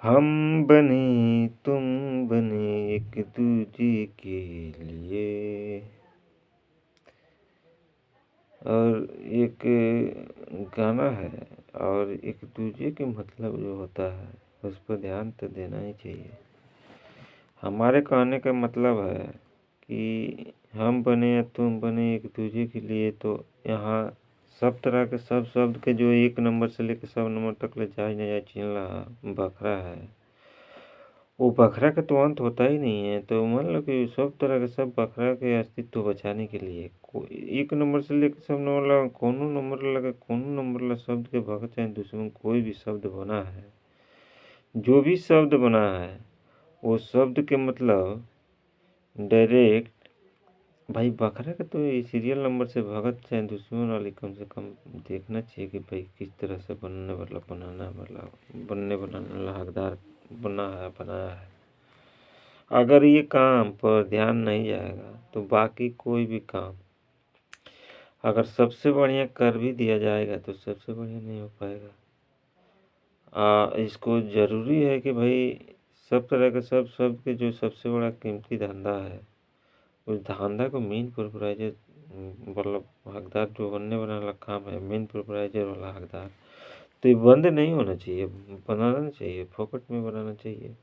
हम बने तुम बने एक दूजे के लिए। और एक गाना है, और एक दूजे के मतलब जो होता है उस पर ध्यान तो देना ही चाहिए। हमारे कहने का मतलब है कि हम बने या तुम बने एक दूजे के लिए, तो यहाँ सब तरह के सब शब्द के जो 1 नंबर से लेकर 100 नंबर तक ले जाए न जाए चिल्ला बखरा है, वो बखरा का तो अंत होता ही नहीं है। तो मान लो कि सब तरह के सब बखरा के अस्तित्व बचाने के लिए 1 नंबर से लेकर 100 नंबर ला कोनो नंबर ला शब्द के भगत चाहे दुश्मन कोई भी शब्द बना है, जो भी शब्द बना है वो शब्द के मतलब डायरेक्ट भाई बखरा का तो ये सीरियल नंबर से भगत चाहे दुश्मन वाली कम से कम देखना चाहिए कि भाई किस तरह से बनने वाला हकदार बनाया है। अगर ये काम पर ध्यान नहीं जाएगा तो बाकी कोई भी काम अगर सबसे बढ़िया कर भी दिया जाएगा तो सबसे बढ़िया नहीं हो पाएगा। इसको ज़रूरी है कि भाई सब तरह के सब के जो सबसे बड़ा कीमती धंधा है उस धंधा को मेन प्रोपराइजर मतलब हकदार जो बनने वाला काम है, मेन प्रोपराइजर वाला हकदार, तो ये बंद नहीं होना चाहिए, बनाना चाहिए, फोकट में बनाना चाहिए।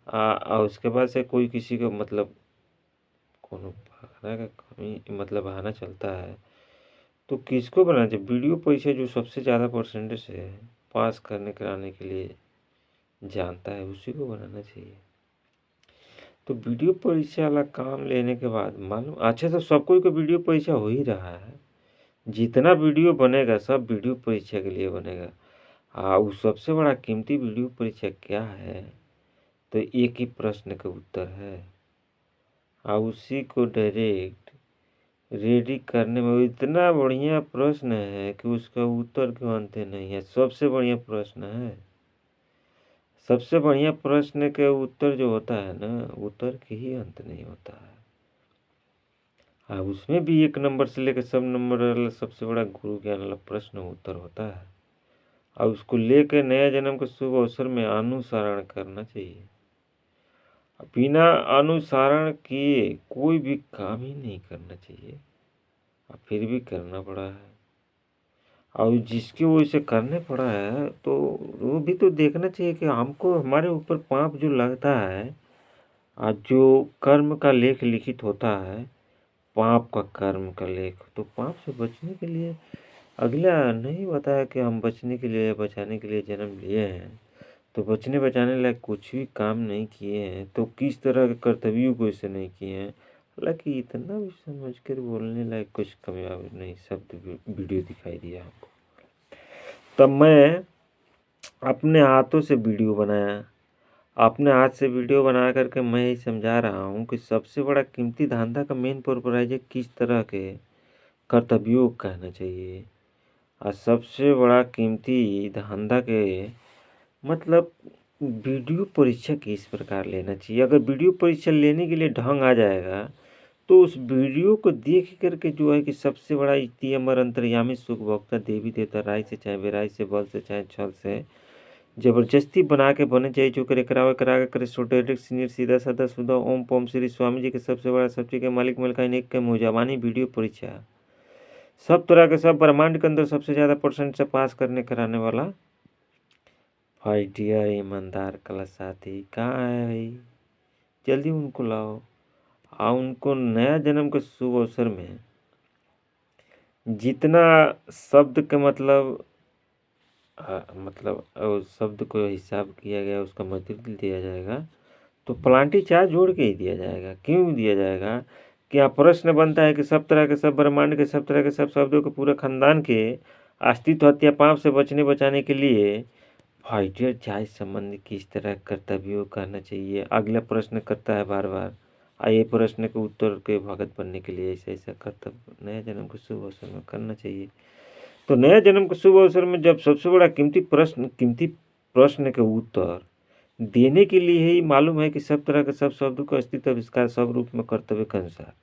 और उसके बाद से कोई किसी को मतलब कोनो भाखड़ा का कमी मतलब बहाना चलता है तो किसको बनाना चाहिए? वीडियो पैसे जो सबसे ज़्यादा परसेंटेज से पास कराने के लिए जानता है उसी को बनाना चाहिए। तो वीडियो परीक्षा वाला काम लेने के बाद मालूम अच्छा तो सब कोई को वीडियो परीक्षा हो ही रहा है। जितना वीडियो बनेगा सब वीडियो परीक्षा के लिए बनेगा। वो सबसे बड़ा कीमती वीडियो परीक्षा क्या है? तो एक ही प्रश्न का उत्तर है। उसी को डायरेक्ट रेडी करने में इतना बढ़िया प्रश्न है कि उसका उत्तर क्यों अंत नहीं है। सबसे बढ़िया प्रश्न है। सबसे बढ़िया प्रश्न के उत्तर जो होता है ना, उत्तर के ही अंत नहीं होता है। उसमें भी 1 नंबर से लेकर सब नंबर वाला सबसे बड़ा गुरु ज्ञान वाला प्रश्न उत्तर होता है। और उसको लेकर नया जन्म के शुभ अवसर में अनुसरण करना चाहिए। बिना अनुसरण किए कोई भी काम ही नहीं करना चाहिए, और फिर भी करना पड़ा है। और जिसकी वजह से करने पड़ा है तो वो भी तो देखना चाहिए कि हमको हमारे ऊपर पाप जो लगता है, जो कर्म का लेख लिखित होता है, पाप का कर्म का लेख, तो पाप से बचने के लिए अगला नहीं बताया कि हम बचने के लिए बचाने के लिए जन्म लिए हैं, तो बचने बचाने लायक कुछ भी काम नहीं किए हैं, तो किस तरह के कर्तव्यों को ऐसे नहीं किए हैं। हालांकि इतना भी समझ कर बोलने लायक कुछ कामयाब नहीं शब्द वीडियो दिखाई दिया हमको। तब मैं अपने हाथों से वीडियो बनाया, अपने हाथ से वीडियो बना करके मैं ये समझा रहा हूँ कि सबसे बड़ा कीमती धंधा का मेन प्रोपराइजर किस तरह के कर्तव्यों को कहना चाहिए, और सबसे बड़ा कीमती धंधा के मतलब वीडियो परीक्षा किस प्रकार लेना चाहिए। अगर वीडियो परीक्षा लेने के लिए ढंग आ जाएगा तो उस वीडियो को देख करके जो है कि सबसे बड़ा इति अमर अंतर्यामी सुख भोक्ता देवी देवता राय से चाहे बेराई से बल से चाहे छल से जबरदस्ती बना के बने चाहिए जो करे करावे करा करे सो डायरेक्ट सीनियर सीधा साधा सुधा ओम पोम श्री स्वामी जी के सबसे बड़ा सब्जी के मालिक मलकाइन एक के मुजावानी वीडियो परीक्षा सब तरह के सब ब्रह्मांड के अंदर सबसे ज़्यादा परसेंट से पास करने कराने वाला भाई डियर ईमानदार कला साथी कहाँ है भाई? जल्दी उनको लाओ। उनको नया जन्म के शुभ अवसर में जितना शब्द के मतलब उस शब्द को हिसाब किया गया उसका मटेरियल दिया जाएगा, तो प्लांटी चार्ज जोड़ के ही दिया जाएगा। क्यों दिया जाएगा? क्या प्रश्न बनता है कि सब तरह के सब ब्रह्मांड के सब तरह के सब शब्दों के पूरे खानदान के अस्तित्व हत्या पाप से बचने बचाने के लिए फाइटर जायज संबंधी किस तरह कर्तव्यों करना चाहिए। अगला प्रश्न करता है बार बार, ये प्रश्न के उत्तर के भगत बनने के लिए ऐसा ऐसा कर्तव्य नया जन्म के शुभ अवसर में करना चाहिए। तो नया जन्म के शुभ अवसर में जब सबसे बड़ा कीमती प्रश्न के उत्तर देने के लिए ही मालूम है कि सब तरह के सब शब्दों का अस्तित्व आविष्कार सब रूप में कर्तव्य के अनुसार,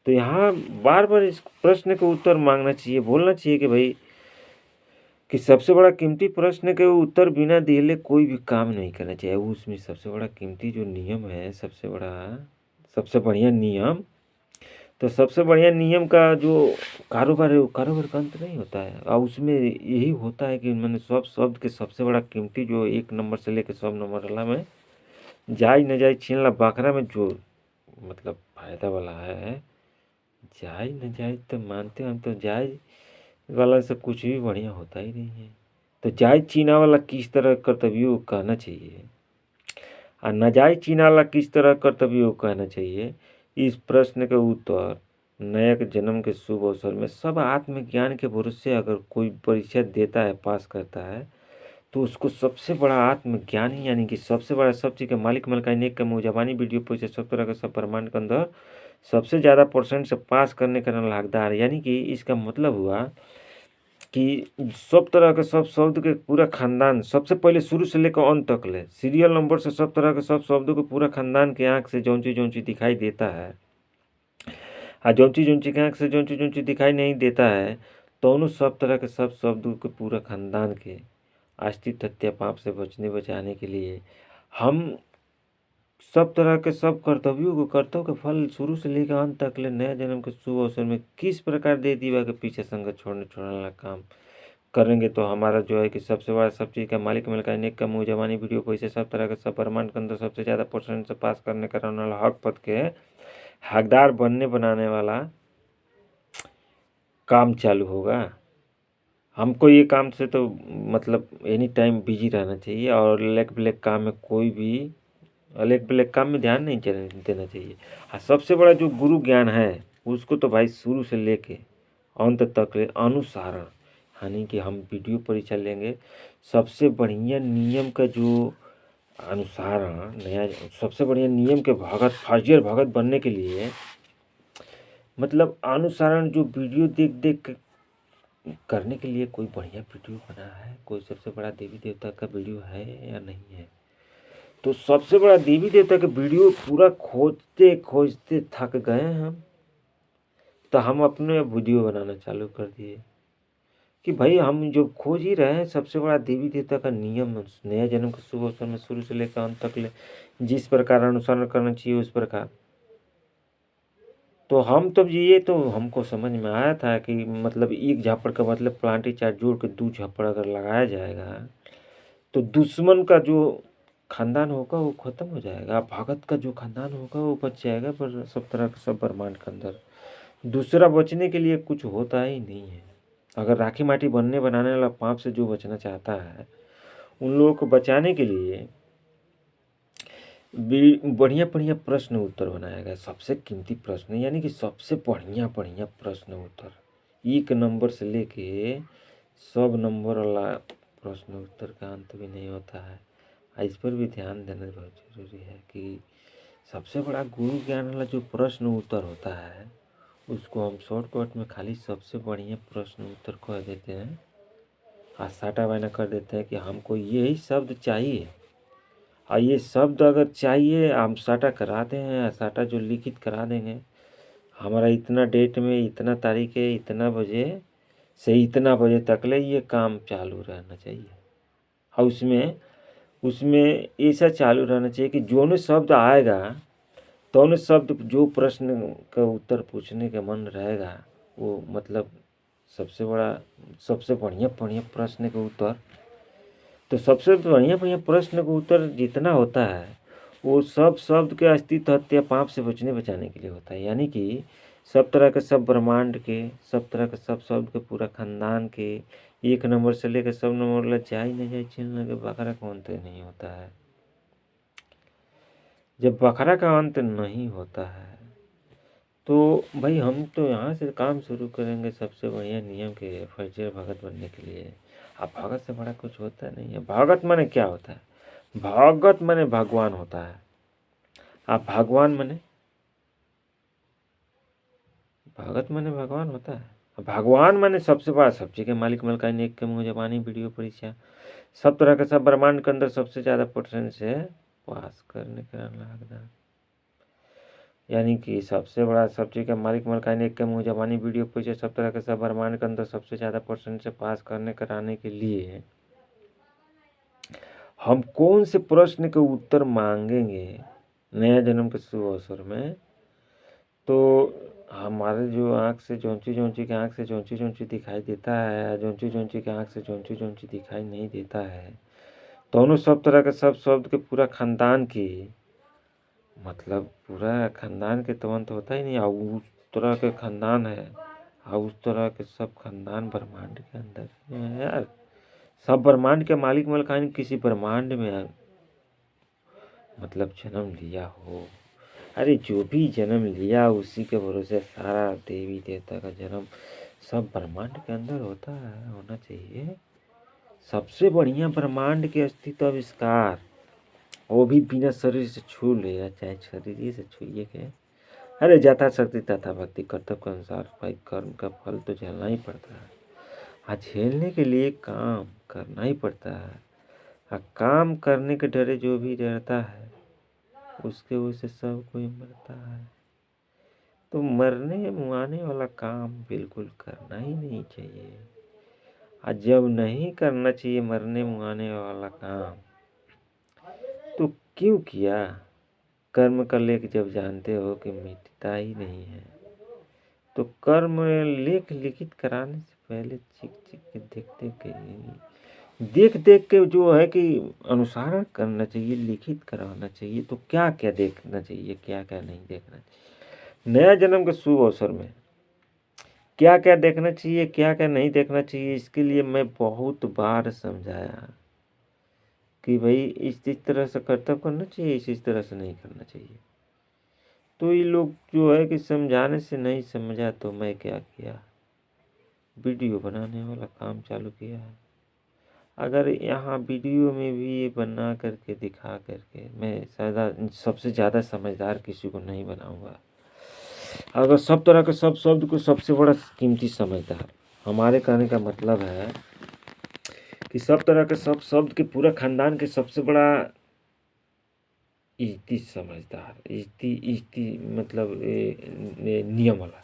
तो यहाँ बार बार इस प्रश्न का उत्तर मांगना चाहिए, बोलना चाहिए कि भाई कि सबसे बड़ा कीमती प्रश्न के उत्तर बिना दिए कोई भी काम नहीं करना चाहिए। उसमें सबसे बड़ा कीमती जो नियम है, सबसे बढ़िया नियम, तो सबसे बढ़िया नियम का जो कारोबार है वो कारोबार का अंत नहीं होता है। और उसमें यही होता है कि मैंने सब शब्द के सबसे बड़ा कीमती जो 1 नंबर से लेकर 100 नंबर वाला में जायज नाजायज छीनला बकरा में जो मतलब फायदा वाला है, जायज नाजायज तो मानते हम तो जायज वाला से कुछ भी बढ़िया होता ही नहीं है। तो जायज चीना वाला किस तरह कर्तव्यों कहना चाहिए और नाजायज चीना वाला किस तरह कर्तव्यों कहना चाहिए, इस प्रश्न का उत्तर नया जन्म के शुभ अवसर में सब आत्मज्ञान के भरोसे अगर कोई परीक्षा देता है, पास करता है, तो उसको सबसे बड़ा आत्मज्ञान ही यानी कि सबसे बड़ा सब चीज़ का मालिक मलकाई नेक का मुँह वीडियो पर सब तरह का सब प्रमाण के अंदर सबसे ज़्यादा परसेंट से पास करने का हकदार। यानी कि इसका मतलब हुआ कि सब तरह के सब शब्द के पूरा खानदान सबसे पहले शुरू से लेकर अंत तक ले सीरियल नंबर से सब तरह के सब शब्दों को पूरा खानदान के आँख से जौन चीज़ दिखाई देता है और जौन चीज़ के आँख से जौन चीज़ दिखाई नहीं देता है, दोनों सब तरह के सब शब्दों के पूरा खानदान के अस्तित्व हत्या पाप से बचाने के लिए हम सब तरह के सब कर्तव्य के फल शुरू से लेकर अंत तक ले नया जन्म के शुभ अवसर में किस प्रकार दे दीवा के पीछे संगत छोड़ने काम करेंगे, तो हमारा जो है कि सबसे बड़ा सब चीज़ का मालिक मिलकर नेक का मुँह जवानी वीडियो को ऐसे सब तरह के सब प्रमाण के अंदर सबसे ज़्यादा परसेंट से पास करने का वाला हक पद के हकदार बनाने वाला काम चालू होगा। हमको ये काम से तो मतलब एनी टाइम बिजी रहना चाहिए और लेक ब्लैक काम में कोई भी लेक ब्लैक काम में ध्यान नहीं देना चाहिए। और सबसे बड़ा जो गुरु ज्ञान है उसको तो भाई शुरू से लेके अंत तक अनुसारण, यानी कि हम वीडियो परीक्षा लेंगे सबसे बढ़िया नियम का जो अनुसारण नया सबसे बढ़िया नियम के भगत फर्स्ट भगत बनने के लिए मतलब अनुसारण जो वीडियो देख देख के करने के लिए कोई बढ़िया वीडियो बना है, कोई सबसे बड़ा देवी देवता का वीडियो है या नहीं है। तो सबसे बड़ा देवी देवता का वीडियो पूरा खोजते खोजते थक गए हम, तो हम अपने वीडियो बनाना चालू कर दिए कि भाई हम जो खोज ही रहे हैं सबसे बड़ा देवी देवता का नियम नया जन्म के शुभ अवसर में शुरू से लेकर अंत तक ले जिस प्रकार अनुसरण करना चाहिए उस प्रकार। तो हम तब ये तो हमको समझ में आया था कि मतलब एक झापड़ का मतलब प्लांटी चार्ट जोड़ के 2 झापड़ अगर लगाया जाएगा तो दुश्मन का जो खानदान होगा वो खत्म हो जाएगा, भगत का जो खानदान होगा वो बच जाएगा। पर सब तरह का सब ब्रह्मांड के अंदर दूसरा बचने के लिए कुछ होता ही नहीं है। अगर राखी माटी बनाने वाला पाप से जो बचना चाहता है उन लोगों को बचाने के लिए बढ़िया बढ़िया प्रश्न उत्तर बनाया गया। सबसे कीमती प्रश्न यानी कि सबसे बढ़िया बढ़िया प्रश्न उत्तर 1 नंबर से लेके 100 नंबर वाला प्रश्न उत्तर का अंत भी नहीं होता है। इस पर भी ध्यान देना बहुत जरूरी है कि सबसे बड़ा गुरु ज्ञान वाला जो प्रश्न उत्तर होता है उसको हम शॉर्टकट में खाली सबसे बढ़िया प्रश्न उत्तर कह देते हैं और साटा बायना कर देते हैं कि हमको यही शब्द चाहिए और ये शब्द अगर चाहिए हम साटा कराते हैं। साटा जो लिखित करा देंगे हमारा इतना डेट में इतना तारीख है इतना बजे से इतना बजे तक ले ये काम चालू रहना चाहिए। और उसमें ऐसा चालू रहना चाहिए कि जो न शब्द आएगा तो न शब्द जो प्रश्न का उत्तर पूछने का मन रहेगा वो मतलब सबसे बढ़िया बढ़िया प्रश्न का उत्तर, तो सबसे बढ़िया बढ़िया प्रश्न का उत्तर जितना होता है वो सब शब्द के अस्तित्व हत्या पाप से बचाने के लिए होता है। यानी कि सब तरह के सब ब्रह्मांड के सब तरह के सब शब्द के पूरा खानदान के 1 नंबर से लेकर 100 नंबर लग जाए नहीं जाए छीन के बकरा का अंत नहीं होता है। जब बकरा का अंत नहीं होता है तो भाई हम तो यहाँ से काम शुरू करेंगे सबसे बढ़िया नियम के फर्स्ट भगत बनने के लिए। अब भगत से बड़ा कुछ होता नहीं है। भगत माने क्या होता है? भगत माने भगवान होता है। आप भगवान माने भगत माने भगवान होता है। भगवान माने सबसे बड़ा सब्जी के मालिक मलकाई नेक के मुँह जबानी वीडियो परीक्षा सब तरह के सब ब्रह्मांड के अंदर सबसे ज़्यादा परसेंट से पास करने का हकदार। यानी कि सबसे बड़ा सब चीज़ का मालिक मलकाइन एक के मुँह ज़बानी वीडियो पूछे सब तरह के सब ब्रह्मांड के अंदर सबसे ज़्यादा परसेंट से पास कराने के लिए हम कौन से प्रश्न के उत्तर मांगेंगे नया जन्म के शुभ अवसर में, तो हमारे जो आँख से जौंची के आँख से जौंची दिखाई देता है, जौंची के आँख से जौंची दिखाई नहीं देता है, दोनों सब तरह के सब शब्द के पूरा खानदान की, मतलब पूरा खानदान के तुरंत होता ही नहीं, उस तरह के खानदान है, उस तरह के सब खानदान ब्रह्मांड के अंदर है यार। सब ब्रह्मांड के मालिक मलकाइन किसी ब्रह्मांड में मतलब जन्म लिया हो। अरे जो भी जन्म लिया उसी के भरोसे सारा देवी देवता का जन्म सब ब्रह्मांड के अंदर होता है, होना चाहिए। सबसे बढ़िया ब्रह्मांड के अस्तित्व आविष्कार, वो भी बिना शरीर से छू ले या चाहे शरीर से छूए के। अरे जाता शक्ति तथा भक्ति कर्तव्य के अनुसार भाई कर्म का फल तो झेलना ही पड़ता है। झेलने के लिए काम करना ही पड़ता है। काम करने के डरे जो भी डरता है उसके वजह से सब कोई मरता है। तो मरने मुआने वाला काम बिल्कुल करना ही नहीं चाहिए। जब नहीं करना चाहिए मरने मुआने वाला काम, तो क्यों किया? कर्म का लेख जब जानते हो कि मिटता ही नहीं है, तो कर्म लेख लिखित कराने से पहले चिक के देख के जो है कि अनुसरण करना चाहिए, लिखित करवाना चाहिए। तो क्या क्या देखना चाहिए, क्या क्या नहीं देखना चाहिए नया जन्म के शुभ अवसर में, क्या क्या देखना चाहिए, क्या क्या नहीं देखना चाहिए। इसके लिए मैं बहुत बार समझाया कि भाई इस तरह से कर्तव्य करना चाहिए, इस तरह से नहीं करना चाहिए। तो ये लोग जो है कि समझाने से नहीं समझा, तो मैं क्या किया, वीडियो बनाने वाला काम चालू किया है। अगर यहाँ वीडियो में भी ये बना करके दिखा करके मैं सबसे ज़्यादा समझदार किसी को नहीं बनाऊंगा। अगर सब तरह के सब शब्द को सबसे बड़ा कीमती समझदार, हमारे कहने का मतलब है कि सब तरह के सब शब्द के पूरा खानदान के सबसे बड़ा इज्जती समझदार, इज्जती मतलब नियम वाला,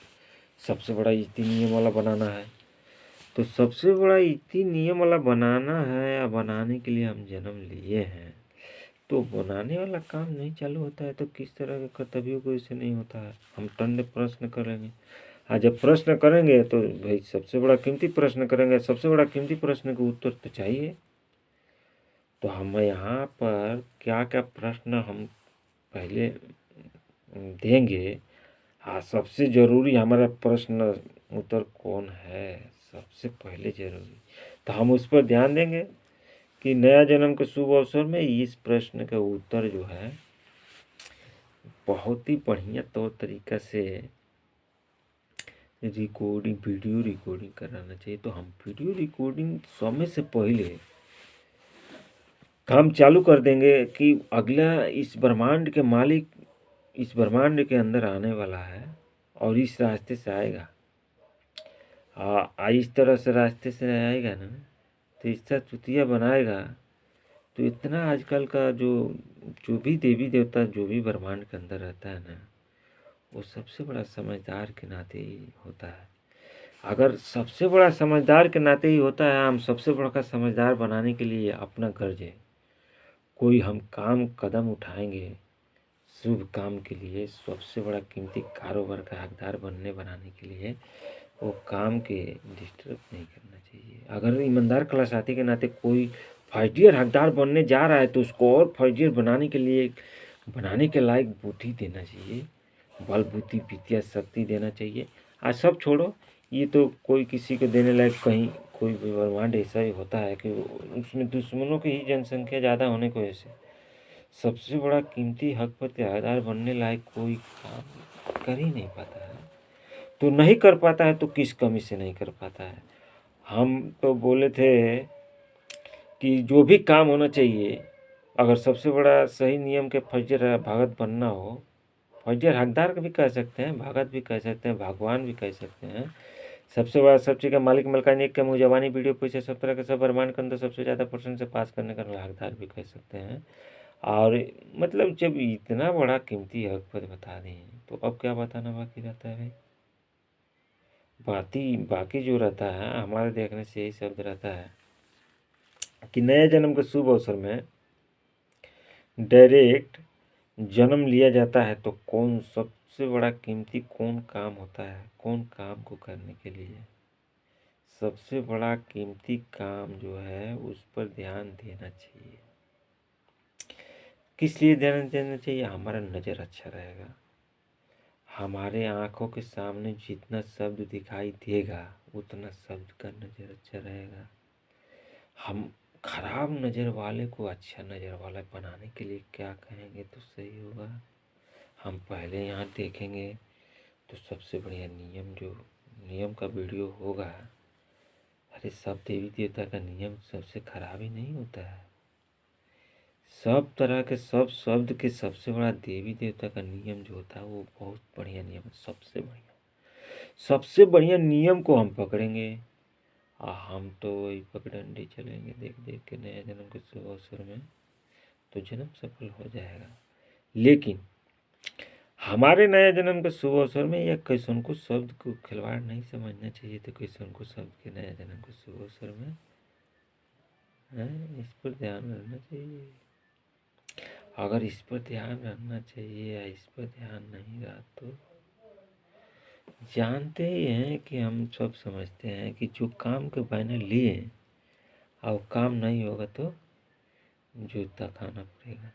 सबसे बड़ा इज्जती नियम वाला बनाना है। तो सबसे बड़ा इज्जती नियम वाला बनाना है या बनाने के लिए हम जन्म लिए हैं, तो बनाने वाला काम नहीं चालू होता है तो किस तरह के कर्तव्यों को इससे नहीं होता है। हम टंडे प्रश्न करेंगे, जब प्रश्न करेंगे तो भाई सबसे बड़ा कीमती प्रश्न करेंगे, सबसे बड़ा कीमती प्रश्न का उत्तर तो चाहिए। तो हम यहाँ पर क्या क्या प्रश्न हम पहले देंगे। सबसे ज़रूरी हमारा प्रश्न उत्तर कौन है, सबसे पहले ज़रूरी, तो हम उस पर ध्यान देंगे कि नया जन्म के शुभ अवसर में इस प्रश्न का उत्तर जो है बहुत ही बढ़िया तौर तरीका से रिकॉर्डिंग, वीडियो रिकॉर्डिंग कराना चाहिए। तो हम वीडियो रिकॉर्डिंग समय से पहले काम चालू कर देंगे कि अगला इस ब्रह्मांड के मालिक इस ब्रह्मांड के अंदर आने वाला है और इस रास्ते से आएगा। इस तरह से रास्ते से आएगा ना, तो इसका चुतिया बनाएगा। तो इतना आजकल का जो भी देवी देवता जो भी ब्रह्मांड के अंदर रहता है ना, वो सबसे बड़ा समझदार के नाते ही होता है। अगर सबसे बड़ा समझदार के नाते ही होता है, हम सबसे बड़ा समझदार बनाने के लिए अपना कर्ज है। कोई हम काम कदम उठाएंगे शुभ काम के लिए, सबसे बड़ा कीमती कारोबार का हकदार बनाने के लिए, वो काम के डिस्टर्ब नहीं करना चाहिए। अगर ईमानदार क्लासाती के नाते कोई फर्स्ट ईयर हकदार बनने जा रहा है, तो उसको और फर्स्ट ईयर बनाने के लायक बुद्धि देना चाहिए, बल बुद्धि विद्या शक्ति देना चाहिए। आज सब छोड़ो, ये तो कोई किसी को देने लायक कहीं कोई भी ब्रह्मांड ऐसा ही होता है कि उसमें दुश्मनों की ही जनसंख्या ज़्यादा होने की वजह से सबसे बड़ा कीमती हक पर हकदार बनने लायक कोई काम कर ही नहीं पाता है। तो नहीं कर पाता है तो किस कमी से नहीं कर पाता है। हम तो बोले थे कि जो भी काम होना चाहिए, अगर सबसे बड़ा सही नियम के फर्जर भगत बनना हो, फर्जर हकदार भी कह सकते हैं, भगत भी कह सकते हैं, भगवान भी कह सकते हैं। सबसे बड़ा सब चीज़ का मालिक मलकाइन एक के मुँह ज़बानी वीडियो पीछे सब तरह के सब ब्रह्मांड के अंदर सबसे ज़्यादा परसेंट से पास करने का हकदार भी कह सकते हैं। और मतलब जब इतना बड़ा कीमती हक पर बता दें तो अब क्या बताना बाकी रहता है भाई? बाकी जो रहता है हमारे देखने से यही शब्द रहता है कि नए जन्म के शुभ अवसर में डायरेक्ट जन्म लिया जाता है तो कौन सबसे बड़ा कीमती कौन काम होता है, कौन काम को करने के लिए सबसे बड़ा कीमती काम जो है उस पर ध्यान देना चाहिए। किस लिए ध्यान देना चाहिए? हमारा नज़र अच्छा रहेगा, हमारे आँखों के सामने जितना शब्द दिखाई देगा उतना शब्द का नज़र अच्छा रहेगा। हम खराब नज़र वाले को अच्छा नज़र वाला बनाने के लिए क्या कहेंगे तो सही होगा? हम पहले यहाँ देखेंगे तो सबसे बढ़िया नियम का वीडियो होगा। अरे सब देवी देवता का नियम सबसे खराब ही नहीं होता है। सब तरह के सब शब्द के सबसे बड़ा देवी देवता का नियम जो होता है वो बहुत बढ़िया नियम है। सबसे बढ़िया नियम को हम पकड़ेंगे और हम तो वही पगडंडी चलेंगे देख देख के नया जन्म के शुभ अवसर में, तो जन्म सफल हो जाएगा। लेकिन हमारे नया जन्म के शुभ अवसर में या कैसन को शब्द को खिलवाड़ नहीं समझना चाहिए। तो कैसन को शब्द के नया जन्म के शुभ अवसर में इस पर ध्यान रखना चाहिए। अगर इस पर ध्यान रखना चाहिए या इस पर ध्यान नहीं रहा तो जानते ही हैं कि हम सब समझते हैं कि जो काम के बहाने लिए और काम नहीं होगा तो जूता खाना पड़ेगा।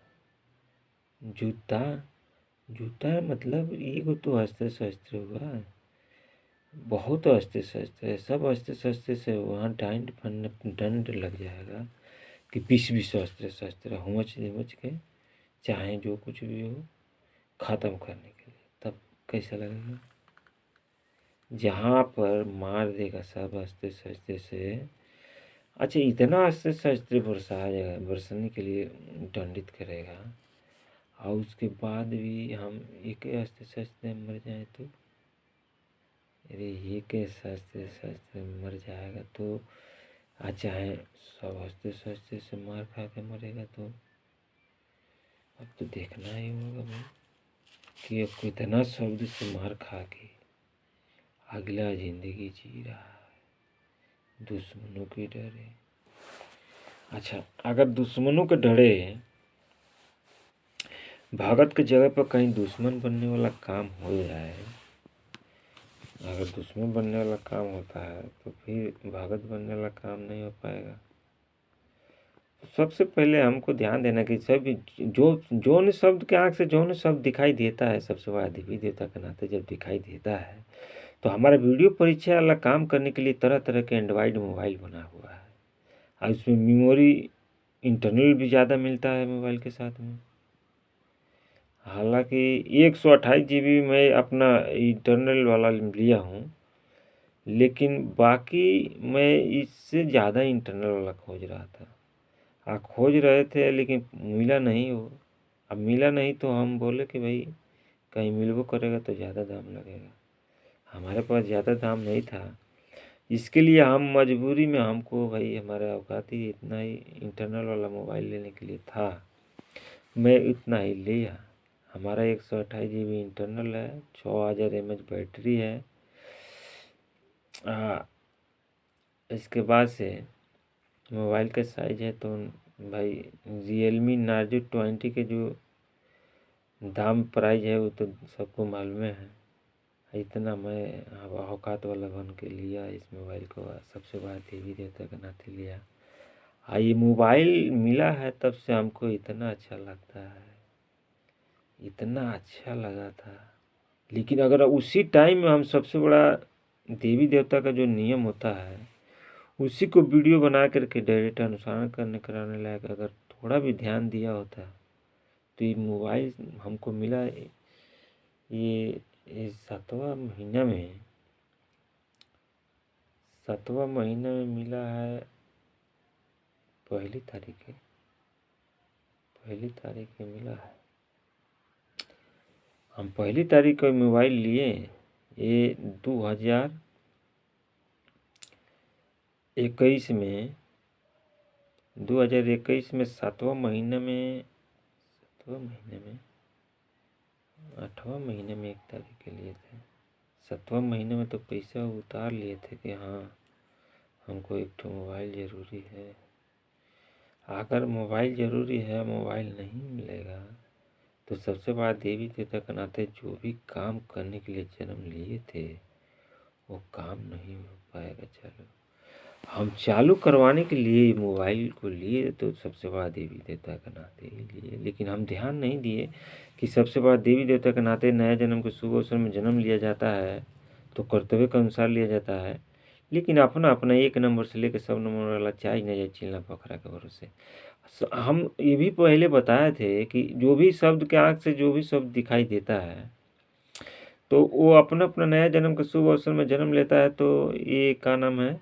जूता मतलब एगो तो अस्त्र शस्त्र हुआ, बहुत अस्त्र शस्त्र है। सब अस्त्र शस्त्र से वहाँ दंड लग जाएगा कि 20 अस्त्र शस्त्र हुमच के चाहे जो कुछ भी हो ख़त्म करने के लिए, तब कैसा लगेगा? जहाँ पर मार देगा सब अस्त्र शस्त्र से। अच्छा, इतना अस्त्र शस्त्र बरसाने के लिए दंडित करेगा और उसके बाद भी हम एक अस्त्र शस्त्र में मर जाए तो, अरे एक शस्त्र में मर जाएगा तो चाहे सब अस्त्र शस्त्र से मार खा के मरेगा तो अब तो देखना ही होगा भाई कि अब कितना शब्द से मार खा के अगला जिंदगी जी रहा है दुश्मनों के डरे। अच्छा, अगर दुश्मनों के डरे भगत के जगह पर कहीं दुश्मन बनने वाला काम हो जाए, अगर दुश्मन बनने वाला काम होता है तो फिर भगत बनने वाला काम नहीं हो पाएगा। सबसे पहले हमको ध्यान देना कि सब जौन शब्द के आँख से जौन शब्द दिखाई देता है सबसे बड़ा देवी देवता के नाते जब दिखाई देता है तो हमारा वीडियो परीक्षा वाला काम करने के लिए तरह तरह के एंड्रॉइड मोबाइल बना हुआ है और उसमें मेमोरी इंटरनल भी ज़्यादा मिलता है मोबाइल के साथ में। हालांकि 128 GB मैं अपना इंटरनल वाला लिया हूँ, लेकिन बाकी मैं इससे ज़्यादा इंटरनल वाला खोज रहा था। खोज रहे थे लेकिन मिला नहीं वो। अब मिला नहीं तो हम बोले कि भाई कहीं मिलबो करेगा तो ज़्यादा दाम लगेगा। हमारे पास ज़्यादा दाम नहीं था, इसके लिए हम मजबूरी में हमको भाई हमारा औकात ही इतना ही इंटरनल वाला मोबाइल लेने के लिए था, मैं इतना ही लिया। हमारा 128 GB इंटरनल है, 6000 mAh बैटरी है। इसके बाद से मोबाइल का साइज है तो भाई Realme Narzo 20 के जो दाम प्राइस है वो तो सबको मालूम है। इतना मैं औकात वाला बन के लिया इस मोबाइल को, सबसे बड़ा देवी देवता के नाते लिया। ये मोबाइल मिला है तब से हमको इतना अच्छा लगता है, इतना अच्छा लगा था। लेकिन अगर उसी टाइम में हम सबसे बड़ा देवी देवता का जो नियम होता है उसी को वीडियो बना करके डायरेक्ट अनुसरण कराने लायक अगर थोड़ा भी ध्यान दिया होता तो ये मोबाइल हमको मिला ये 7वां महीना में मिला है। पहली तारीख में मिला है। हम पहली तारीख को मोबाइल लिए, ये 2021 में 7वां महीने में 8वां महीने में 1 तारीख के लिए थे। 7वां महीने में तो पैसा उतार लिए थे कि हाँ हमको एक ठो मोबाइल ज़रूरी है। अगर मोबाइल ज़रूरी है, मोबाइल नहीं मिलेगा तो सबसे बड़ा देवी देवता के नाते जो भी काम करने के लिए जन्म लिए थे वो काम नहीं हो पाएगा चालू। हम चालू करवाने के लिए मोबाइल को लिए तो सबसे बड़ा देवी देवता के नाते ही लिए, लेकिन हम ध्यान नहीं दिए कि सबसे बड़ा देवी देवता के नाते नया जन्म के शुभ अवसर में जन्म लिया जाता है तो कर्तव्य के अनुसार लिया जाता है। लेकिन अपना अपना 1 नंबर से लेकर सब नंबर वाला चाय न जाए चिल्ला बकरा के भरोसे। हम ये भी पहले बताए थे कि जो भी शब्द के आँख से जो भी शब्द दिखाई देता है तो वो अपना अपना नया जन्म के शुभ अवसर में जन्म लेता है। तो ये क्या नाम है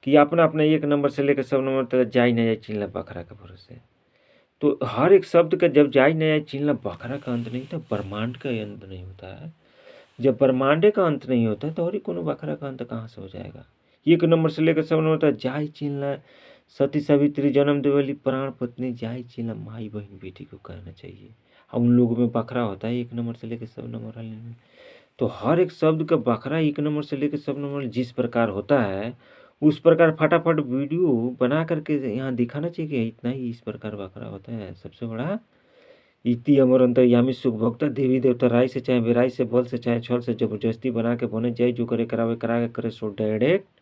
कि अपना अपना 1 नंबर से लेकर सब नंबर तक जाई न जाए चिल्ला बकरा के भरोसे। तो हर एक शब्द का जब जाई न जाए चिल्ला बकरा का अंत नहीं, तो ब्रह्मांड का अंत नहीं होता है। जब ब्रह्मांड का अंत नहीं होता है तो और कोनो बकरा का अंत कहाँ से हो जाएगा। 1 नंबर से लेकर सब नंबर तक जाई चिल्ला सती सावित्री जन्म देवली प्राण पत्नी जाई चिल्ला माई बहन बेटी को कहना चाहिए। उन लोगों में बकरा होता है 1 नंबर से लेकर सब नंबर वाले में। तो हर एक शब्द का बकरा 1 नंबर से लेकर सब नंबर जिस प्रकार होता है उस प्रकार फटाफट वीडियो बना करके यहाँ दिखाना चाहिए कि इतना ही इस प्रकार बकरा होता है। सबसे बड़ा इति अमर अंतर्यामी सुख भोक्ता देवी देवता राय से चाहे बेराई से बल से चाहे छल से जबरदस्ती बना के बने जय जो करे करावे करा के करे सो डायरेक्ट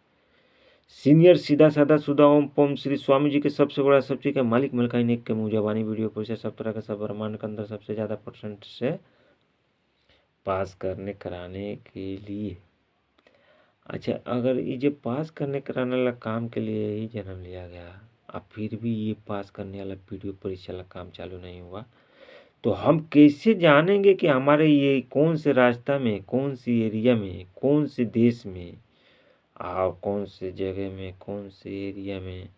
सीनियर सीधा साधा सुधा ओम पम श्री स्वामी जी के सबसे बड़ा सब चीज के मालिक मलकाई नेक के मुँह जबानी वीडियो पर सब तरह का सब ब्रह्मांड के अंदर सबसे ज़्यादा % से पास करने कराने के लिए। अच्छा, अगर ये जो पास करने कराने वाला काम के लिए ही जन्म लिया गया अब फिर भी ये पास करने वाला वीडियो परीक्षा वाला काम चालू नहीं हुआ तो हम कैसे जानेंगे कि हमारे ये कौन से रास्ता में, कौन सी एरिया में, कौन से देश में और कौन से जगह में, कौन से एरिया में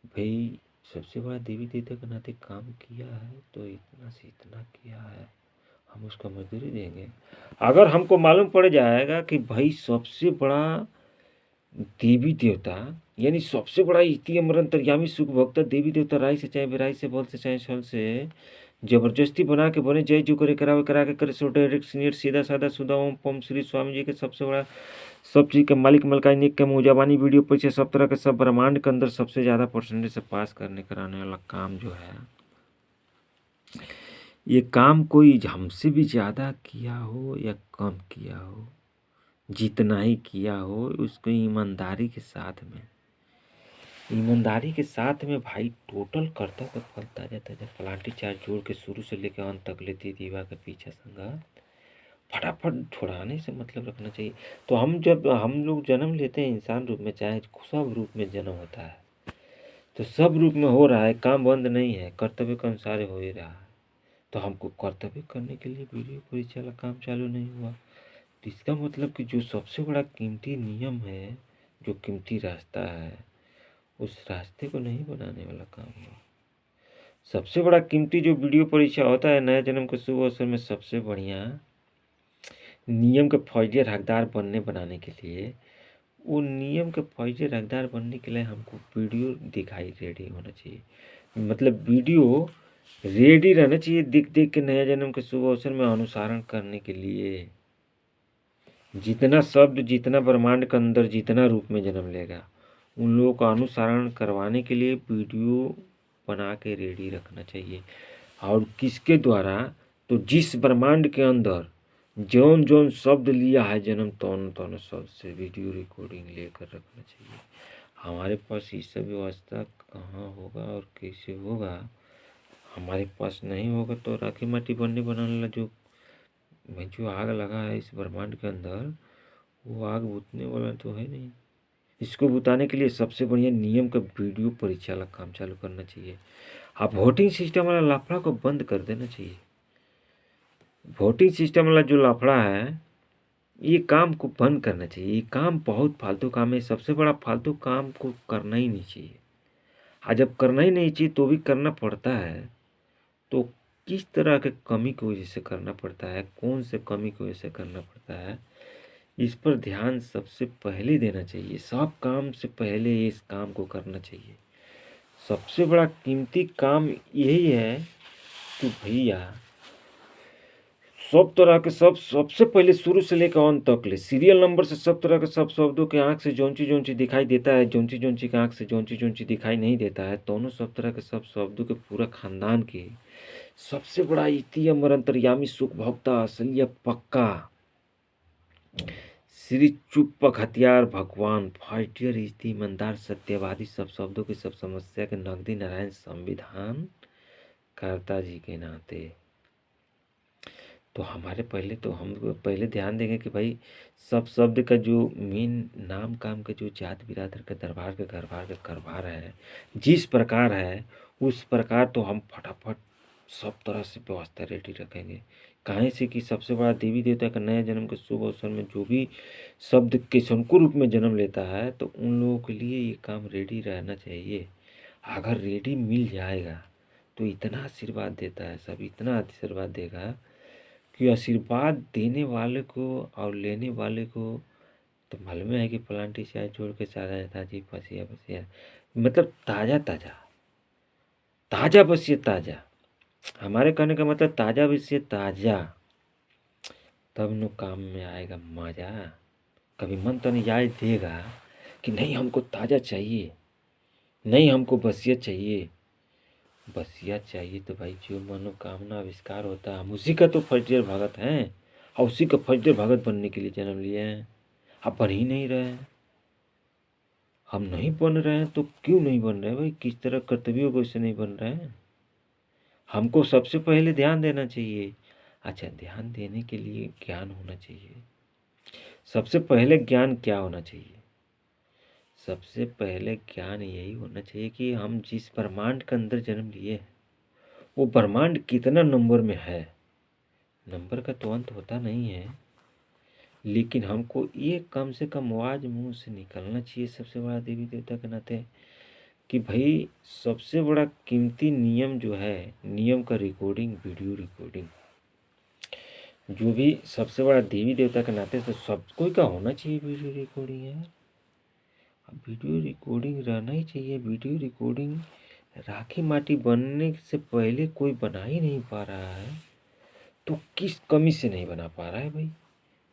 भाई सबसे बड़ा देवी देवता के नाते काम किया है तो इतना से इतना किया है, हम उसका मजदूरी देंगे। अगर हमको मालूम पड़ जाएगा कि भाई सबसे बड़ा देवी देवता यानी सबसे बड़ा इति अमर अंतर्यामी सुख भोक्ता देवी देवता राय से चाहे बेराई से बल से चाहे छल से जबरदस्ती बना के बने जय जो करे करावे करा के करे सो डायरेक्ट सीनियर सीधा साधा सुधा ओम पम श्री स्वामी जी के सबसे बड़ा सब चीज़ के मालिक मलकाई निक के मुँह जबानी वीडियो पीछे सब तरह के सब ब्रह्मांड के अंदर सबसे ज़्यादा % से पास करने कराने वाला काम जो है ये काम कोई हमसे भी ज़्यादा किया हो या कम किया हो, जितना ही किया हो उसको ईमानदारी के साथ में भाई टोटल कर्तव्य फलता जाता है। पलांटी चार्ज जोड़ के शुरू से लेकर अंत तक लेती दीवा के पीछे संगा फटाफट छुड़ाने से मतलब रखना चाहिए। तो जब हम लोग जन्म लेते हैं इंसान रूप में चाहे सब रूप में जन्म होता है तो सब रूप में हो रहा है, काम बंद नहीं है, कर्तव्य के अनुसार हो ही रहा है। तो हमको कर्तव्य करने के लिए वीडियो परीक्षा का काम चालू नहीं हुआ तो इसका मतलब कि जो सबसे बड़ा कीमती नियम है, जो कीमती रास्ता है उस रास्ते को नहीं बनाने वाला काम हुआ। सबसे बड़ा कीमती जो वीडियो परीक्षा होता है नए जन्म के शुभ अवसर में सबसे बढ़िया नियम के फौजी हकदार बनने बनाने के लिए वो नियम के फौजी हकदार बनने के लिए हमको वीडियो दिखाई रेडी होना चाहिए। मतलब वीडियो रेडी रहना चाहिए देख देख के नया जन्म के शुभ अवसर में अनुसरण करने के लिए। जितना शब्द जितना ब्रह्मांड के अंदर जितना रूप में जन्म लेगा उन लोगों का अनुसरण करवाने के लिए वीडियो बना के रेडी रखना चाहिए। और किसके द्वारा, तो जिस ब्रह्मांड के अंदर जौन जौन शब्द लिया है जन्म तौन तौन शब्द से वीडियो रिकॉर्डिंग लेकर रखना चाहिए। हमारे पास ये सब व्यवस्था कहाँ होगा और कैसे होगा, हमारे पास नहीं होगा तो राखी माटी बनने बनाने वाला जो आग लगा है इस ब्रह्मांड के अंदर वो आग बुझने वाला तो है नहीं। इसको बुताने के लिए सबसे बढ़िया नियम का वीडियो परीक्षा वाला काम चालू करना चाहिए। आप वोटिंग सिस्टम वाला लफड़ा को बंद कर देना चाहिए। वोटिंग सिस्टम वाला जो लफड़ा है ये काम को बंद करना चाहिए। ये काम बहुत फालतू काम है, सबसे बड़ा फालतू काम को करना ही नहीं चाहिए। जब करना ही नहीं चाहिए तो भी करना पड़ता है तो किस तरह के कमी की वजह से करना पड़ता है, कौन से कमी की वजह से करना पड़ता है, इस पर ध्यान सबसे पहले देना चाहिए। सब काम से पहले इस काम को करना चाहिए। सबसे बड़ा कीमती काम यही है कि भैया सब तरह के सब सबसे पहले शुरू से लेकर अंत तक ले सीरियल नंबर से सब तरह के सब शब्दों के आँख से जौन चीज़ दिखाई देता है, जौन चीज़ के आँख से जौन चीज़ दिखाई नहीं देता है, दोनों सब तरह के सब शब्दों के पूरा खानदान के सबसे बड़ा इति अमर अंतर्यामी सुख भोक्ता असलिय पक्का श्री चुप्पक हथियार भगवान फाइटियर इति ईमानदार सत्यवादी सब शब्दों की सब समस्या के नगदी नारायण संविधान कर्ता जी के नाते तो हमारे पहले तो हम पहले ध्यान देंगे कि भाई सब शब्द का जो मेन नाम काम के जो जात बिरादर के दरबार के घरबार के करबार है जिस प्रकार है उस प्रकार तो हम फटाफट सब तरह से व्यवस्था रेडी रखेंगे। काहे से कि सबसे बड़ा देवी देवता का नया जन्म के शुभ अवसर में जो भी शब्द के शंकु रूप में जन्म लेता है तो उन लोगों के लिए ये काम रेडी रहना चाहिए। अगर रेडी मिल जाएगा तो इतना आशीर्वाद देता है, सब इतना आशीर्वाद देगा कि आशीर्वाद देने वाले को और लेने वाले को तो मालूम है कि प्लांटी चाय छोड़ के सादा ताजी पसिया पसिया मतलब ताज़ा ताज़ा ताज़ा बसिए ताज़ा। हमारे कहने का मतलब ताज़ा बसिए ताज़ा, तब नो काम में आएगा मज़ा। कभी मन तो नहीं याद देगा कि नहीं हमको ताज़ा चाहिए, नहीं हमको बसिया चाहिए। बसिया चाहिए तो भाई जो मनोकामना आविष्कार होता है हम उसी का तो फर्स्ट भगत हैं और उसी का फर्स्ट भगत बनने के लिए जन्म लिए हैं। आप बन ही नहीं रहे हैं, हम नहीं बन रहे हैं तो क्यों नहीं बन रहे भाई? किस तरह कर्तव्यों को इससे नहीं बन रहे हैं? हमको सबसे पहले ध्यान देना चाहिए। अच्छा, ध्यान देने के लिए ज्ञान होना चाहिए। सबसे पहले ज्ञान क्या होना चाहिए? सबसे पहले ज्ञान यही होना चाहिए कि हम जिस ब्रह्मांड के अंदर जन्म लिए हैं वो ब्रह्मांड कितना नंबर में है। नंबर का तो अंत होता नहीं है, लेकिन हमको ये कम से कम आवाज मुंह से निकलना चाहिए सबसे बड़ा देवी देवता के नाते कि भाई सबसे बड़ा कीमती नियम जो है, नियम का रिकॉर्डिंग, वीडियो रिकॉर्डिंग, जो भी सबसे बड़ा देवी देवता के नाते तो सब कोई का होना चाहिए वीडियो रिकॉर्डिंग यार। अब वीडियो रिकॉर्डिंग रहना ही चाहिए। वीडियो रिकॉर्डिंग राखी माटी बनने से पहले कोई बना ही नहीं पा रहा है तो किस कमी से नहीं बना पा रहा है भाई,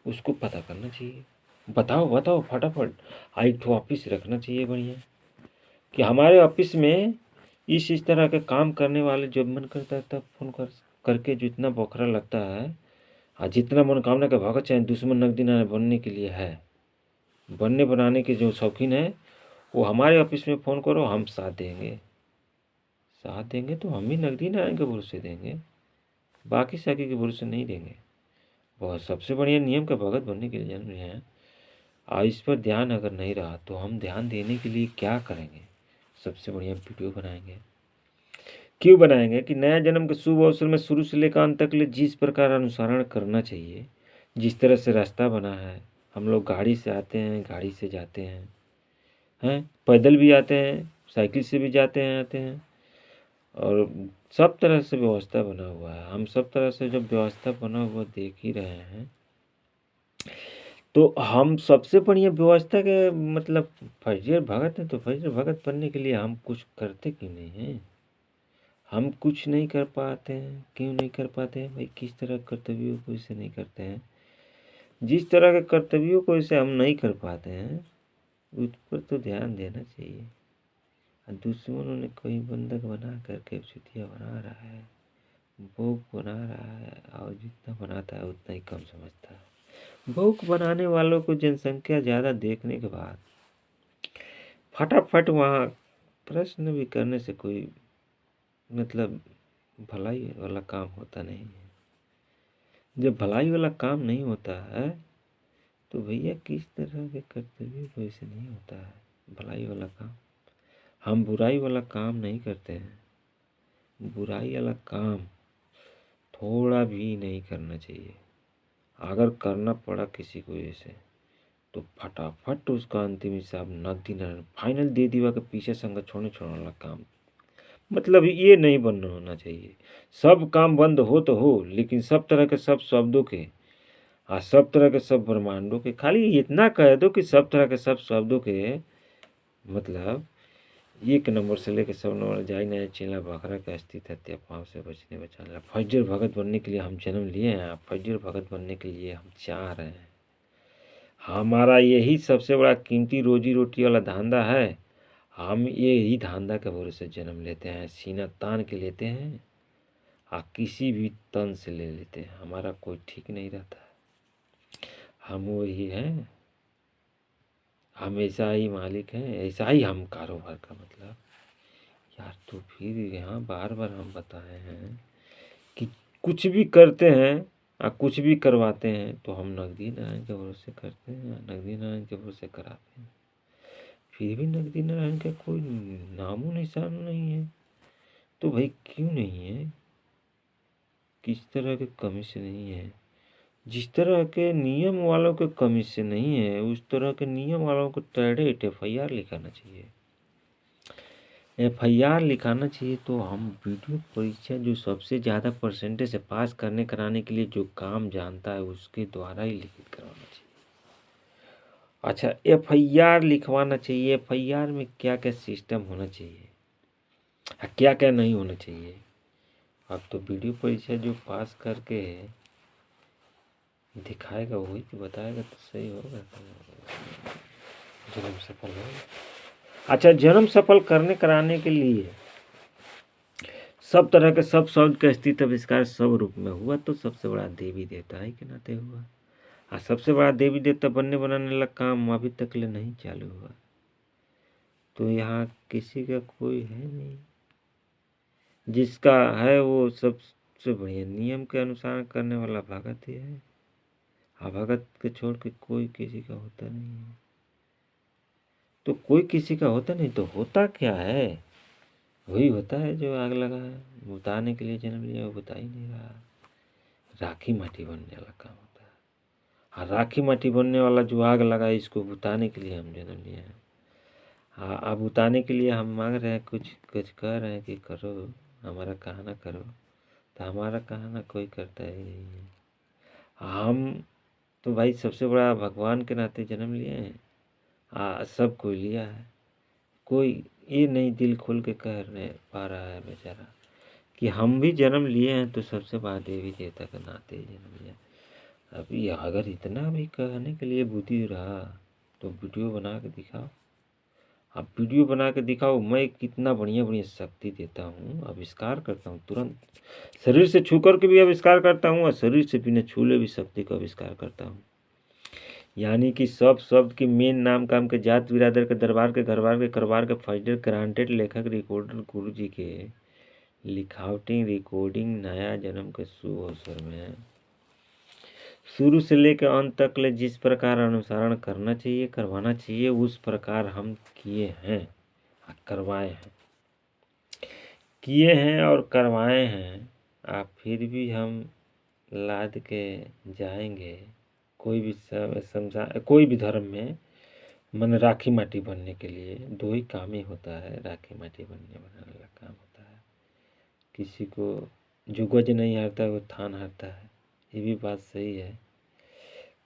उसको पता करना चाहिए। बताओ बताओ फटाफट। एक ठो ऑफिस रखना चाहिए बढ़िया कि हमारे ऑफिस में इस तरह के काम करने वाले जब मन करता है तब फोन करके जितना बौखरा लगता है और जितना मनोकामना का भगत चाहे दुश्मन नकदी ना बनने के लिए है, बनने बनाने के जो शौकीन है वो हमारे ऑफिस में फ़ोन करो, हम साथ देंगे। साथ देंगे तो हम भी नकदी नारायण के भरोसे देंगे, बाकी साकी के भरोसे नहीं देंगे। बहुत सबसे बढ़िया नियम का भगत बनने के लिए जन्म लिए हैं और इस पर ध्यान अगर नहीं रहा तो हम ध्यान देने के लिए क्या करेंगे? सबसे बढ़िया वीडियो बनाएंगे। क्यों बनाएंगे? कि नया जन्म के शुभ अवसर में शुरू से लेकर अंत तक ले जिस प्रकार अनुसरण करना चाहिए, जिस तरह से रास्ता बना है, हम लोग गाड़ी से आते हैं, गाड़ी से जाते हैं, पैदल भी आते हैं, साइकिल से भी जाते हैं आते हैं, और सब तरह से व्यवस्था बना हुआ है। हम सब तरह से जब व्यवस्था बना हुआ देख ही रहे हैं तो हम सबसे बढ़िया व्यवस्था के मतलब फर्जियर भगत हैं। तो फर्जियर भगत बनने के लिए हम कुछ करते क्यों नहीं हैं? हम कुछ नहीं कर पाते हैं, क्यों नहीं कर पाते हैं भाई? किस तरह कर्तव्यों को इसे नहीं करते हैं? जिस तरह के कर्तव्यों को इसे हम नहीं कर पाते हैं उस पर तो ध्यान देना चाहिए। दुश्मनों ने कोई बंधक बना करके चुतिया बना रहा है, भोग बना रहा है, और जितना बनाता है उतना ही कम समझता है। भोग बनाने वालों को जनसंख्या ज़्यादा देखने के बाद फटाफट वहाँ प्रश्न भी करने से कोई मतलब भलाई वाला काम होता नहीं है। जब भलाई वाला काम नहीं होता है तो भैया किस तरह के कर्तव्य को ऐसे नहीं होता है भलाई वाला काम। हम बुराई वाला काम नहीं करते हैं, बुराई वाला काम थोड़ा भी नहीं करना चाहिए। अगर करना पड़ा किसी को ऐसे तो फटाफट उसका अंतिम हिसाब नकदी नारायण फाइनल दे दिवा के पीछे संग छोड़ने वाला काम। मतलब ये नहीं बंद होना चाहिए। सब काम बंद हो तो हो, लेकिन सब तरह के सब शब्दों के सब तरह के सब ब्रह्मांडों के खाली इतना कह दो कि सब तरह के सब शब्दों के मतलब एक नंबर से लेकर 100 नंबर जाई नया चेला बकरा के अस्तित्व हत्या पाँव से बचने बचाना। फौजर भगत बनने के लिए हम जन्म लिए हैं, फौजर भगत बनने के लिए हम चाह रहे हैं। हमारा यही सबसे बड़ा कीमती रोजी रोटी वाला धंधा है। हम यही धंधा के भरोसे जन्म लेते हैं, सीना तान के लेते हैं और किसी भी तन से ले लेते हैं। हमारा कोई ठीक नहीं रहता। हम वही हैं, हम ऐसा ही मालिक हैं, ऐसा ही हम कारोबार का मतलब। यार तो फिर यहाँ बार बार हम बताए हैं कि कुछ भी करते हैं और कुछ भी करवाते हैं तो हम नगदी नारायण के भरोसे करते हैं, नगदी नारायण के भरोसे कराते हैं। फिर भी नगदी नारायण का कोई नामो निशान नहीं है। तो भाई क्यों नहीं है? किस तरह की कमी से नहीं है? जिस तरह के नियम वालों के कमी से नहीं है, उस तरह के नियम वालों को डायरेक्ट FIR लिखाना चाहिए। FIR लिखाना चाहिए। तो हम वीडियो परीक्षा जो सबसे ज़्यादा परसेंटेज से पास करने कराने के लिए जो काम जानता है उसके द्वारा ही लिखित करवाना चाहिए। अच्छा, FIR लिखवाना चाहिए। FIR में क्या क्या सिस्टम होना चाहिए, क्या क्या नहीं होना चाहिए। अब तो वीडियो परीक्षा जो पास करके दिखाएगा वही तो बताएगा, तो सही होगा, जन्म सफल होगा। अच्छा, जन्म सफल करने कराने के लिए सब तरह के सब शब्द का अस्तित्व आविष्कार सब रूप में हुआ तो सबसे बड़ा देवी देवता ही के नाते हुआ। और सबसे बड़ा देवी देवता बनने बनाने वाला काम अभी तक ले नहीं चालू हुआ। तो यहाँ किसी का कोई है नहीं, जिसका है वो सबसे बढ़िया नियम के अनुसार करने वाला भगत ही है। हाँ, भगत के छोड़ के कोई किसी का होता नहीं है। तो कोई किसी का होता नहीं तो होता क्या है? वही होता है जो आग लगा है, बुताने के लिए जन्म लिया, वो बुता ही नहीं रहा। राखी माटी बनने वाला काम होता है। हाँ, राखी माटी बनने वाला जो आग लगा है, इसको बुताने के लिए हम जन्म लिए हैं। हाँ, अब बुताने के लिए हम मांग रहे हैं, कुछ कुछ कह रहे हैं कि करो, हमारा कहना करो। तो हमारा कहना कोई करता ही नहीं है। हम तो भाई सबसे बड़ा भगवान के नाते जन्म लिए हैं। सब कोई लिया है। कोई ये नहीं दिल खोल के कह रहे पा रहा है बेचारा कि हम भी जन्म लिए हैं तो सबसे बड़ा देवी देवता के नाते ही जन्म लिया। अभी अगर इतना भी कहने के लिए बुद्धि रहा तो वीडियो बना के दिखाओ। आप वीडियो बना के दिखाओ, मैं कितना बढ़िया बढ़िया शक्ति देता हूँ, आविष्कार करता हूँ तुरंत। शरीर से छू कर के भी आविष्कार करता हूँ और शरीर से बिना छूले भी शक्ति का आविष्कार करता हूँ। यानी कि सब शब्द की मेन नाम काम के जात बिरादर के दरबार के घरबार के करबार के फर्स्ट ग्रांटेड लेखक रिकॉर्डर गुरु जी के लिखावटी रिकॉर्डिंग नया जन्म के शुभ अवसर में शुरू से लेकर अंत तक ले जिस प्रकार अनुसरण करना चाहिए करवाना चाहिए उस प्रकार हम किए हैं, करवाए हैं, किए हैं और करवाए हैं। आप फिर भी हम लाद के जाएंगे कोई भी कोई भी धर्म में। मन राखी माटी बनने के लिए दो ही काम ही होता है, राखी माटी बनने बनाने का काम होता है। किसी को जो गज नहीं हारता वो थान हारता है, ये भी बात सही है।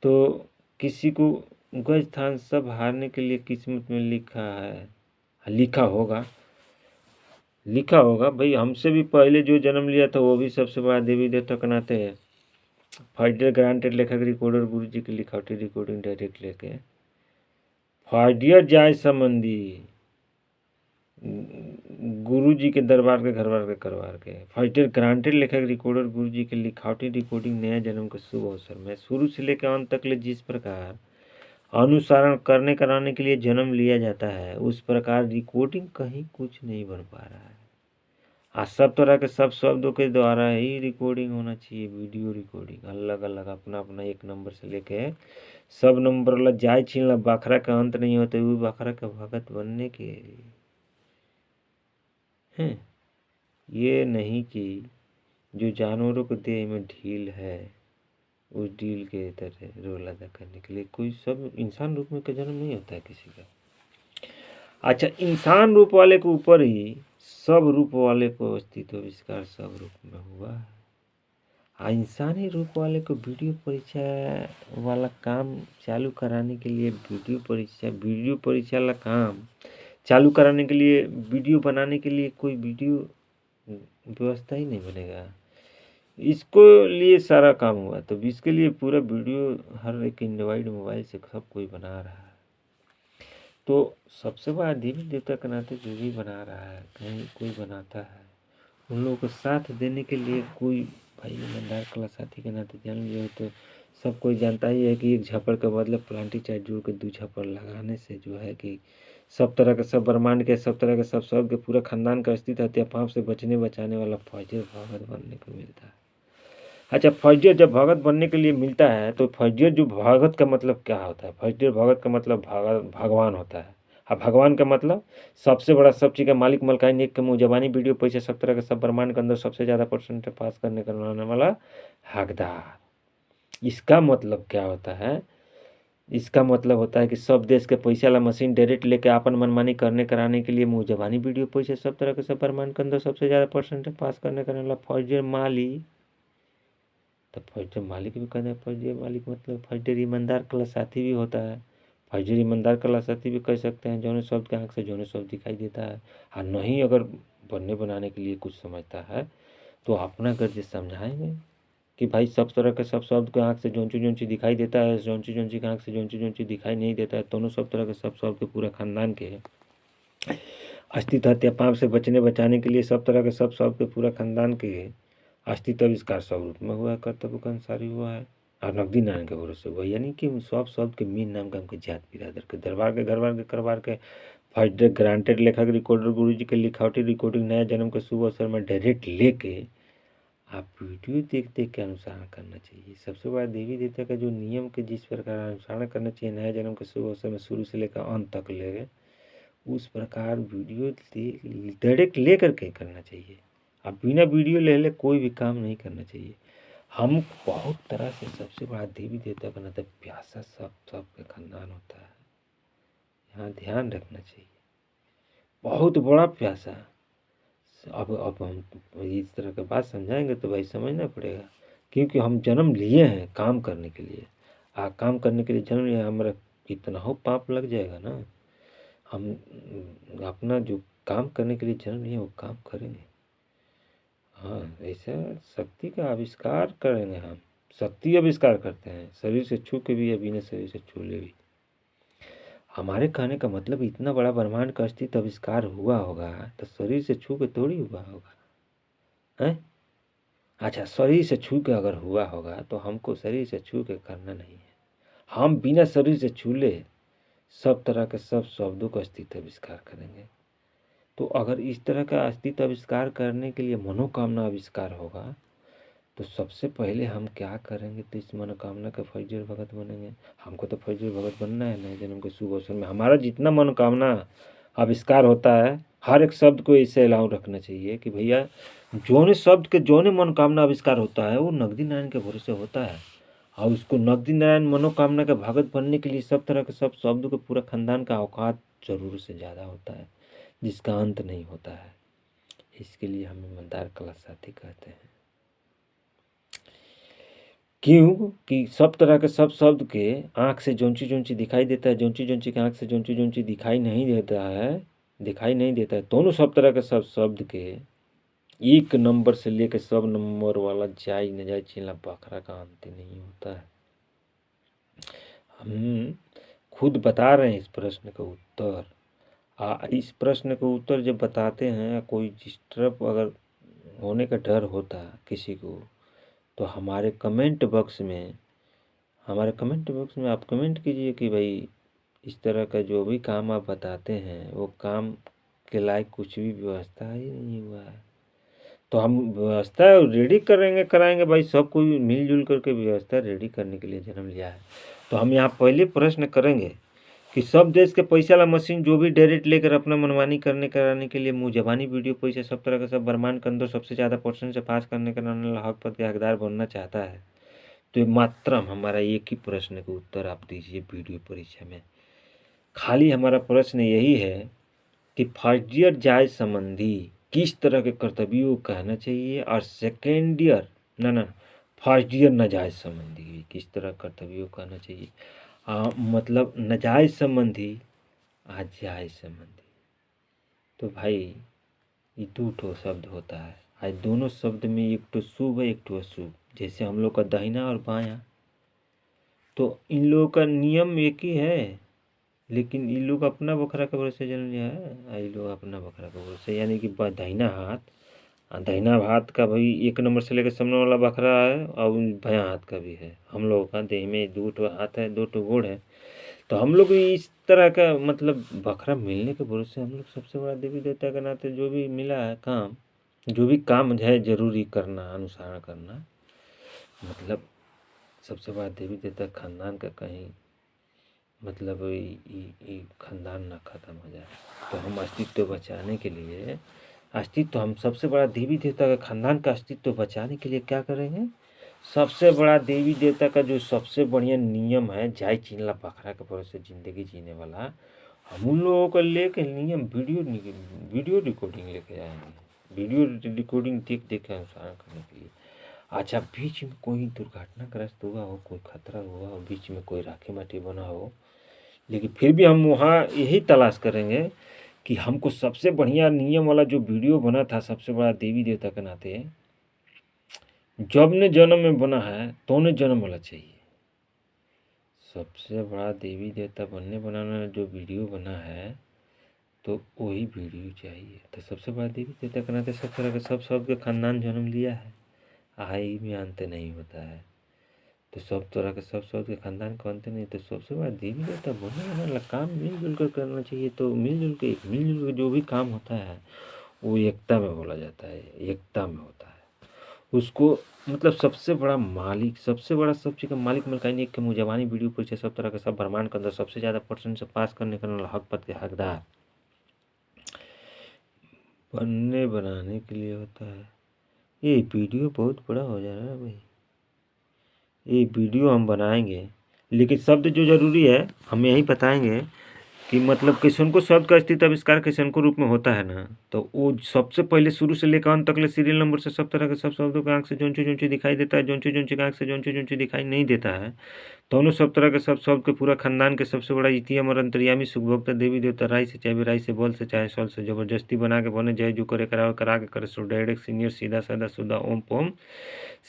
तो किसी को गज थान सब हारने के लिए किस्मत में लिखा है, लिखा होगा भाई। हमसे भी पहले जो जन्म लिया था वो भी सबसे बड़ा देवी देवता के नाते है। फाइडर ग्रांटेड लेखक रिकॉर्डर गुरु जी की लिखावटी रिकॉर्डिंग डायरेक्ट लेके फाइडियर जाय संबंधी गुरु जी के दरबार के घरबार के करवार के फाइटर ग्रांटेड लेखक रिकॉर्डर गुरु जी के लिखावटी रिकॉर्डिंग नया जन्म के शुभ अवसर में शुरू से लेकर अंत तक ले जिस प्रकार अनुसरण करने कराने के लिए जन्म लिया जाता है उस प्रकार रिकॉर्डिंग कहीं कुछ नहीं बन पा रहा है। सब तरह के सब शब्दों के द्वारा ही रिकॉर्डिंग होना चाहिए। वीडियो रिकॉर्डिंग अलग अलग अपना अपना एक नंबर से लेके सब नंबर वाला जाय छीन बखरा का अंत नहीं होते हुए बखरा का भगत बनने के हैं। ये नहीं कि जो जानवरों को देह में ढील है उस ढील के तरह रोल अदा करने के लिए कोई सब इंसान रूप में का जन्म नहीं होता है किसी का। अच्छा, इंसान रूप वाले के ऊपर ही सब रूप वाले को अस्तित्व आविष्कार सब रूप में हुआ है। इंसानी रूप वाले को वीडियो परीक्षा वाला काम चालू कराने के लिए वीडियो परीक्षा वाला काम चालू कराने के लिए, वीडियो बनाने के लिए कोई वीडियो व्यवस्था ही नहीं बनेगा। इसको लिए सारा काम हुआ, तो इसके लिए पूरा वीडियो हर एक एंड्रॉइड मोबाइल से सब कोई बना रहा है। तो सबसे बड़ा देवी देवता के नाते जो भी बना रहा है, कहीं कोई बनाता है, उन लोगों को साथ देने के लिए कोई भाई ईमानदार कला साथी के नाते जान लिया तो सब कोई जानता ही है कि एक झप्पड़ का मतलब प्लांटी चार्ज जोड़ के 2 झप्पड़ लगाने से जो है कि सब तरह के, सब ब्रह्मांड के, सब तरह के, सब सब के पूरा खानदान का अस्तित्व हत्या पाप से बचने बचाने वाला फौजी भगत बनने को मिलता है। अच्छा, फौजी जब भगत बनने के लिए मिलता है तो फौजी जो भगत का मतलब क्या होता है? फौजी भगत का मतलब भगवान होता है। अब भगवान का मतलब सबसे बड़ा, सब चीज़ का मालिक, मलकाइन, एक के मुँह ज़बानी, वीडियो पैसे, सब तरह के, सब ब्रह्मांड के अंदर सबसे ज़्यादा परसेंट पास करने वाला हकदार। इसका मतलब क्या होता है? इसका मतलब होता है कि सब देश के पैसा वाला मशीन डायरेक्ट लेके आपन मनमानी करने कराने के लिए मुँह ज़बानी, वीडियो पैसे, सब तरह के, सब ब्रह्मांड के अंदर सबसे ज़्यादा परसेंट पास करने वाला फौजी मालिक। तो फौजी मालिक भी कहते हैं, फौजी मालिक मतलब फौजी ईमानदार कला साथी भी होता है। फौजी ईमानदार कला साथी भी कह सकते हैं, जौने शब्द के आँख से जौने शब्द दिखाई देता है। और नहीं अगर बनने बनाने के लिए कुछ समझता है तो अपना गर्ज समझाएंगे कि भाई सब तरह के, सब शब्द के आँख से जौन चीज़ दिखाई देता है, जौन चीज़ के आँख से जौन चीज़ दिखाई नहीं देता है, दोनों सब तरह के, सब शब्द के पूरा खानदान के अस्तित्व हत्या पाप से बचने बचाने के लिए सब तरह के, सब शब्द के पूरा खानदान के अस्तित्व आविष्कार स्वरूप में हुआ है, कर्तव्य का अनुसारी हुआ है और नकदी नारायण के भरोसे हुआ। यानी कि सब शब्द के मीन नाम का हमके जात बिरादर के, दरबार के, घरबार के, करबार के, फर्स्ट ग्रांटेड लेखक रिकॉर्डर गुरु जी के लिखावटी रिकॉर्डिंग नया जन्म के शुभ अवसर में डायरेक्ट लेके आप वीडियो देख देख के अनुसरण करना चाहिए। सबसे बड़ा देवी देवता का जो नियम के जिस प्रकार अनुसरण करना चाहिए नया जन्म के शुभ अवसर में शुरू से लेकर अंत तक ले उस प्रकार वीडियो डायरेक्ट ले करके करना चाहिए। अब बिना वीडियो ले कोई भी काम नहीं करना चाहिए। हम बहुत तरह से, सबसे बड़ा देवी देवता का नाते प्यासा सब के खानदान होता है, यहाँ ध्यान रखना चाहिए। बहुत बड़ा प्यासा। अब हम इस तरह की बात समझाएंगे तो भाई समझना पड़ेगा, क्योंकि हम जन्म लिए हैं काम करने के लिए। काम करने के लिए जन्म लिया, हमारा कितना हो पाप लग जाएगा ना। हम अपना जो काम करने के लिए जन्म लिए वो काम करेंगे। हाँ, ऐसा शक्ति का आविष्कार करेंगे। हम शक्ति आविष्कार करते हैं, शरीर से छू के भी या बिना शरीर से छू ले भी। हमारे कहने का मतलब इतना बड़ा ब्रह्मांड का अस्तित्व आविष्कार हुआ होगा तो शरीर से छू के थोड़ी हुआ होगा है। अच्छा, शरीर से छू के अगर हुआ होगा तो हमको शरीर से छू के करना नहीं है। हम बिना शरीर से छू ले सब तरह के, सब शब्दों का अस्तित्व आविष्कार करेंगे। तो अगर इस तरह का अस्तित्व आविष्कार करने के लिए मनोकामना आविष्कार होगा तो सबसे पहले हम क्या करेंगे? तो इस मनोकामना का फौजी भगत बनेंगे। हमको तो फौजी भगत बनना है नए जन्म के शुभ अवसर में। हमारा जितना मनोकामना आविष्कार होता है हर एक शब्द को ऐसे अलाउ रखना चाहिए कि भैया जोने शब्द के जोने मनोकामना आविष्कार होता है वो नकदी नारायण के भरोसे होता है। और उसको नकदी नारायण मनोकामना के भगत बनने के लिए सब तरह के, सब शब्दों के पूरा खानदान का औकात जरूर से ज़्यादा होता है जिसका अंत नहीं होता है। इसके लिए हम ईमानदार कला साथी कहते हैं। क्यों कि सब तरह के, सब शब्द के आँख से जौन चीज़ दिखाई देता है, जौन चीज़ के आँख से जौन चीज़ दिखाई नहीं देता है, दोनों सब तरह के, सब शब्द के एक नंबर से लेकर सब नंबर वाला जायज नजायज चिल्ला बकरा का अंत नहीं होता है। हम खुद बता रहे हैं इस प्रश्न का उत्तर। इस प्रश्न का उत्तर जब बताते हैं, कोई डिस्टर्ब अगर होने का डर होता है किसी को तो हमारे कमेंट बॉक्स में आप कमेंट कीजिए कि भाई इस तरह का जो भी काम आप बताते हैं वो काम के लायक कुछ भी व्यवस्था ही नहीं हुआ है। तो हम व्यवस्था रेडी कराएंगे भाई, सब कोई मिलजुल करके व्यवस्था रेडी करने के लिए जन्म लिया है। तो हम यहाँ पहले प्रश्न करेंगे कि सब देश के पैसा वाला मशीन जो भी डायरेक्ट लेकर अपना मनमानी कराने के लिए मुँह जबानी, वीडियो पैसे, सब तरह का, सब ब्रह्मांड के अंदर सबसे ज़्यादा परसेंट से पास करने का हक पद के हकदार बनना चाहता है तो मात्र हमारा एक ही प्रश्न का उत्तर आप दीजिए वीडियो परीक्षा में। खाली हमारा प्रश्न यही है कि फर्स्ट ईयर जायज संबंधी किस तरह के कर्तव्यों को कहना चाहिए और सेकेंड ईयर फर्स्ट ईयर नाजायज संबंधी किस तरह कर्तव्यों को कहना चाहिए। मतलब नाजायज संबंधी जायज संबंधी तो भाई ये दो ठो शब्द होता है। आज दोनों शब्द में एक ठो शुभ है, एक ठो अशुभ। जैसे हम लोग का दाहिना और बायां, तो इन लोगों का नियम एक ही है, लेकिन ये लोग अपना बकरा के भरोसे जन्म लिया है और ये लोग अपना बकरा के भरोसे। यानी कि दाहिना हाथ, दाहिना हाथ का भाई 1 नंबर से लेकर सामने वाला बकरा है और बायां हाथ का भी है। हम लोगों का देह में 2 ठो हाथ है, 2 ठो गोड़ है। तो हम लोग इस तरह का मतलब बकरा मिलने के भरोसे हम लोग सबसे बड़ा देवी देवता के नाते जो भी मिला है काम, जो भी काम है जरूरी करना, अनुसरण करना, मतलब सबसे बड़ा देवी देवता खानदान का कहीं मतलब ये खानदान ना खत्म हो जाए। तो हम अस्तित्व बचाने के लिए, अस्तित्व हम सबसे बड़ा देवी देवता का खानदान का अस्तित्व बचाने के लिए क्या करेंगे? सबसे बड़ा देवी देवता का जो सबसे बढ़िया नियम है, जाय चिनला बकरा के भरोसे ज़िंदगी जीने वाला, हम उन लोगों को लेके नियम वीडियो रिकॉर्डिंग लेके जाएंगे। वीडियो रिकॉर्डिंग देख देख के अनुसरण करने के लिए। अच्छा, बीच में कोई दुर्घटनाग्रस्त हुआ हो, कोई खतरा हुआ हो, बीच में कोई राखी माटी बना हो, लेकिन फिर भी हम वहाँ यही तलाश करेंगे कि हमको सबसे बढ़िया नियम वाला जो वीडियो बना था सबसे बड़ा देवी देवता के नाते, जब ने जन्म में बना है तो ने जन्म वाला चाहिए। सबसे बड़ा देवी देवता बनने बनाना जो वीडियो बना है तो वही वीडियो चाहिए। तो सबसे बड़ा देवी देवता के नाते सब तरह के सबके खानदान जन्म लिया है, आई में अंत नहीं होता है। तो सब तरह के सब के खानदान का अंत नहीं। तो सबसे बड़ा देवी देवता बनने वाला काम मिलजुल कर करना चाहिए। तो मिलजुल के जो भी काम होता है वो एकता में बोला जाता है, एकता में होता है। उसको मतलब सबसे बड़ा मालिक, सबसे बड़ा सब चीज़ का मालिक मलकाइन एक के मुँह जबानी वीडियो परिचय सब तरह के सब ब्रह्मांड के अंदर सबसे ज़्यादा % से पास करने का हक पद के हकदार बनने बनाने के लिए होता है। ये वीडियो बहुत बड़ा हो जा रहा है भाई। ये वीडियो हम बनाएंगे, लेकिन शब्द जो जरूरी है हम यही बताएंगे कि मतलब किशन को शब्द का अस्तित्व आविष्कार किशन को रूप में होता है ना, तो वो सबसे पहले शुरू से लेकर अंत तक ले सीरियल नंबर से सब तरह के सब शब्दों के आंख से जोंची दिखाई देता है, जोंची आंख से जोंची दिखाई नहीं देता है। दोनों सब तरह के सब शब्द के पूरा खानदान के सबसे बड़ा इतियम और अंतर्यामी सुखभोक्ता देवी देवता राय से चाहे राय से बल से चाहे सल से जबरदस्ती बना के बने जय जो करे करा के करे सो डायरेक्ट सीनियर सीधा साधा सुधा ओम पोम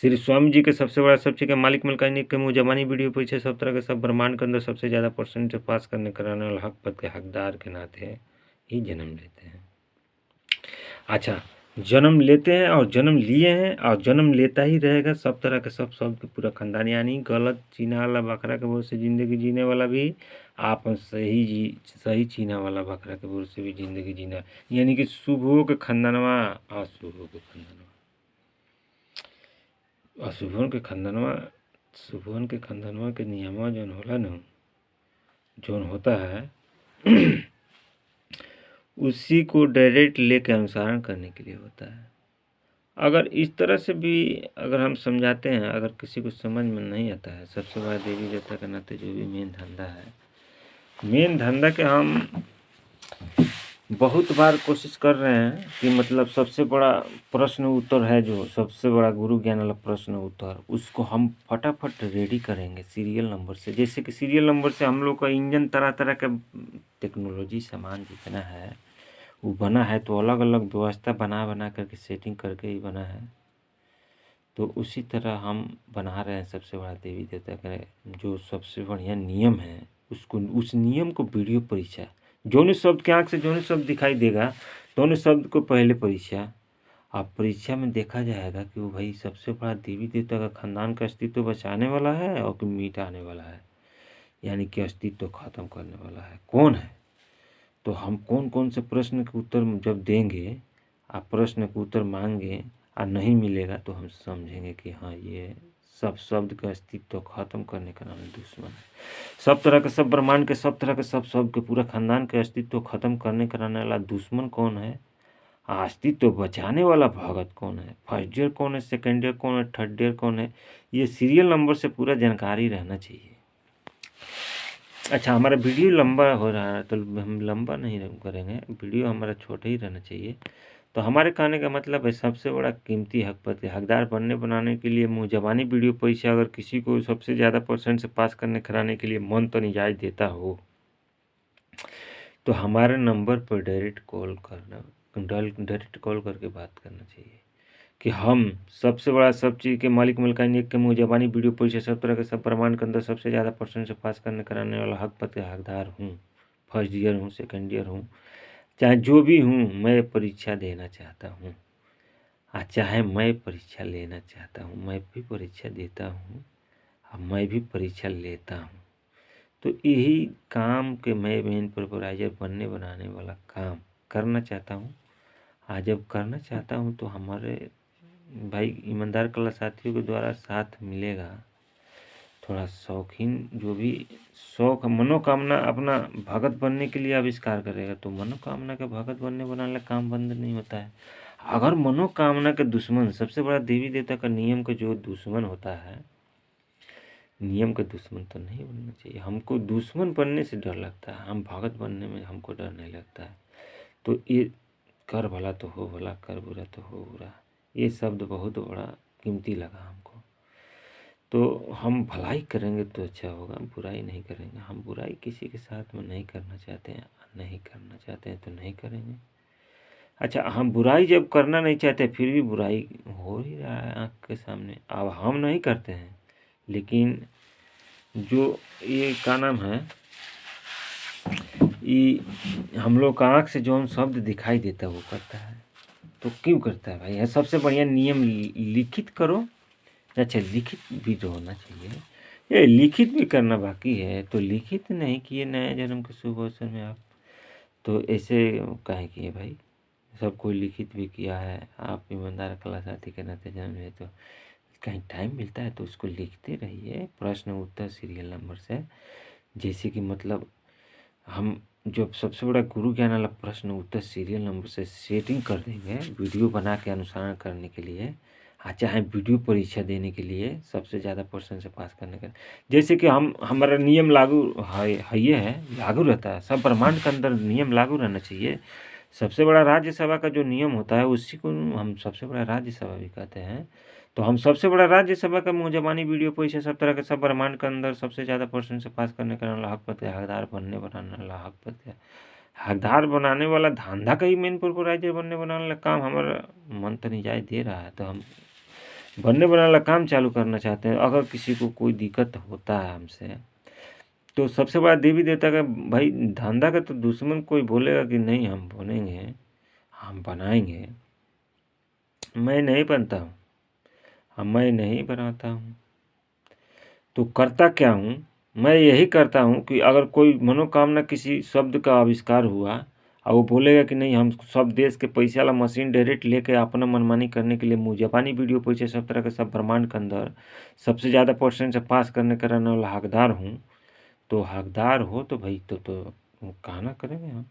श्री स्वामी जी के सबसे बड़ा सब चीज़ का मालिक मलकानी के मुँह जबानी वीडियो पीछे सब तरह के सब ब्रह्मांड के अंदर सबसे ज़्यादा % से पास करने कराने वाला हक पद के हकदार के नाते ही जन्म लेते हैं। अच्छा, जन्म लेते हैं और जन्म लिए हैं और जन्म लेता ही रहेगा सब तरह के सब के पूरा खानदान। यानी गलत चीना वाला बकरा के बोर से ज़िंदगी जीने वाला भी, आप सही चीना वाला बकरा के बोर से भी ज़िंदगी जीना। यानी कि शुभों के खानदानवा अशुभों के खानदानवा, अशुभन के खानदानवा के नियमवा जौन होला न, जौन होता है उसी को डायरेक्ट लेके अनुसरण करने के लिए होता है। अगर इस तरह से भी अगर हम समझाते हैं, अगर किसी को समझ में नहीं आता है, सबसे बड़ा देवी देवता के नाते जो भी मेन धंधा है, मेन धंधा के हम बहुत बार कोशिश कर रहे हैं कि मतलब सबसे बड़ा प्रश्न उत्तर है, जो सबसे बड़ा गुरु ज्ञान वाला प्रश्न उत्तर, उसको हम फटाफट रेडी करेंगे सीरियल नंबर से। जैसे कि सीरियल नंबर से हम लोग का इंजन तरह तरह का टेक्नोलॉजी सामान जितना है वो बना है, तो अलग अलग व्यवस्था बना करके सेटिंग करके ही बना है। तो उसी तरह हम बना रहे हैं सबसे बड़ा देवी देवता का जो सबसे बढ़िया नियम है, उसको उस नियम को वीडियो परीक्षा, जौन शब्द के आँख से जौन शब्द दिखाई देगा दोनों शब्द को पहले परीक्षा। अब परीक्षा में देखा जाएगा कि वो भाई सबसे बड़ा देवी देवता का खानदान का अस्तित्व बचाने वाला है और कि मिटाने वाला है, यानी कि अस्तित्व खत्म करने वाला है, कौन है। तो हम कौन कौन से प्रश्न के उत्तर जब देंगे, आप प्रश्न के उत्तर मांगे और नहीं मिलेगा तो हम समझेंगे कि हाँ ये सब शब्द का अस्तित्व खत्म करने का नाम दुश्मन है। सब तरह के सब ब्रह्मांड के सब तरह के सब शब्द के पूरा खानदान के अस्तित्व खत्म करने कराने वाला दुश्मन कौन है, अस्तित्व बचाने वाला भगत कौन है, फर्स्ट ईयर कौन है, सेकेंड ईयर कौन है, थर्ड ईयर कौन है, ये सीरियल नंबर से पूरा जानकारी रहना चाहिए। अच्छा, हमारा वीडियो लंबा हो रहा है तो हम लंबा नहीं करेंगे, वीडियो हमारा छोटा ही रहना चाहिए। तो हमारे कहने का मतलब है सबसे बड़ा कीमती हक पद के हकदार बनने बनाने के लिए मुँह जबानी वीडियो परीक्षा अगर किसी को सबसे ज़्यादा % से पास करने कराने के लिए मन तो निजात देता हो तो हमारे नंबर पर डायरेक्ट कॉल करके बात करना चाहिए कि हम सबसे बड़ा सब चीज़ के मालिक मलिकाइन एक के मुँह ज़बानी वीडियो परीक्षा सब तरह के सब प्रमाण के अंदर सबसे ज़्यादा % से पास कराने वाला हक पद का हकदार हूँ। फर्स्ट ईयर हूँ, सेकंड ईयर हूँ, चाहे जो भी हूँ, मैं परीक्षा देना चाहता हूँ। चाहे मैं परीक्षा लेना चाहता हूँ, मैं भी परीक्षा देता हूँ और मैं भी परीक्षा लेता हूँ। तो यही काम के मैं मेन प्रोपराइजर बनाने वाला काम करना चाहता हूँ। जब करना चाहता हूँ तो हमारे भाई ईमानदार कला साथियों के द्वारा साथ मिलेगा। थोड़ा शौकीन जो भी शौक मनोकामना अपना भगत बनने के लिए आविष्कार करेगा, तो मनोकामना के भगत बनने बनाने काम बंद नहीं होता है। अगर मनोकामना के दुश्मन, सबसे बड़ा देवी देवता का नियम का जो दुश्मन होता है, नियम का दुश्मन तो नहीं बनना चाहिए। हमको दुश्मन बनने से डर लगता है, हम भगत बनने में हमको डर नहीं लगता है। तो ये कर भला तो हो भला, कर बुरा तो हो बुरा, ये शब्द बहुत बड़ा कीमती लगा हमको। तो हम भलाई करेंगे तो अच्छा होगा, बुराई नहीं करेंगे। हम बुराई किसी के साथ में नहीं करना चाहते हैं, नहीं करना चाहते हैं तो नहीं करेंगे। अच्छा, हम बुराई जब करना नहीं चाहते फिर भी बुराई हो ही रहा है आँख के सामने, अब हम नहीं करते हैं, लेकिन जो ये क्या नाम है, ये हम लोग का आँख से जो शब्द दिखाई देता है वो करता है। तो क्यों करता है भाई? है सबसे बढ़िया नियम लिखित करो। अच्छा, लिखित भी तो होना चाहिए। ये लिखित भी करना बाकी है, तो लिखित नहीं किए नए जन्म के शुभ अवसर में आप, तो ऐसे काहे किए भाई? सब कोई लिखित भी किया है। आप ईमानदार कला साथी के नाते जन्म है, तो कहीं टाइम मिलता है तो उसको लिखते रहिए, प्रश्न उत्तर सीरियल नंबर से। जैसे कि मतलब हम जो सबसे बड़ा गुरु ज्ञान वाला प्रश्न उत्तर सीरियल नंबर से सेटिंग कर देंगे वीडियो बना के अनुसरण करने के लिए, चाहे वीडियो परीक्षा देने के लिए सबसे ज़्यादा % से पास करने का, जैसे कि हमारा नियम लागू है, ये है लागू रहता है, सब ब्रह्मांड के अंदर नियम लागू रहना चाहिए। सबसे बड़ा राज्यसभा का जो नियम होता है उसी को हम सबसे बड़ा राज्यसभा भी कहते हैं। तो हम सबसे बड़ा राज्यसभा का मुँह ज़बानी वीडियो परीक्षा सब तरह के सब ब्रह्मांड के अंदर सबसे ज़्यादा % से पास करने का हक पद के हकदार बनने बनाने वाला हक पद के हकदार बनाने वाला धंधा का ही मेन प्रोपराइजर बनने बनाने वाला काम हमारा मन तो इजाज़त दे रहा है, तो हम बनने बनाने वाला काम चालू करना चाहते हैं। अगर किसी को कोई दिक्कत होता है हमसे, तो सबसे बड़ा देवी देवता का भाई धंधा का तो दुश्मन कोई बोलेगा कि नहीं हम बनेंगे, हम बनाएंगे, मैं नहीं बनता हूँ, मैं नहीं बनाता हूँ, तो करता क्या हूँ? मैं यही करता हूँ कि अगर कोई मनोकामना किसी शब्द का आविष्कार हुआ और वो बोलेगा कि नहीं हम सब देश के पैसे वाला मशीन डायरेक्ट लेके अपना मनमानी करने के लिए मुँह ज़बानी वीडियो परीक्षा सब तरह के सब ब्रह्मांड के अंदर सबसे ज़्यादा % से पास कराने वाला हकदार हूँ। तो हकदार हो तो भाई तो कहना करेंगे हम।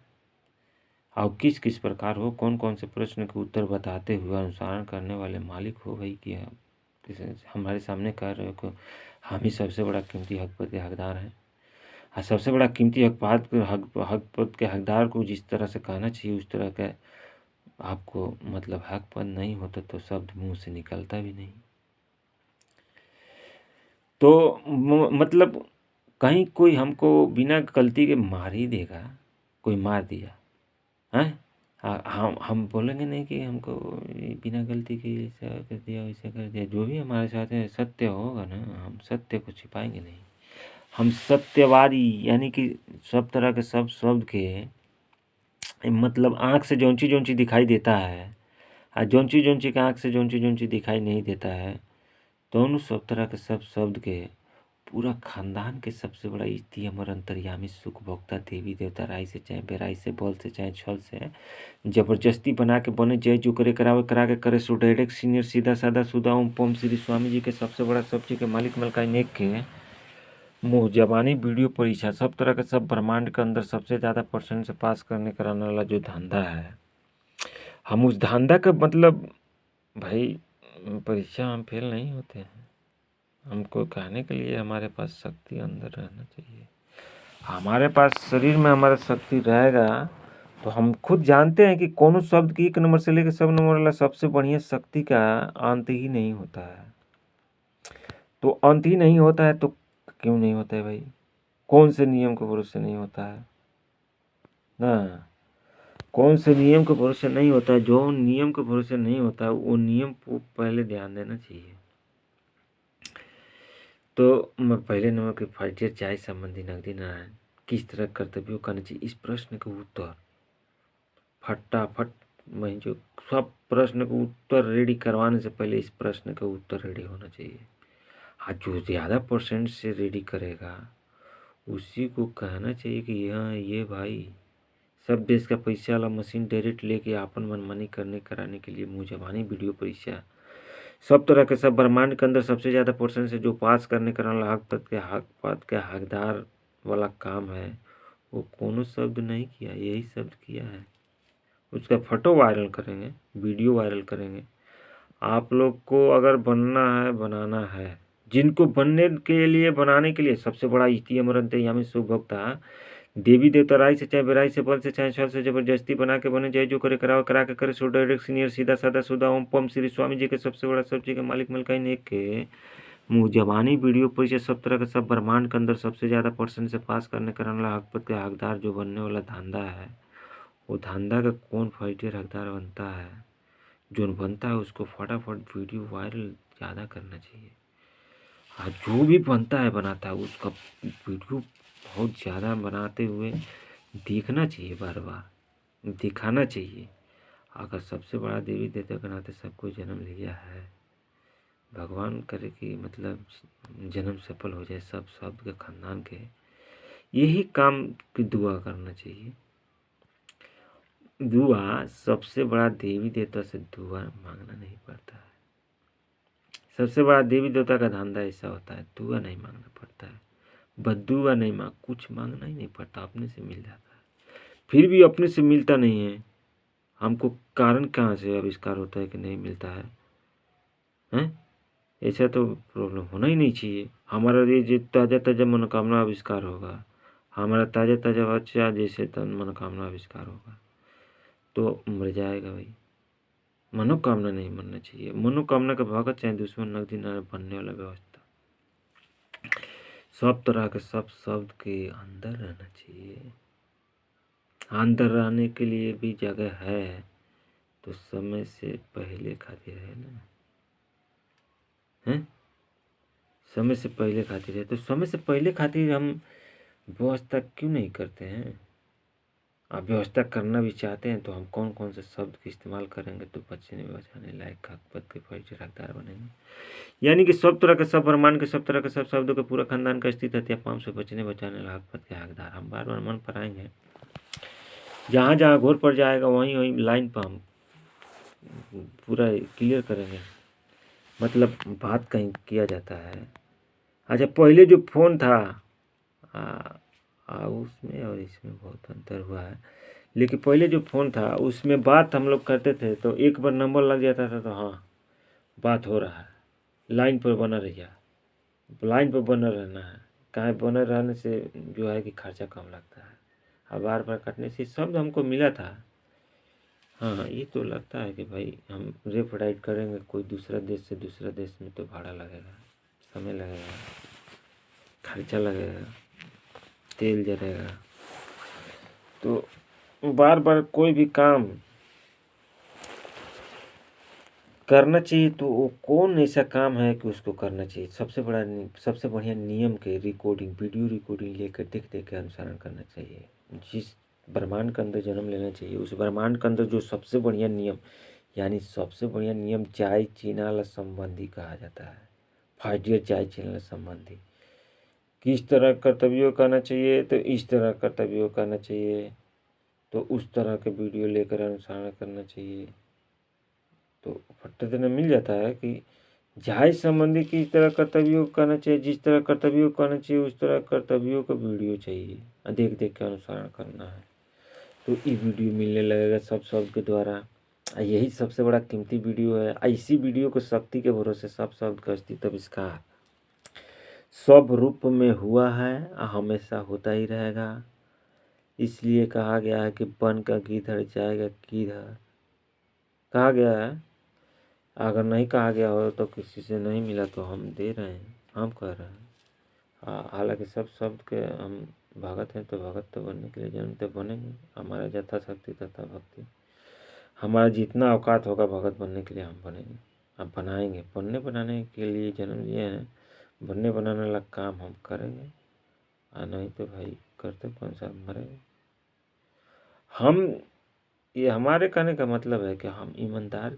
और किस किस प्रकार हो, कौन कौन से प्रश्न के उत्तर बताते हुए अनुसरण करने वाले मालिक हो भाई, कि हमारे सामने कह रहे हो कि हम ही सबसे बड़ा कीमती हक पद के हकदार हैं। और सबसे बड़ा कीमती हक पद के हकदार को जिस तरह से कहना चाहिए उस तरह का आपको मतलब हक पद नहीं होता तो शब्द मुंह से निकलता भी नहीं। तो मतलब कहीं कोई हमको बिना गलती के मार ही देगा, कोई मार दिया हैं, हम बोलेंगे नहीं कि हमको बिना गलती के ऐसा कर दिया वैसा कर दिया। जो भी हमारे साथ है सत्य होगा ना, हम सत्य को छिपाएंगे नहीं। हम सत्यवादी यानी कि सब तरह के सब शब्द के मतलब आँख से जौन चीज़ दिखाई देता है और जौन चीज़ के आँख से जौन चीज़ दिखाई नहीं देता है, दोनों सब तरह के सब शब्द के पूरा खानदान के सबसे बड़ा इष्टि अमर अंतर्यामी सुख भोक्ता देवी देवता राय से चाहे बेराई से बल से चाहे छल से जबरदस्ती बना के बने जय जो करे करावे करा के करे सो डायरेक्ट सीनियर सीधा साधा सुधा ओम पम श्री स्वामी जी के सबसे बड़ा सब्जी के मालिक मलकाई नेक के मुँह ज़बानी वीडियो परीक्षा सब तरह के सब ब्रह्मांड के अंदर सबसे ज़्यादा % से पास कराने वाला जो धंधा है, हम उस धंधा का मतलब भाई परीक्षा हम फेल नहीं होते हैं। हमको कहने के लिए हमारे पास शक्ति अंदर रहना चाहिए। हमारे पास शरीर में हमारा शक्ति रहेगा तो हम खुद जानते हैं कि कौन शब्द की 1 नंबर से लेकर सब नंबर वाला सबसे बढ़िया शक्ति का अंत ही नहीं होता है। तो अंत ही नहीं होता है तो क्यों नहीं होता है भाई? कौन से नियम के भरोसे नहीं होता है? हाँ, कौन से नियम के भरोसे नहीं होता है, जो नियम के भरोसे नहीं होता है वो नियम को पहले ध्यान देना चाहिए। तो मैं पहले नंबर के फाइटियर चाय संबंधी नगदी नारायण किस तरह कर्तव्यों करना चाहिए, इस प्रश्न का उत्तर फटाफट वहीं जो सब प्रश्न का उत्तर रेडी करवाने से पहले इस प्रश्न का उत्तर रेडी होना चाहिए। हाँ, जो ज़्यादा परसेंट से रेडी करेगा उसी को कहना चाहिए कि हाँ ये भाई सब देश का पैसा वाला मशीन डायरेक्ट लेके आपन मनमानी करने कराने के लिए मुँह जबानी वीडियो परीक्षा सब तरह के सब ब्रह्मांड के अंदर सबसे ज़्यादा परसेंट से जो पास करने कराने हक पद के हकदार वाला काम है वो कोनो शब्द नहीं किया, यही शब्द किया है। उसका फोटो वायरल करेंगे, वीडियो वायरल करेंगे। आप लोग को अगर बनना है, बनाना है, जिनको बनने के लिए बनाने के लिए सबसे बड़ा इष्टि अमरंत यामी शुभ भक्ता देवी देवता राय से चाहे बेराई से बल से चाहे छल से जबरदस्ती बना के बने, जय जो करे करावे करा के करे सो डायरेक्ट सीनियर सीधा साधा सुधा ओम पम श्री स्वामी जी के सबसे बड़ा सब्जी के मालिक मलकाइन एक के मुँह जबानी वीडियो परिचय सब तरह के सब ब्रह्मांड के अंदर सबसे ज़्यादा परसेंट से पास करने कराने वाला हकपत के हकदार जो बनने वाला धांधा है वो धांधा का कौन फाइटर हकदार बनता है, जो बनता है उसको फटाफट वीडियो वायरल ज़्यादा करना चाहिए। हाँ, जो भी बनता है बनाता है उसका वीडियो बहुत ज़्यादा बनाते हुए देखना चाहिए, बार बार दिखाना चाहिए। अगर सबसे बड़ा देवी देवता के नाते सबको जन्म लिया है, भगवान करे कि मतलब जन्म सफल हो जाए सब के खानदान के, यही काम की दुआ करना चाहिए। दुआ सबसे बड़ा देवी देवता से दुआ मांगना नहीं पड़ता है। सबसे बड़ा देवी देवता का धंधा ऐसा होता है, दुआ नहीं मांगना पड़ता है, बद्दुआ नहीं मांग कुछ मांगना ही नहीं पड़ता, अपने से मिल जाता है। फिर भी अपने से मिलता नहीं है, हमको कारण कहाँ से आविष्कार होता है कि नहीं मिलता है, हैं? ऐसा तो प्रॉब्लम होना ही नहीं चाहिए। हमारा ये ताज़ा ताज़ा मनोकामना आविष्कार होगा, हमारा ताज़ा ताज़ा बच्चा जैसे तन मनोकामना आविष्कार होगा तो मर जाएगा भाई। मनोकामना नहीं मरना चाहिए, मनोकामना का भगत चाहे दुश्मन नगदी न बनने वाला व्यवस्था सब तरह के सब शब्द के अंदर रहना चाहिए। अंदर रहने के लिए भी जगह है तो समय से पहले खातिर है ना, हैं? समय से पहले खातिर है तो समय से पहले खातिर हम व्यवस्था क्यों नहीं करते हैं? आप व्यवस्था करना भी चाहते हैं तो हम कौन कौन से शब्द का इस्तेमाल करेंगे तो बचने बचाने लायक हकपत के परिचय हकदार बनेंगे। यानी कि सब तरह के सब ब्रह्मांड के सब तरह के सब शब्दों के पूरा खानदान का स्थित हत्यापाम से बचने बचाने लायक हकपत के हकदार हम बार बार मन पर आएंगे। जहाँ जहाँ घोर पड़ जाएगा वहीं वहीं लाइन पर हम पूरा क्लियर करेंगे, मतलब बात कहीं किया जाता है। अच्छा, पहले जो फ़ोन था उसमें और इसमें बहुत अंतर हुआ है, लेकिन पहले जो फ़ोन था उसमें बात हम लोग करते थे तो एक बार नंबर लग जाता था तो हाँ बात हो रहा है, लाइन पर बना रहिए, लाइन पर बना रहना है। कहाँ बने रहने से जो है कि खर्चा कम लगता है, और बार बार कटने से शब्द हमको मिला था। हाँ, ये तो लगता है कि भाई हम रेप राइड करेंगे कोई दूसरा देश से दूसरा देश में तो भाड़ा लगेगा, समय लगेगा, खर्चा लगेगा, तेल जलेगा। तो बार बार कोई भी काम करना चाहिए तो वो कौन ऐसा काम है कि उसको करना चाहिए। सबसे बढ़िया नियम के रिकॉर्डिंग वीडियो रिकॉर्डिंग लेकर देख देख के अनुसरण करना चाहिए। जिस ब्रह्मांड के अंदर जन्म लेना चाहिए उस ब्रह्मांड के अंदर जो सबसे बढ़िया नियम, यानी सबसे बढ़िया नियम चाय चीनाला संबंधी कहा जाता है। फाइटियर चाय चीनाला संबंधी किस तरह कर्तव्यों करना चाहिए तो इस तरह कर्तव्यों करना चाहिए, तो उस तरह के वीडियो लेकर अनुसरण करना चाहिए। तो फट्टे देने मिल जाता है कि जायज संबंधी किस तरह कर्तव्यों करना चाहिए, जिस तरह कर्तव्यों करना चाहिए उस तरह कर्तव्यों का वीडियो चाहिए, देख देख के अनुसरण करना है तो ये वीडियो मिलने लगेगा सब शब्द के द्वारा। यही सबसे बड़ा कीमती वीडियो है। ऐसी वीडियो को शक्ति के भरोसे सब शब्द का अस्तित्व आविष्कार सब रूप में हुआ है, हमेशा होता ही रहेगा। इसलिए कहा गया है कि बन का गीधड़ जाएगा किधर, कहा गया है। अगर नहीं कहा गया हो तो किसी से नहीं मिला तो हम दे रहे हैं, हम कह रहे हैं। हालांकि सब शब्द के हम भगत हैं तो भगत तो बनने के लिए जन्म तो बनेंगे। हमारा यथाशक्ति तथा भक्ति, हमारा जितना औकात होगा भगत बनने के लिए हम बनेंगे, हम बनाएंगे। बनने बनाने के लिए जन्म लिए हैं, बनने बनाने वाला काम हम करेंगे। नहीं तो भाई करते कौन सा, मरेंगे हम। ये हमारे कहने का मतलब है कि हम ईमानदारी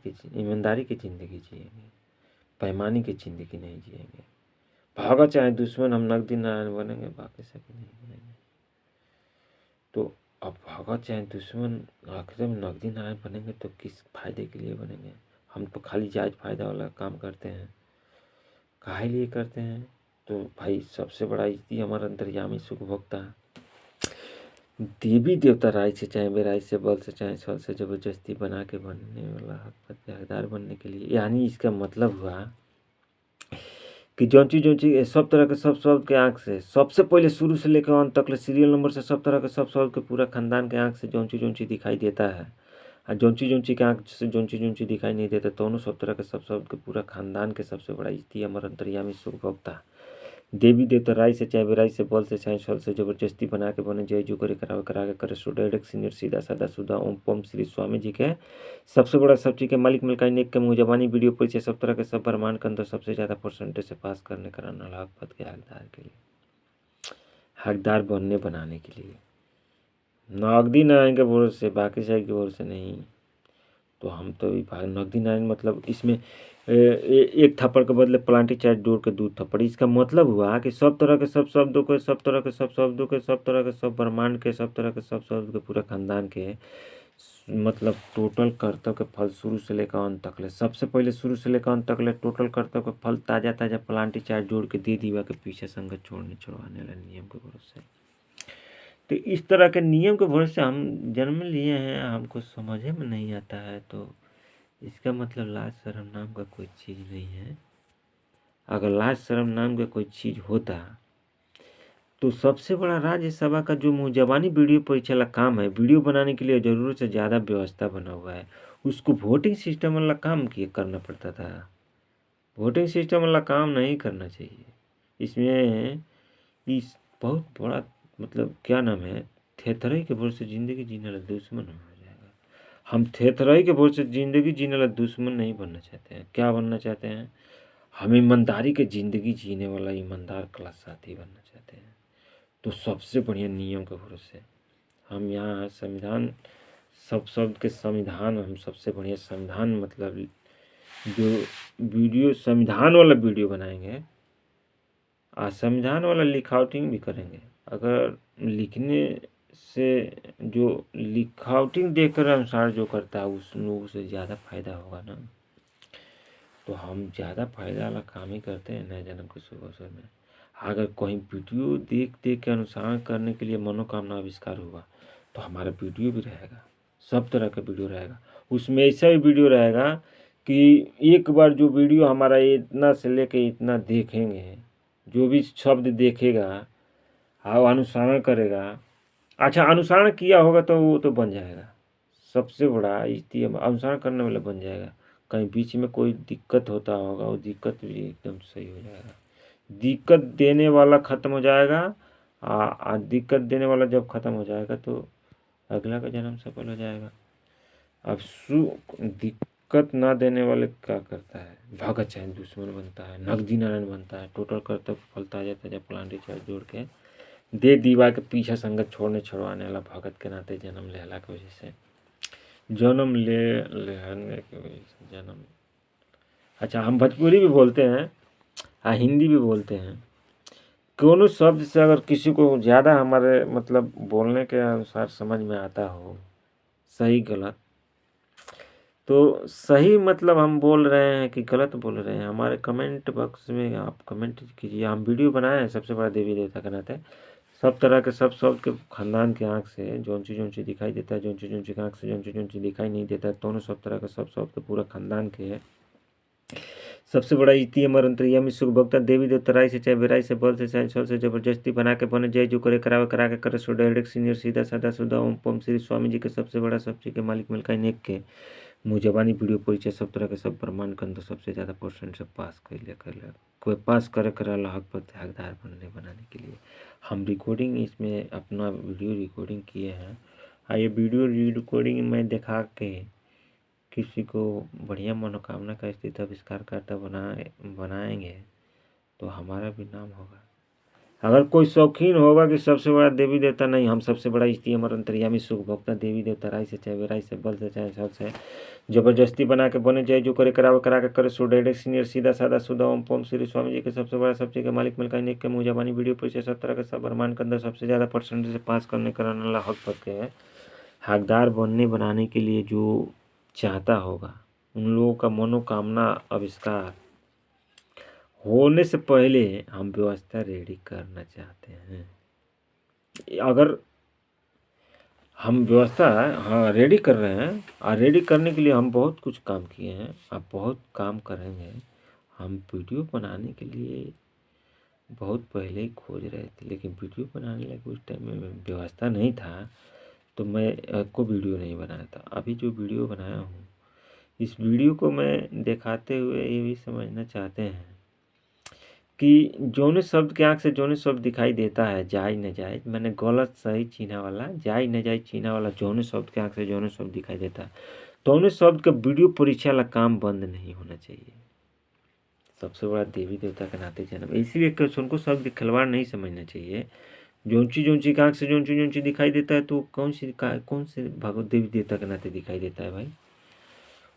की ज़िंदगी जिएंगे, पैमाने की ज़िंदगी नहीं जिएंगे। भागा चाहे दुश्मन, हम नकदी नारायण बनेंगे, बाकी सभी नहीं बनेंगे। तो अब भागा चाहे दुश्मन, आखिर में नकदी नारायण बनेंगे तो किस फायदे के लिए बनेंगे? हम तो खाली जायज़ फायदा वाला काम करते हैं। काहे लिए करते हैं? तो भाई सबसे बड़ा इति हमारा अंतर्यामी सुख भोक्ता, देवी देवता राय से चाहे बेराय से, बल से चाहे छल से, जबरदस्ती बना के बनने वाला हक हकदार बनने के लिए। यानी इसका मतलब हुआ कि जौन चीज सब तरह के सब शब्द के आँख से, सबसे पहले शुरू से लेकर अंत तक सीरियल नंबर से सब तरह के सब शब्द के पूरा खानदान के आँख से जौन चीज दिखाई देता है, और जौन चीज के आँख से जौन चीज दिखाई नहीं देता, दोनों सब तरह के सब शब्द के पूरा खानदान के सबसे बड़ा इति अमर अंतर्यामी सुख भोक्ता, देवी देवता राय से चाहे बेराई से, बल से चाहे छल से, जबरदस्ती बना के बने, जय जो करे करावे करागे करे, सो डायरेक्ट सीनियर सीधा सादा सुधा ओम पम श्री स्वामी जी के सबसे बड़ा सब चीज के मालिक मिलकाई नेक के मुँह जबानी वीडियो परिचय सब तरह के सब ब्रह्मांड के अंदर सबसे ज़्यादा परसेंटेज से पास करने कराने वाला पद के हकदार के लिए, हकदार बनने बनाने के लिए। नकदी नारायण के भरोसे, बाकी साइड के भरोसे नहीं। तो हम तो नकदी नारायण मतलब इसमें एक थप्पड़ के बदले प्लांटी चार्ज जोड़ के 2 थप्पड़। इसका मतलब हुआ कि सब तरह के सब शब्दों के, सब तरह के सब शब्दों के, सब तरह के सब ब्रह्मांड के, सब तरह के सब शब्द के पूरा खानदान के मतलब टोटल कर्तव्य के फल शुरू से लेकर अंत तक ले, सबसे पहले शुरू से लेकर अंत तक ले टोटल कर्तव्य के फल ताज़ा ताज़ा प्लांटी चार्ज जोड़ के दे दीवा के पीछे संगत छोड़ने छुड़वाने वाले नियम के भरोसे। तो इस तरह के नियम के भरोसे हम जन्म लिए हैं, हमको समझ में नहीं आता है। तो इसका मतलब लाज शर्म नाम का कोई चीज़ नहीं है। अगर लाज शर्म नाम का कोई चीज़ होता तो सबसे बड़ा राज्यसभा का जो मुँह जबानी वीडियो परिचय वाला काम है, वीडियो बनाने के लिए ज़रूरत से ज़्यादा व्यवस्था बना हुआ है, उसको वोटिंग सिस्टम वाला काम करना पड़ता था। वोटिंग सिस्टम वाला काम नहीं करना चाहिए। इसमें इस बहुत बड़ा मतलब क्या नाम है, थेथरई के भरोसे ज़िंदगी जीने वाला दुश्मन हो जाएगा। हम थेथरई के भरोसे ज़िंदगी जीने वाला दुश्मन नहीं बनना चाहते हैं। क्या बनना चाहते हैं? हम ईमानदारी के ज़िंदगी जीने वाला ईमानदार क्लास साथी बनना चाहते हैं। तो सबसे बढ़िया नियम के भरोसे हम यहाँ संविधान, सब शब्द के संविधान, हम सबसे बढ़िया संविधान मतलब जो वीडियो संविधान वाला वीडियो बनाएंगे, संविधान वाला लिखावटिंग भी करेंगे। अगर लिखने से जो लिखावटिंग देखकर अनुसार जो करता है उससे ज़्यादा फायदा होगा ना, तो हम ज़्यादा फायदा वाला काम ही करते हैं नए जन्म के शुभ अवसर में। अगर कहीं वीडियो देख देख के अनुसरण करने के लिए मनोकामना आविष्कार हुआ तो हमारा वीडियो भी रहेगा, सब तरह का वीडियो रहेगा। उसमें ऐसा भी वीडियो रहेगा कि एक बार जो वीडियो हमारा इतना से लेके इतना देखेंगे, जो भी शब्द देखेगा और अनुसरण करेगा, अच्छा अनुसरण किया होगा तो वो तो बन जाएगा। सबसे बड़ा इति अनुसरण करने वाला बन जाएगा। कहीं बीच में कोई दिक्कत होता होगा, वो दिक्कत भी एकदम सही हो जाएगा। दिक्कत देने वाला ख़त्म हो जाएगा, दिक्कत देने वाला जब ख़त्म हो जाएगा तो अगला का जन्म सफल हो जाएगा। अब दिक्कत ना देने वाले क्या करता है? भगत चाहे दुश्मन बनता है, नकदी नारायण बनता है, टोटल कर्तव्य फल ताजा ताजा प्लांटी चार्ज जोड़ के दे दीवा के पीछे संगत छोड़ने छुड़वाने वाला भगत के नाते जन्म लेहला की वजह से, जन्म लेने की वजह से जन्म। अच्छा हम भोजपुरी भी बोलते हैं, हिंदी भी बोलते हैं। कोनो शब्द से अगर किसी को ज़्यादा हमारे मतलब बोलने के अनुसार समझ में आता हो, सही गलत, तो सही मतलब हम बोल रहे हैं कि गलत बोल रहे हैं, हमारे कमेंट बॉक्स में आप कमेंट कीजिए। हम वीडियो बनाए हैं सबसे बड़ा देवी देवता के नाते, सब तरह के सब शब्द के खानदान के आँख से जौन चीज़ दिखाई देता है, जौन चीज़ के आँख से जौन चीज़ दिखाई नहीं देता है, दोनों सब तरह के सब शब्द के पूरा खानदान के सबसे बड़ा इति अमर अंतर्यामी सुख भोक्ता, देवी देवता राय से चाहे बेराई से, बल से चाहे छल से, जबरदस्ती बना के बने, जय जो करे करावे करा के करे, सो डायरेक्ट सीनियर सीधा सादा सुधा ओम पम श्री स्वामी जी के सबसे बड़ा सब चीज के मालिक मिलकाई नेक के मुजबानी वीडियो परीक्षा सब तरह के सब प्रमाण के अंदर सबसे ज़्यादा परसेंट से पास कर लिया कोई पास करे कराला हक पर हकदार बनाने के लिए हम रिकॉर्डिंग इसमें अपना वीडियो रिकॉर्डिंग किए हैं। ये वीडियो रिकॉर्डिंग में दिखा के किसी को बढ़िया मनोकामना का स्थिति आविष्कारकर्ता बनाएंगे तो हमारा भी नाम होगा। अगर कोई शौकीन होगा कि सबसे बड़ा देवी देवता नहीं, हम सबसे बड़ा इष्टि अमर अंतर्यामी सुख भोक्ता देवी देवता राय से चाहे वेराई से बल से चाहे छल से जबरदस्ती बना के बने जाए जो करे करावे करा के करे सो डायरेक्ट सीनियर सीधा साधा सुधा ओम पोम श्री स्वामी जी के सबसे बड़ा सब्जी के मालिक मिलका नेक के मुजाबानी वीडियो परीक्षा सब तरह के सब ब्रह्मांड के अंदर सबसे ज़्यादा परसेंटेज से पास करने कराने वाला हक पद है। हकदार बनाने के लिए जो चाहता होगा उन लोगों का मनोकामना आविष्कार होने से पहले हम व्यवस्था रेडी करना चाहते हैं। अगर हम व्यवस्था रेडी कर रहे हैं और रेडी करने के लिए हम बहुत कुछ काम किए हैं, अब बहुत काम करेंगे। हम वीडियो बनाने के लिए बहुत पहले ही खोज रहे थे, लेकिन वीडियो बनाने लगे उस टाइम में व्यवस्था नहीं था तो मैं को वीडियो नहीं बनाया था। अभी जो वीडियो बनाया हूँ इस वीडियो को मैं दिखाते हुए ये भी समझना चाहते हैं कि जौने शब्द के आँख से जौने शब्द दिखाई देता है जायज नाजायज मैंने गलत सही चीना वाला जायज नाजायज चीना वाला जौने शब्द के आँख से जौने शब्द दिखाई देता है तो शब्द का वीडियो परीक्षा वाला काम बंद नहीं होना चाहिए। सबसे बड़ा देवी देवता के नाते जन्म, इसीलिए उनको शब्द खिलवाड़ नहीं समझना चाहिए। जौन चीज के आँख से जौन चीज दिखाई देता है तो कौन से भगवत देवी देवता के नाते दिखाई देता है भाई।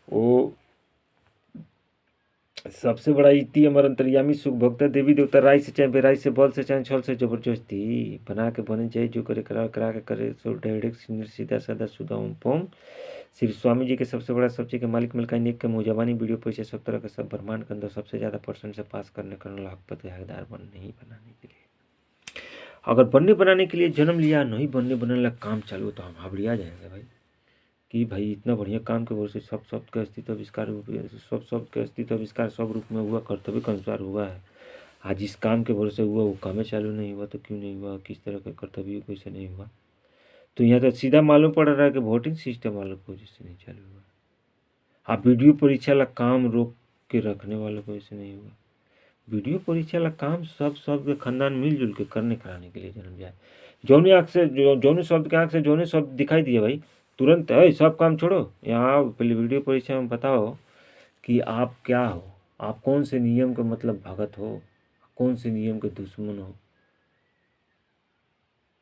वो सबसे बड़ा इति अमर अंतर्यामी सुख भोक्ता देवी देवता राय से चाहे बेराई से बल से चाहे छल से जबरदस्ती बना के बने जाए जो करे करा के करे सो डायरेक्ट सीधा साधा सुधा ओम पोम श्री स्वामी जी के सबसे बड़ा सब्जी के मालिक मिलका नेक के मुजबानी वीडियो पैसे सब तरह के सब ब्रह्मांड के अंदर सबसे ज़्यादा परसेंट से पास करने हकपत के हकदार बनाने के लिए अगर बनाने के लिए जन्म लिया नहीं बनने लगा काम चालू तो हम हावड़िया जाएंगे भाई कि भाई इतना बढ़िया काम के भरोसे सब शब्द का अस्तित्व आविष्कार सब शब्द का अस्तित्व आविष्कार सब रूप में हुआ कर्तव्य के अनुसार हुआ है। आज इस काम के भरोसे हुआ वो काम चालू नहीं हुआ तो क्यों नहीं हुआ, किस तरह का कर्तव्य कैसे नहीं हुआ। तो यहाँ तो सीधा मालूम पड़ रहा है कि वोटिंग सिस्टम वालों को जैसे नहीं चालू हुआ। आप वीडियो परीक्षा ला काम रोक के रखने वालों को ऐसे नहीं हुआ। वीडियो परीक्षा ला काम सब के खानदान मिलजुल के करने कराने के लिए जन्म जाए। जौने आँख से जौने शब्द के आँख से जौने शब्द दिखाई दिए भाई तुरंत है सब काम छोड़ो यहाँ पहले वीडियो परीक्षा में बताओ कि आप क्या हो, आप कौन से नियम के मतलब भगत हो, कौन से नियम के दुश्मन हो।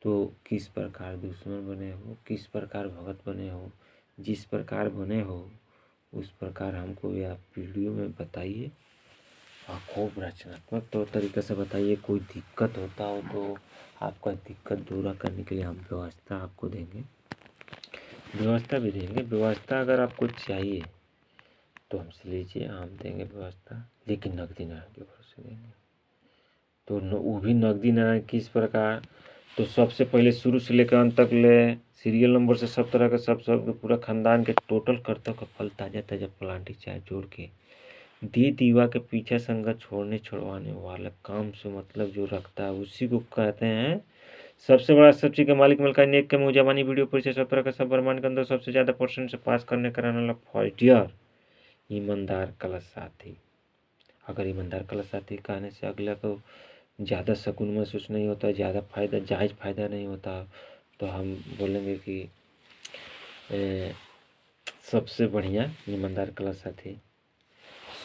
तो किस प्रकार दुश्मन बने हो, किस प्रकार भगत बने हो, जिस प्रकार बने हो उस प्रकार हमको या वीडियो में बताइए और खूब रचनात्मक तौर तरीके से बताइए। कोई दिक्कत होता हो तो आपका दिक्कत दूर करने के लिए हम व्यवस्था आपको देंगे, व्यवस्था भी देंगे। व्यवस्था अगर आपको चाहिए तो हमसे लीजिए, हम देंगे व्यवस्था, लेकिन नकदी नारायण के भरोसे देंगे। तो वो भी नकदी नारायण किस प्रकार, तो सबसे पहले शुरू से लेकर अंत तक ले सीरियल नंबर से सब तरह का सब पूरा खानदान के टोटल कर्तव्य का फल ताज़ा प्लांटिक चाय जोड़ के दी दीवा के पीछे संगत छोड़ने छुड़वाने वाला काम से मतलब जो रखता है उसी को कहते हैं सबसे बड़ा सब्जी के मालिक मिलका नेक के मुजबानी वीडियो परिचय सब तरह का सब ब्रह्मांड के अंदर सबसे ज़्यादा परसेंट से पास करने कराने वाला फॉइडियर ईमानदार कलश साथी। अगर ईमानदार कलश साथी कहने से अगला को ज़्यादा सुकून महसूस नहीं होता, ज़्यादा फायदा जायज़ फायदा नहीं होता, तो हम बोलेंगे कि सबसे बढ़िया ईमानदार कलश साथी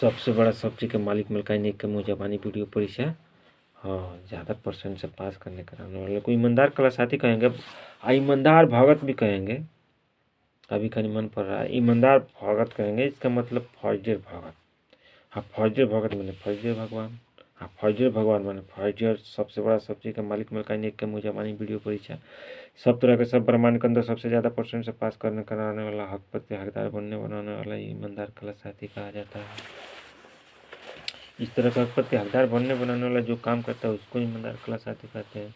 सबसे बड़ा सब्जी के मालिक मिलका नेक के मुजबानी वीडियो परीक्षा हाँ ज़्यादा परसेंट से पास करने कराने वाले को ईमानदार कला साथी कहेंगे। ईमानदार भगत भी कहेंगे, अभी कहीं मन पड़ रहा है ईमानदार भगत कहेंगे, इसका मतलब फौजर भगत। हाँ फौजर भगत मैंने फौजर भगवान, हाँ फौजर भगवान मैंने फौजर सबसे बड़ा सब्जी का मालिक मिलका नेक के मुजबानी वीडियो परीक्षा सब तरह के सब ब्रह्मांड के अंदर सबसे ज़्यादा परसेंट से पास करने कराने वाला हकपत के हकदार बनाने वाला ईमानदार कला साथी कहा जाता है। इस तरह का हकपत के हकदार बनाने वाला जो काम करता है उसको ईमानदार कला साथी कहते हैं।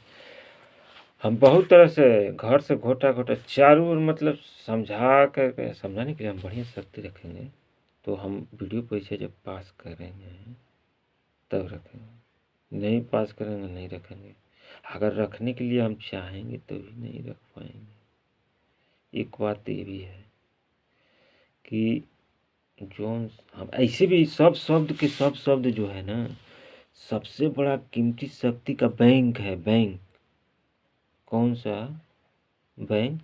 हम बहुत तरह से घर से घोटा चारों ओर मतलब समझाने के लिए हम बढ़िया शक्ति रखेंगे। तो हम वीडियो परीक्षा जब पास करेंगे तब रखेंगे, नहीं पास करेंगे नहीं रखेंगे। अगर रखने के लिए हम चाहेंगे तो भी नहीं रख पाएंगे। एक बात ये भी है कि जोन हम ऐसे भी सब शब्द जो है ना, सबसे बड़ा कीमती शक्ति का बैंक है। बैंक कौन सा? बैंक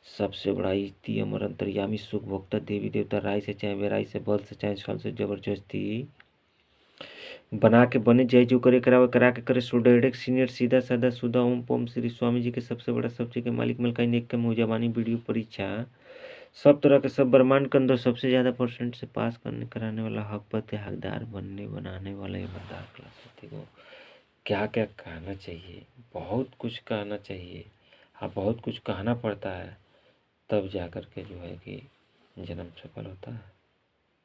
सबसे बड़ा इति अमर अंतर्यामी सुख भोक्ता देवी देवता राय से चाहे बेराई से बल से चाहे छल से जबरदस्ती बना के बने जय जो करे करावे करा के करे सो डायरेक्ट सीनियर सीधा साधा सुधा ओम पोम श्री स्वामी जी के सबसे बड़ा सब्जी के मालिक मलकाई नेक के मुजबानी वीडियो परीक्षा सब तरह के सब ब्रह्मांड के अंदर सबसे ज़्यादा परसेंट से पास करने कराने वाला हकपत के हकदार बनने बनाने वाला ईमानदार क्लास को क्या क्या कहना चाहिए? बहुत कुछ कहना चाहिए। हाँ, बहुत कुछ कहना पड़ता है, तब जा कर के जो है कि जन्म सफल होता है।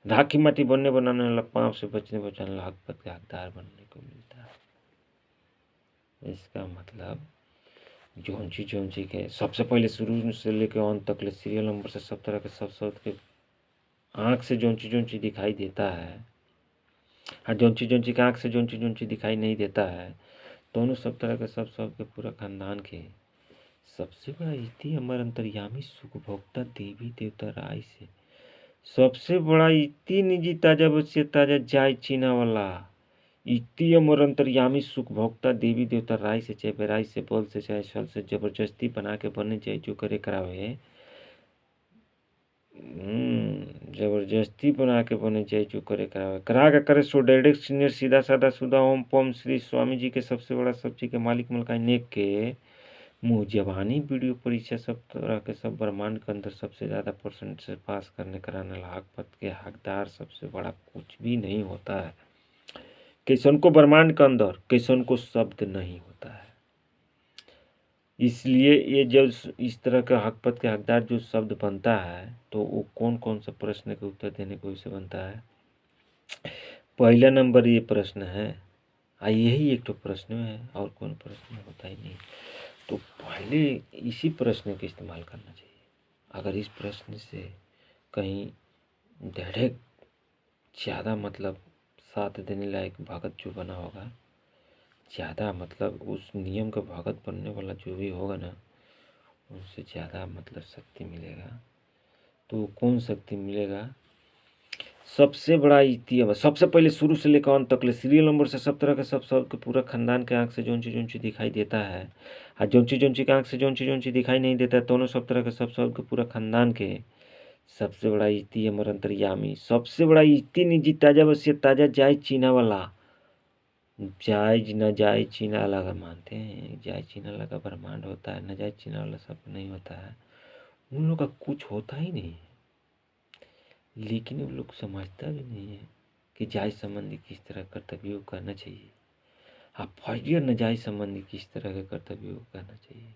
राखी माटी बनने बनाने वाला, पाँव से बचने बचाने वाला हकपत के हकदार बनने को मिलता है। इसका मतलब जौन सी के सबसे पहले शुरू से लेकर अंत तक ले सीरियल नंबर से सब तरह के सब शब्द के आँख से जौन चीज दिखाई देता है, और जौन चीज के आँख से जौन चीज दिखाई नहीं देता है, दोनों सब तरह के सब शब्द के पूरा खानदान के सबसे बड़ा इति अमर अंतर्यामी सुख भोक्ता देवी देवता राय से सबसे बड़ा इति निजी ताजा बच्चे ताजा जाय चीना वाला इति अमर अंतर्यामी सुख भोक्ता देवी देवता राय से चाहे बेराई से बल से चाहे छल से जबरदस्ती बना के बने चाहे जो करे करावे जबरदस्ती बना के बने चाहे जो करे करावे करा के करे सो डायरेक्ट सीनियर सीधा साधा सुधा ओम पोम श्री स्वामी जी के सबसे बड़ा सब्जी के मालिक मलकाई नेक के मुँह जबानी वीडियो परीक्षा सब तरह के सब ब्रह्मांड के अंदर सबसे ज़्यादा परसेंट से पास करने कराने वाला हकपत के हकदार सबसे बड़ा कुछ भी नहीं होता है। किसन को ब्रह्मांड के अंदर किसन को शब्द नहीं होता है। इसलिए ये जब इस तरह का हकपत के हकदार जो शब्द बनता है तो वो कौन कौन सा प्रश्न के उत्तर देने को इसे बनता है? पहला नंबर ये प्रश्न है, यही एक तो प्रश्न है और कौन प्रश्न होता ही नहीं। तो पहले इसी प्रश्न का इस्तेमाल करना चाहिए। अगर इस प्रश्न से कहीं डायरेक्ट ज़्यादा मतलब साथ देने लायक भगत जो बना होगा, ज़्यादा मतलब उस नियम का भगत बनने वाला जो भी होगा ना, उनसे ज़्यादा मतलब शक्ति मिलेगा। तो कौन शक्ति मिलेगा? सबसे बड़ा इतिहास सबसे पहले शुरू से लेकर अंत तक ले सीरियल नंबर से सब तरह के सब के पूरा खानदान के आँख से जौन चीज दिखाई देता है, और जौन चीज के आँख से जौन चीज दिखाई नहीं देता है, दोनों सब तरह के सब के पूरा खानदान के सबसे बड़ा इति अमर अंतर्यामी सबसे बड़ा इति निजी ताजा वसीयत ताजा जाय चीना वाला जायज न जाय चीना अलग मानते हैं। जाय चीना अलग ब्रह्मांड होता है, न जाय चीना वाला सब नहीं होता है। उन लोग का कुछ होता ही नहीं है, लेकिन वो लोग समझता भी नहीं है कि जायज संबंधी किस तरह कर्तव्यों करना चाहिए, फर्जी और नाजायज संबंधी किस तरह के कर्तव्यों करना चाहिए।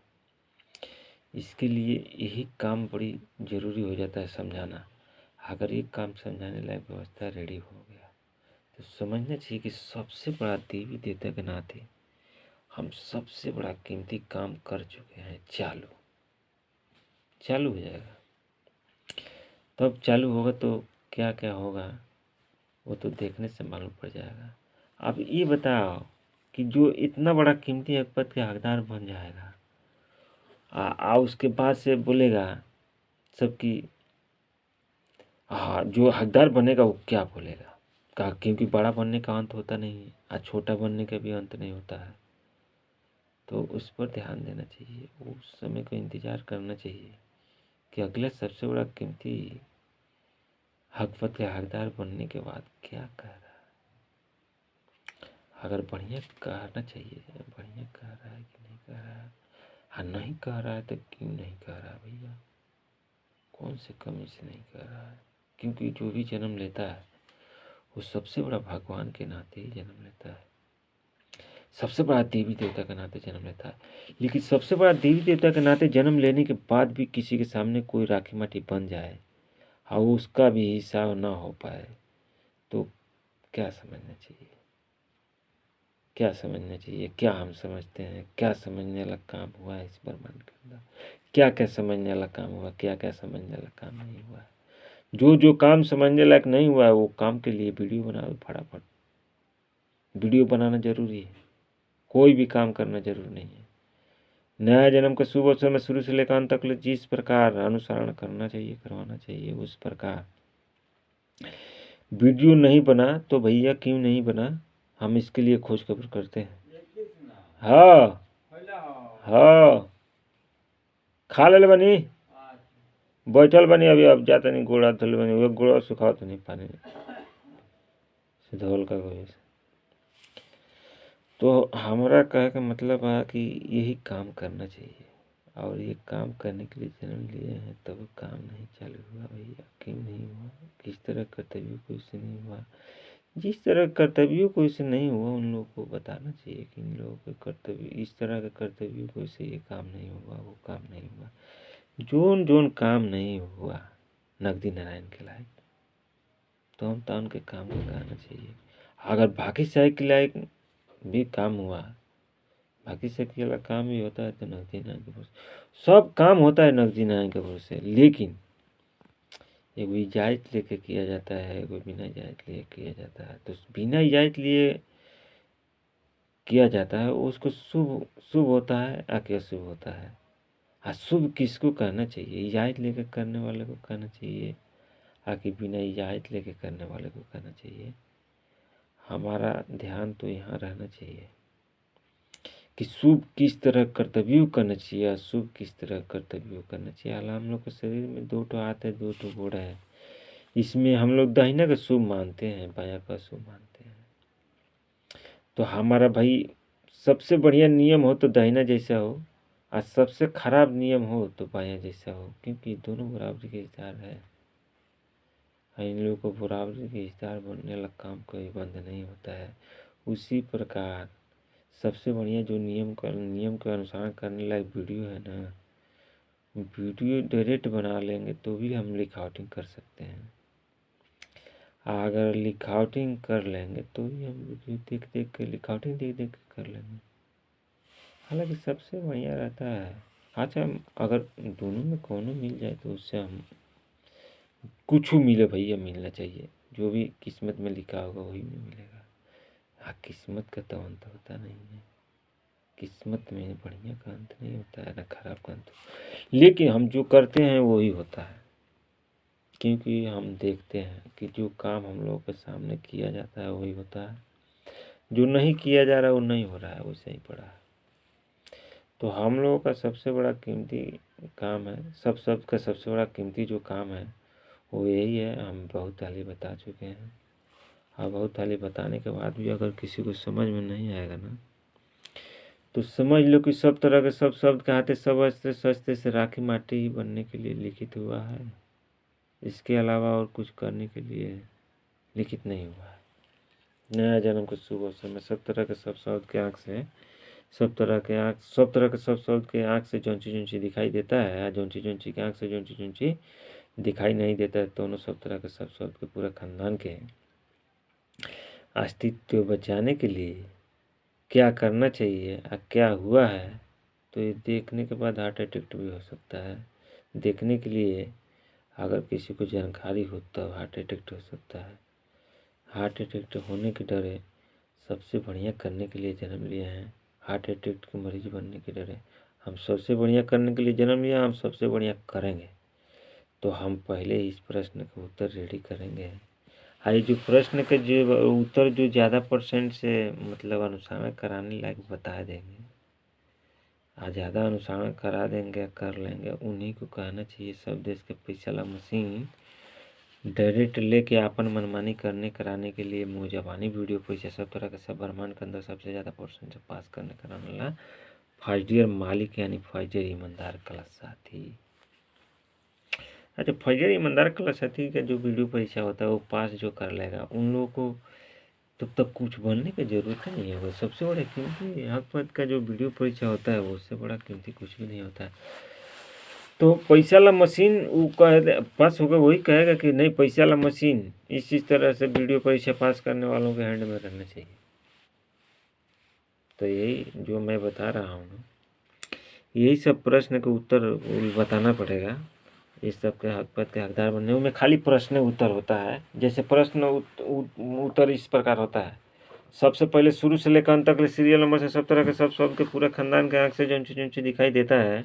इसके लिए यही काम बड़ी ज़रूरी हो जाता है समझाना। अगर एक काम समझाने लायक व्यवस्था रेडी हो गया तो समझना चाहिए कि सबसे बड़ा देवी देवता के नाते हम सबसे बड़ा कीमती काम कर चुके हैं। चालू हो जाएगा। तब चालू होगा तो क्या क्या होगा वो तो देखने से मालूम पड़ जाएगा। अब ये बताओ कि जो इतना बड़ा कीमती हकपत के हकदार बन जाएगा, उसके बाद से बोलेगा सबकी, जो हकदार बनेगा वो क्या बोलेगा? कहा क्योंकि बड़ा बनने का अंत होता नहीं है और छोटा बनने का भी अंत नहीं होता है। तो उस पर ध्यान देना चाहिए, उस समय का इंतज़ार करना चाहिए कि अगला सबसे बड़ा कीमती हकपत के हकदार बनने के बाद क्या कह रहा है। अगर बढ़िया कहना चाहिए, बढ़िया कह रहा है कि नहीं कह रहा है, नहीं कह रहा है तो क्यों नहीं कह रहा भैया? कौन से कमी से नहीं कह रहा है? क्योंकि जो भी जन्म लेता है वो सबसे बड़ा भगवान के नाते ही जन्म लेता है, सबसे बड़ा देवी देवता के नाते जन्म लेता है। लेकिन सबसे बड़ा देवी देवता के नाते जन्म लेने के बाद भी किसी के सामने कोई राखी माटी बन जाए और उसका भी हिसाब ना हो पाए तो क्या समझना चाहिए? क्या समझना चाहिए? क्या हम समझते हैं? क्या समझने वाला काम हुआ है इस ब्रह्मांड के अंदर? क्या क्या समझने वाला काम हुआ, क्या क्या समझने वाला काम नहीं हुआ है? जो काम समझने लायक नहीं हुआ है वो काम के लिए वीडियो बना दो फटाफट। वीडियो बनाना जरूरी है, कोई भी काम करना जरूरी नहीं है। नया जन्म का शुभ अवसर में शुरू से लेकर अंत तक जिस प्रकार अनुसरण करना चाहिए करवाना चाहिए उस प्रकार वीडियो नहीं बना तो भैया क्यों नहीं बना, हम इसके लिए खोज खबर करते हैं। हाँ हाँ खा ले बनी, बैठल बनी अभी, अब जाता नहीं गोड़ा धल बनी, वो गोड़ा सुखाओ तो नहीं पानी से धोल का कोई से। तो हमारा कहे का मतलब है कि यही काम करना चाहिए, और ये काम करने के लिए जन्म लिए हैं, तब काम नहीं चालू हुआ भैया, क्यों नहीं हुआ, किस तरह कर्तव्य कोई से नहीं हुआ। जिस तरह कर्तव्यों कोई से नहीं हुआ उन लोगों को बताना चाहिए कि इन लोगों के कर्तव्य, इस तरह के कर्तव्यों कोई से ये काम नहीं हुआ, वो काम नहीं हुआ। जोन जोन काम नहीं हुआ नगदी नारायण के लायक, तो हम तो उनके काम को कहना चाहिए। अगर भाग्यशाली के लायक भी काम हुआ, भाग्यशाली वाला काम भी होता है तो नगदी नारायण के भरोसे, सब काम होता है नगदी नारायण के भरोसे, लेकिन एगो इजाज़त लेके किया जाता है, एगो बिना इजाज़त लिए किया जाता है। तो बिना इजाज़त लिए किया जाता है उसको शुभ शुभ होता है आके अशुभ होता है। हाँ, शुभ किसको कहना चाहिए, इजाज़त लेके करने वाले को कहना चाहिए, आके बिना इजाज़त लेके करने वाले को कहना चाहिए। हमारा ध्यान तो यहाँ रहना चाहिए कि शुभ किस तरह कर्तव्य करना चाहिए, अशुभ किस तरह कर्तव्य करना चाहिए। हालांकि हम लोग के शरीर में दो ठो हाथ है, दो ठो गोड़ है, इसमें हम लोग दाहिना का शुभ मानते हैं, बायां का अशुभ मानते हैं। तो हमारा भाई सबसे बढ़िया नियम हो तो दाहिना जैसा हो, और सबसे खराब नियम हो तो बायां जैसा हो, क्योंकि दोनों बराबरी के हिस्सेदार है। इन लोगों को बराबरी के हिस्सेदार बनने वाला काम कोई बंद नहीं होता है। उसी प्रकार सबसे बढ़िया जो नियम के अनुसार करने लायक वीडियो है ना, वीडियो डायरेक्ट बना लेंगे तो भी हम लिखावटिंग कर सकते हैं। अगर लिखावटिंग कर लेंगे तो भी हम वीडियो देख देख के, लिखावटिंग देख देख के कर लेंगे। हालांकि सबसे बढ़िया रहता है, अच्छा अगर दोनों में कोनो मिल जाए तो उससे हम कुछ मिले भैया, मिलना चाहिए, जो भी किस्मत में लिखा होगा वही में मिलेगा। हाँ, किस्मत का तो अंत होता नहीं है, किस्मत में बढ़िया का अंत नहीं होता है ना खराब का अंत, लेकिन हम जो करते हैं वही होता है। क्योंकि हम देखते हैं कि जो काम हम लोगों के सामने किया जाता है वही होता है, जो नहीं किया जा रहा है वो नहीं हो रहा है, वैसे ही पड़ा है। तो हम लोगों का सबसे बड़ा कीमती काम है, सबका सबसे बड़ा कीमती जो काम है वो यही है। हम बहुत थाली बता चुके हैं, और बहुत थाली बताने के बाद भी अगर किसी को समझ में नहीं आएगा ना, तो समझ लो कि सब तरह के सब शब्द कहते सब अस्त्र सस्ते से राखी माटी ही बनने के लिए लिखित हुआ है, इसके अलावा और कुछ करने के लिए लिखित नहीं हुआ है। नया जन्म के शुभ अवसर में सब तरह के सब शब्द के आँख से, सब तरह के सब शब्द के आँख से जौन चीज दिखाई देता है, जौन चीज के आँख से जौन चीज दिखाई नहीं देता है, दोनों सब तरह के सब शब्द के पूरे खानदान के अस्तित्व बचाने के लिए क्या करना चाहिए और क्या हुआ है, तो ये देखने के बाद हार्ट अटैक भी हो सकता है। देखने के लिए अगर किसी को जानकारी हो तब हार्ट अटैक हो सकता है। हार्ट अटैक होने के डरे सबसे बढ़िया करने के लिए जन्म लिए हैं, हार्ट अटैक के मरीज बनने के डरे हम सबसे बढ़िया करने के लिए जन्म लिया, हम सबसे बढ़िया करेंगे। तो हम पहले इस प्रश्न का उत्तर रेडी करेंगे। ये जो प्रश्न के जो उत्तर जो ज़्यादा परसेंट से मतलब अनुसरण कराने लायक बता देंगे, ज़्यादा अनुसरण करा देंगे, कर लेंगे, उन्हीं को कहना चाहिए सब देश के पैसा ला मशीन डायरेक्ट लेके अपन मनमानी करने कराने के लिए मुँह जबानी वीडियो पैसा सब तरह के सब ब्रह्मांड के अंदर सबसे ज़्यादा परसेंट से पास करने कराने ला फर्स्ट ईयर मालिक यानी फर्स्ट ईयर ईमानदार क्लास साथी। अच्छा, फर्स्ट ईयर ईमानदार क्लास साथी का जो वीडियो परीक्षा होता है वो पास जो कर लेगा उन लोगों को तब तक कुछ बनने की ज़रूरत नहीं है। वो सबसे बड़ा कीमती हक पद का जो वीडियो परीक्षा होता है वो उससे बड़ा कीमती कुछ भी नहीं होता है। तो पैसा ला मशीन वो कह पास होगा, वही कहेगा कि नहीं पैसा ला मशीन इस तरह से वीडियो परीक्षा पास करने वालों के हैंड में रहना चाहिए। तो यही जो मैं बता रहा हूँ, यही सब प्रश्न के उत्तर बताना पड़ेगा। इस सब के हक पद के हकदार बनने में खाली प्रश्न उत्तर होता है। जैसे प्रश्न उत्तर इस प्रकार होता है, सबसे पहले शुरू से लेकर अंत तक सीरियल नंबर से सब तरह के सब शब्द के पूरे खानदान के आँख से जो चीज दिखाई देता है,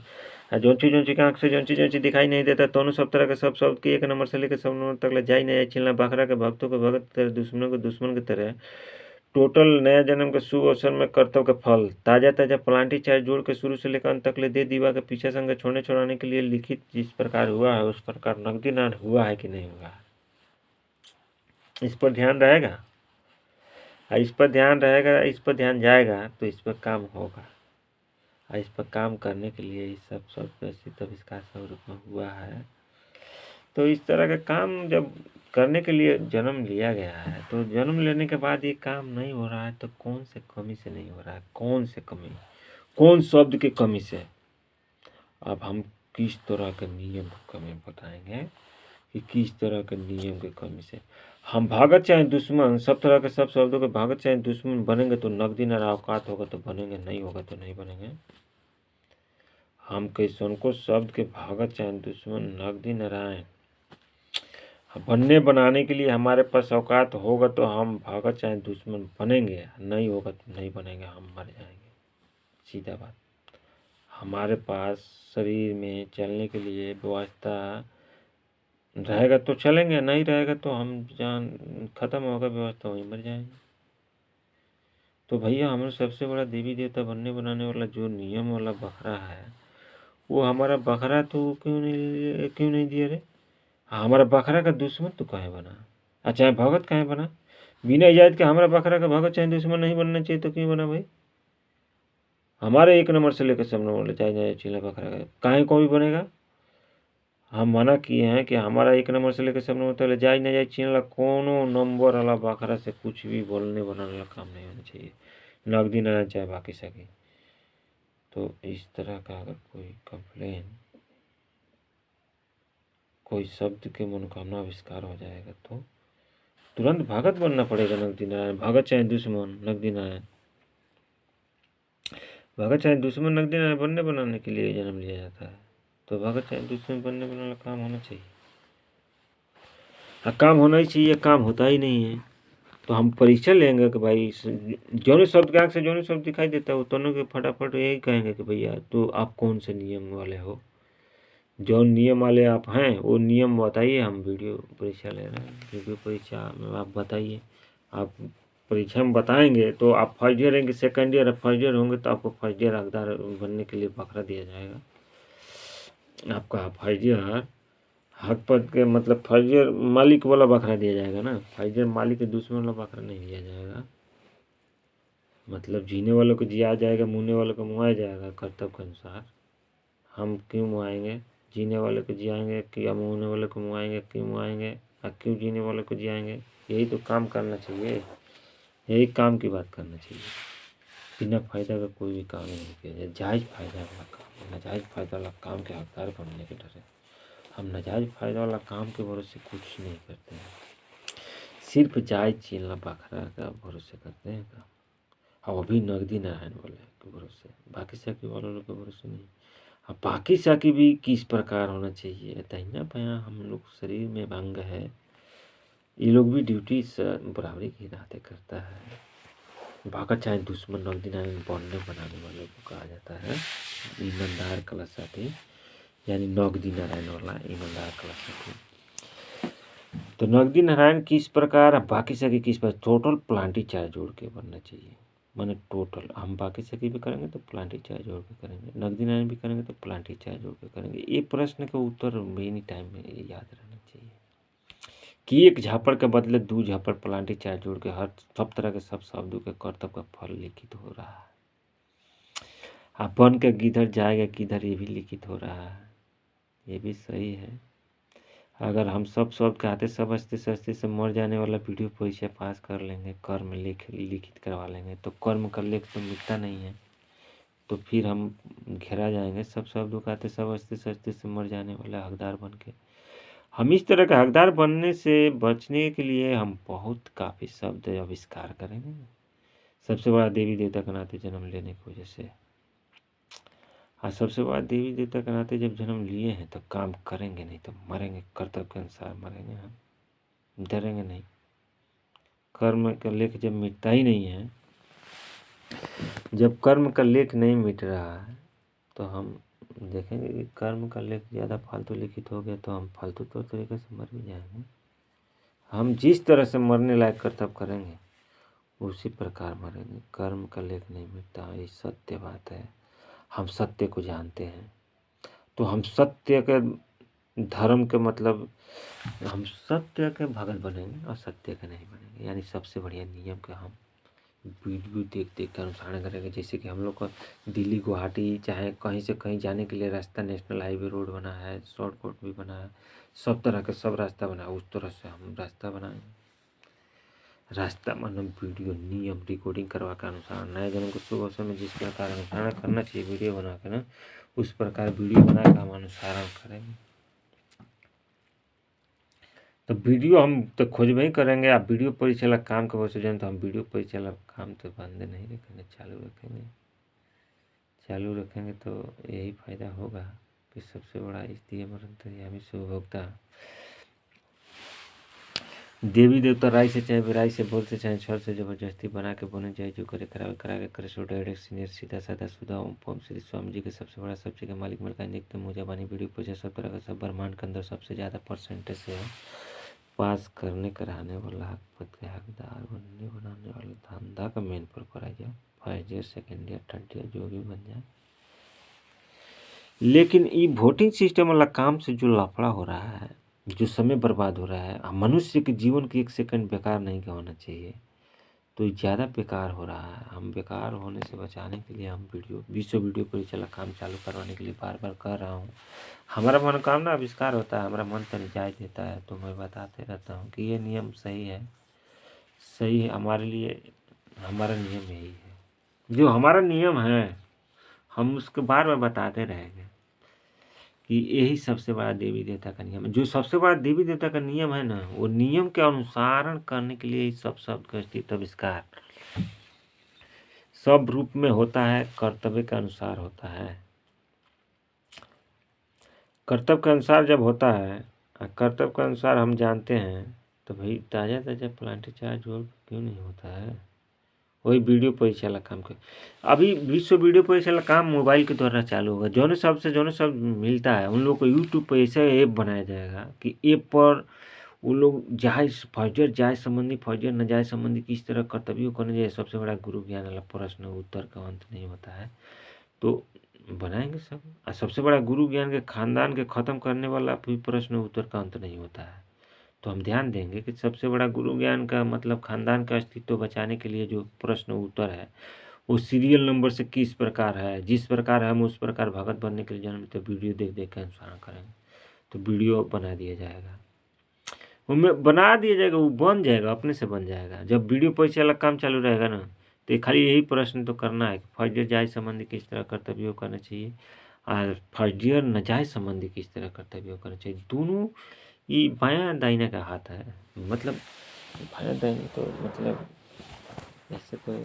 जौन चीज आँख से जौन चीज दिखाई नहीं देता दोनों सब तरह के सब शब्द के 1 नंबर से लेकर 100 नंबर तक ले जाई नहीं चिल्ला बकरा के भक्तों के भगत तेरे दुश्मनों के दुश्मन की तरह टोटल नया जन्म के शुभ अवसर में कर्तव्य के फल ताज़ा ताज़ा प्लांटी चार्ज जोड़ के शुरू से लेकर अंत तक ले दे दीवा के पीछे संग छोड़ने छोड़ाने के लिए लिखित जिस प्रकार हुआ है उस प्रकार नकदी नान हुआ है कि नहीं हुआ, इस पर ध्यान रहेगा। इस पर ध्यान रहेगा, इस पर ध्यान जाएगा तो इस पर काम होगा। इस पर काम करने के लिए इस सब प्रसिद्ध आविष्कार स्वरूप में हुआ है। तो इस तरह का काम जब करने के लिए जन्म लिया गया है तो जन्म लेने के बाद ये काम नहीं हो रहा है तो कौन से कमी से नहीं हो रहा है, कौन से कमी, कौन शब्द की कमी से। अब हम किस तरह के नियम की कमी बताएंगे कि किस तरह के नियम की कमी से हम भागत चाहे दुश्मन सब तरह के सब शब्दों के भागत चाहे दुश्मन बनेंगे तो नकदी न औकात होगा तो बनेंगे, नहीं होगा तो नहीं बनेंगे। हम कैसन को शब्द के भागत चाहे दुश्मन नकदी नारायण बनने बनाने के लिए हमारे पास औकात होगा तो हम भागत चाहे दुश्मन बनेंगे, नहीं होगा तो नहीं बनेंगे, हम मर जाएंगे। सीधा बात। हमारे पास शरीर में चलने के लिए व्यवस्था रहेगा तो चलेंगे, नहीं रहेगा तो हम जान खत्म होगा व्यवस्था वहीं मर जाएंगे। तो भैया हमारा सबसे बड़ा देवी देवता बनने बनाने वाला जो नियम वाला बकरा है वो हमारा बकरा तो क्यों नहीं दिया रे। हमारा बकरा का दुश्मन तो काहे बना, चाहे भगत काहे बना, बिना इजाजत के हमारा बकरा का भगत चाहे दुश्मन नहीं बनना चाहिए तो क्यों बना भाई। हमारे 1 नंबर से लेकर 100 नंबर चाहे चिल्ला बकरा का काहे को भी बनेगा। हम मना किए हैं कि हमारा 1 नंबर से लेकर 100 नंबर तक जाए न जाए चिल्ला कोनो नंबर वाला बकरा से कुछ भी बोलने बनाने वाला काम नहीं होना चाहिए, नकदी ना चाहे बाकी सके। तो इस तरह का अगर कोई कंप्लेन कोई शब्द के मनोकामना आविष्कार हो जाएगा तो तुरंत भगत बनना पड़ेगा। नकदी नारायण भगत चाहे दुश्मन नकदी नारायण भगत चाहे दुश्मन नकदी नारायण बनने बनाने के लिए जन्म लिया जाता है। तो भगत चाहे दुश्मन बनने बनाने काम होना चाहिए। काम होना ही चाहिए, काम होता ही नहीं है। तो हम परीक्षा लेंगे कि भाई जौन शब्द के आँख से जौन शब्द दिखाई देता है वो दोनों के फटाफट यही कहेंगे कि भैया तो आप कौन से नियम वाले हो, जो नियम वाले आप हैं वो नियम बताइए। हम वीडियो परीक्षा ले रहे हैं, वीडियो परीक्षा में आप बताइए। आप परीक्षा में बताएंगे तो आप फर्स्ट ईयर रहेंगे, सेकंड ईयर फर्स्ट ईयर होंगे तो आपको फर्स्ट ईयर हकदार बनने के लिए बकरा दिया जाएगा। आपका फर्स्ट ईयर हक पद के मतलब फर्स्ट ईयर मालिक वाला बकरा दिया जाएगा ना, फर्स्ट ईयर मालिक के दुश्मन वाला बकरा नहीं दिया जाएगा। मतलब जीने वालों को जिया जाएगा, मुँहने वालों को मुआया जाएगा कर्तव्य के अनुसार। हम क्यों मुआएंगे, जीने वाले को जियाएंगे कि मुँहने वाले को मुआएंगे, क्यों मुआएंगे और क्यों जीने वाले को जियाएंगे। यही तो काम करना चाहिए, यही काम की बात करना चाहिए। बिना फायदा का कोई भी काम नहीं किया जाए, जायज़ फायदा वाला काम, नाजायज़ फायदा वाला काम के हकदार बनने के डर है हम नाजायज़ फायदा वाला काम के भरोसे कुछ नहीं करते हैं, सिर्फ जायज़ चिल्ला बकरा का भरोसे करते हैं काम। और अभी नकदी नारायण वाले के भरोसे, बाकी साकी वालों के भरोसे नहीं। अब बाकी साकी भी किस प्रकार होना चाहिए, दाहिना बायां हम लोग शरीर में अंग है, ये लोग भी ड्यूटी बराबरी के नाते करता है। भागा चाहे दुश्मन नकदी नारायण बनने बनाने वालों को कहा जाता है ईमानदार कलशाती, यानी नकदी नारायण वाला ईमानदार कलशाती। तो नकदी नारायण किस प्रकार, बाकी साकी किस प्रकार, टोटल प्लांटी चार्ज जोड़ के बनना चाहिए। माने टोटल हम बाकी सकी भी करेंगे तो प्लांटी चार्ज जोड़ के करेंगे, नकदी नारायण भी करेंगे तो प्लांटी चार्ज जोड़ के करेंगे। ये प्रश्न का उत्तर मेनी टाइम में याद रहना चाहिए कि एक झापड़ के बदले 2 झापड़ प्लांटी चार्ज जोड़ के हर सब तरह के सब शब्दों के कर्तव्य का फल लिखित हो रहा है। आप बन के किधर जाएगा किधर ये भी लिखित हो रहा है, ये भी सही है। अगर हम सब शब्द कहते समझते सस्ते से मर जाने वाला वीडियो परीक्षा पास कर लेंगे, कर्म लिखित करवा लेंगे तो कर्म का लेख तो मिटता नहीं है, तो फिर हम घेरा जाएंगे। सब शब्दों कहते समझते सस्ते से मर जाने वाला हकदार बन के। हम इस तरह का हकदार बनने से बचने के लिए हम बहुत काफ़ी शब्द आविष्कार करेंगे। सबसे बड़ा देवी देवता के नाते जन्म लेने की वजह से, और सबसे बड़ा देवी देवता के नाते जब जन्म लिए हैं तो काम करेंगे, नहीं तो मरेंगे, कर्तव्य के अनुसार मरेंगे, हम डरेंगे नहीं। कर्म का लेख जब मिटता ही नहीं है, जब कर्म का लेख नहीं मिट रहा है तो हम देखेंगे कि कर्म का लेख ज़्यादा फालतू लिखित हो गया तो हम फालतू तौर तरीके से मर भी जाएंगे। हम जिस तरह से मरने लायक कर्तव्य करेंगे उसी प्रकार मरेंगे। कर्म का लेख नहीं मिटता, ये सत्य बात है। हम सत्य को जानते हैं तो हम सत्य के धर्म के मतलब हम सत्य के भगत बनेंगे और सत्य के नहीं बनेंगे। यानी सबसे बढ़िया नियम के हम वीडियो देख देख कर अनुसरण करेंगे। जैसे कि हम लोग का दिल्ली गुवाहाटी चाहे कहीं से कहीं जाने के लिए रास्ता नेशनल हाईवे रोड बना है, शॉर्टकट भी बना है, सब तरह के सब रास्ता बना है, उस तरह से हम रास्ता बनाएंगे। रास्ता मतलब वीडियो नियम रिकॉर्डिंग करवा कर अनुसरण नए जन्म को शुभ अवसर में जिस प्रकार अनुसरण करना चाहिए वीडियो बना के ना, उस प्रकार वीडियो बना कर हम अनुसरण करेंगे। तो वीडियो हम तो खोजबे ही करेंगे। आप वीडियो परिचालक काम के वजह से तो हम वीडियो परिचालक काम तो बंद नहीं रखेंगे, चालू रखेंगे। चालू रखेंगे तो यही फायदा होगा कि सबसे बड़ा स्थिति अंतर्यामी शुभभोक्ता देवी देवता राय से चाहे बेराई से बोलते चाहे छर से जबरदस्ती बना के बोने जाए जो करे करा के करे सो डायरेक्ट सीनियर सीधा साधा सुधा ओम पम श्री स्वामी जी के सबसे बड़ा सब्जी के मालिक मलका नित्य मुझे बानी वीडियो पूजा सब तरह का सब ब्रह्मांड के अंदर सबसे ज़्यादा परसेंटेज से पास करने कराने वाला हकपत के हकदार बनने बनाने वाला धंधा का मेन पर आ जाए first year second year third year जो भी बन जाए। लेकिन ये वोटिंग सिस्टम वाला काम से जो लफड़ा हो रहा है, जो समय बर्बाद हो रहा है, मनुष्य के जीवन के 1 सेकंड बेकार नहीं होना चाहिए, तो ज़्यादा बेकार हो रहा है। हम बेकार होने से बचाने के लिए हम विश्व वीडियो परिचालक काम चालू करवाने के लिए बार बार कह रहा हूँ। हमारा मनोकामना आविष्कार होता है, हमारा मन तन जायज़ देता है तो मैं बताते रहता हूँ कि ये नियम सही है, सही है हमारे लिए। हमारा नियम यही है, जो हमारा नियम है हम उसको बार बार बताते रहेंगे कि यही सबसे बड़ा देवी देवता का नियम है। जो सबसे बड़ा देवी देवता का नियम है ना, वो नियम के अनुसरण करने के लिए सब शब्द का अस्तित्व आविष्कार सब रूप में होता है, कर्तव्य के अनुसार होता है। कर्तव्य के अनुसार जब होता है, कर्तव्य के अनुसार हम जानते हैं तो भाई ताज़ा ताज़ा प्लांट चार्ज और क्यों नहीं होता है। वही वीडियो परिचालक काम के अभी विश्व वीडियो परिचालक काम मोबाइल के द्वारा चालू होगा। जो सब मिलता है उन लोग को यूट्यूब पर ऐसा ऐप बनाया जाएगा कि ऐप पर वो लोग जायज़ फर्जर जायज़ संबंधी फर्जर नाजायज़ संबंधी किस तरह कर्तव्यों करने जाए सबसे बड़ा गुरु ज्ञान वाला प्रश्न उत्तर का अंत नहीं होता है तो बनाएंगे सब। और सबसे बड़ा गुरु ज्ञान के खानदान के ख़त्म करने वाला भी प्रश्न उत्तर का अंत नहीं होता है तो हम ध्यान देंगे कि सबसे बड़ा गुरु ज्ञान का मतलब खानदान का अस्तित्व बचाने के लिए जो प्रश्न उत्तर है वो सीरियल नंबर से किस प्रकार है, जिस प्रकार हम उस प्रकार भगत बनने के लिए जन्म तो वीडियो देख देख के अनुसरण करेंगे तो वीडियो बना दिया जाएगा, उनमें बना दिया जाएगा, वो बन जाएगा, अपने से बन जाएगा। जब वीडियो परिचालक काम चालू रहेगा ना तो खाली यही प्रश्न तो करना है कि फर्जियत जायज़ संबंधी किस तरह कर्तव्य करना चाहिए और फर्जियत नाजायज़ संबंधी किस तरह कर्तव्य करना चाहिए। दोनों ये बायां दाहिना का हाथ है। मतलब बायां दाहिना तो मतलब ऐसे कोई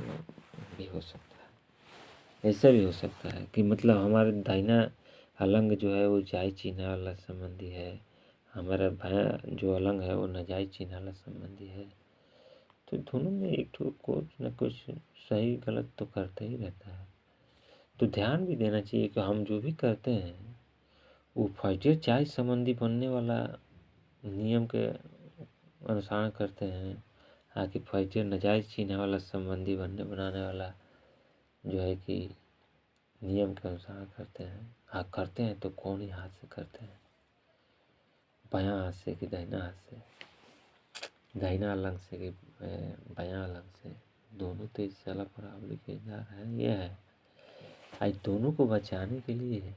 भी हो सकता है, ऐसा भी हो सकता है कि मतलब हमारे दाहिना अलंग जो है वो जायज़ चिन्ह वाला संबंधी है, हमारा बायां जो अलंग है वो नाजायज़ चिन्ह वाला संबंधी है। तो दोनों में एक ठो कुछ न कुछ सही गलत तो करता ही रहता है। तो ध्यान भी देना चाहिए कि हम जो भी करते हैं वो फर्जियत जायज़ संबंधी बनने वाला नियम के अनुसरण करते हैं, आकि फर्जियत नाजायज़ चिन्ह वाला संबंधी बनाने वाला जो है कि नियम के अनुसार करते हैं। हाँ करते हैं तो कौन ही हाथ से करते हैं, बायां हाथ से कि दाहिना हाथ से, दाहिना अलंग से कि बायां अलंग से, दोनों तो इस साला बराबरी के इजार है। ये है आज दोनों को बचाने के लिए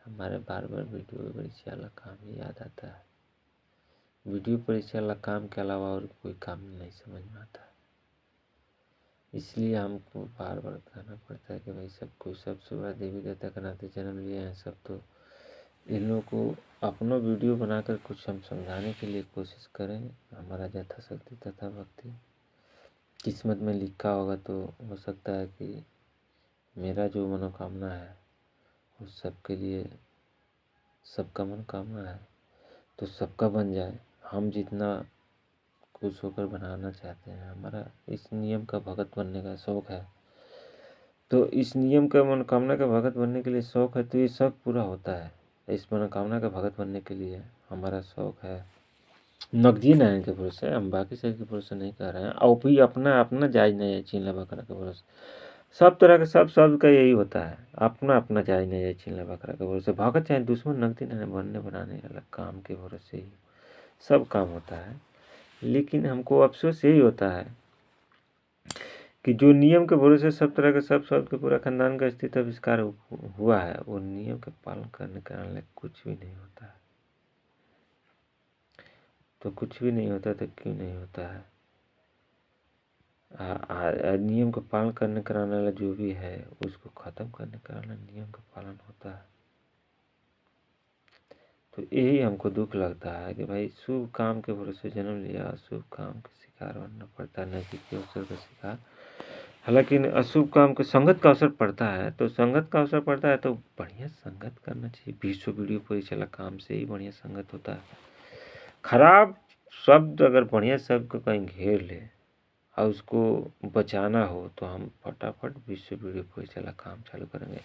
हमारे बार बार वीडियो परिचालक काम ही याद आता है। वीडियो परिचालक काम के अलावा और कोई काम नहीं समझ में आता, इसलिए हमको बार बार कहना पड़ता है कि भाई सबको सबसे बड़ा देवी देवता के नाते जन्म लिए हैं सब, तो इन लोगों को अपना वीडियो बनाकर कुछ हम समझाने के लिए कोशिश करें। हमारा यथाशक्ति तथा भक्ति किस्मत में लिखा होगा तो हो सकता है कि मेरा जो मनोकामना है वो सबके लिए सबका मनोकामना है तो सबका बन जाए। हम जितना खुश होकर बनाना चाहते हैं, हमारा इस नियम का भगत बनने का शौक़ है तो इस नियम का मनोकामना का भगत बनने के लिए शौक है, तो ये शौक पूरा होता है। इस मनोकामना का भगत बनने के लिए हमारा शौक है। नगदी नारायण के भरोसे, हम बाकी शरीर के भरोसे नहीं कह रहे हैं। और भी अपना अपना जायज नहीं है चिल्ला बकरा के भरोसे। सब तरह के सब शब्द का यही होता है, अपना अपना जायज नहीं है चिल्ला बकरा के भरोसे। भगत चाहे दुश्मन नगदी नारायण बनने बनाने वाला काम के भरोसे ही सब काम होता है। लेकिन हमको अफसोस यही होता है कि जो नियम के भरोसे सब तरह के सब शब्द के पूरा खानदान का स्थिति आविष्कार हुआ है, वो नियम के पालन करने के कारण कुछ भी नहीं होता है। तो कुछ भी नहीं होता तो क्यों नहीं होता है? नियम का पालन करने कराने वाला जो भी है उसको खत्म करने के कारण नियम का पालन होता है। तो यही हमको दुख लगता है कि भाई शुभ काम के भरोसे जन्म लिया, अशुभ काम के शिकार बनना पड़ता है, नसीब के अवसर का शिकार। हालांकि अशुभ काम के संगत का अवसर पड़ता है, तो संगत का अवसर पड़ता है तो बढ़िया संगत करना चाहिए। विश्व वीडियो परिचालक काम से ही बढ़िया संगत होता है। खराब शब्द अगर बढ़िया शब्द को कहीं घेर ले और उसको बचाना हो तो हम फटाफट विश्व वीडियो परिचालक काम चालू करेंगे।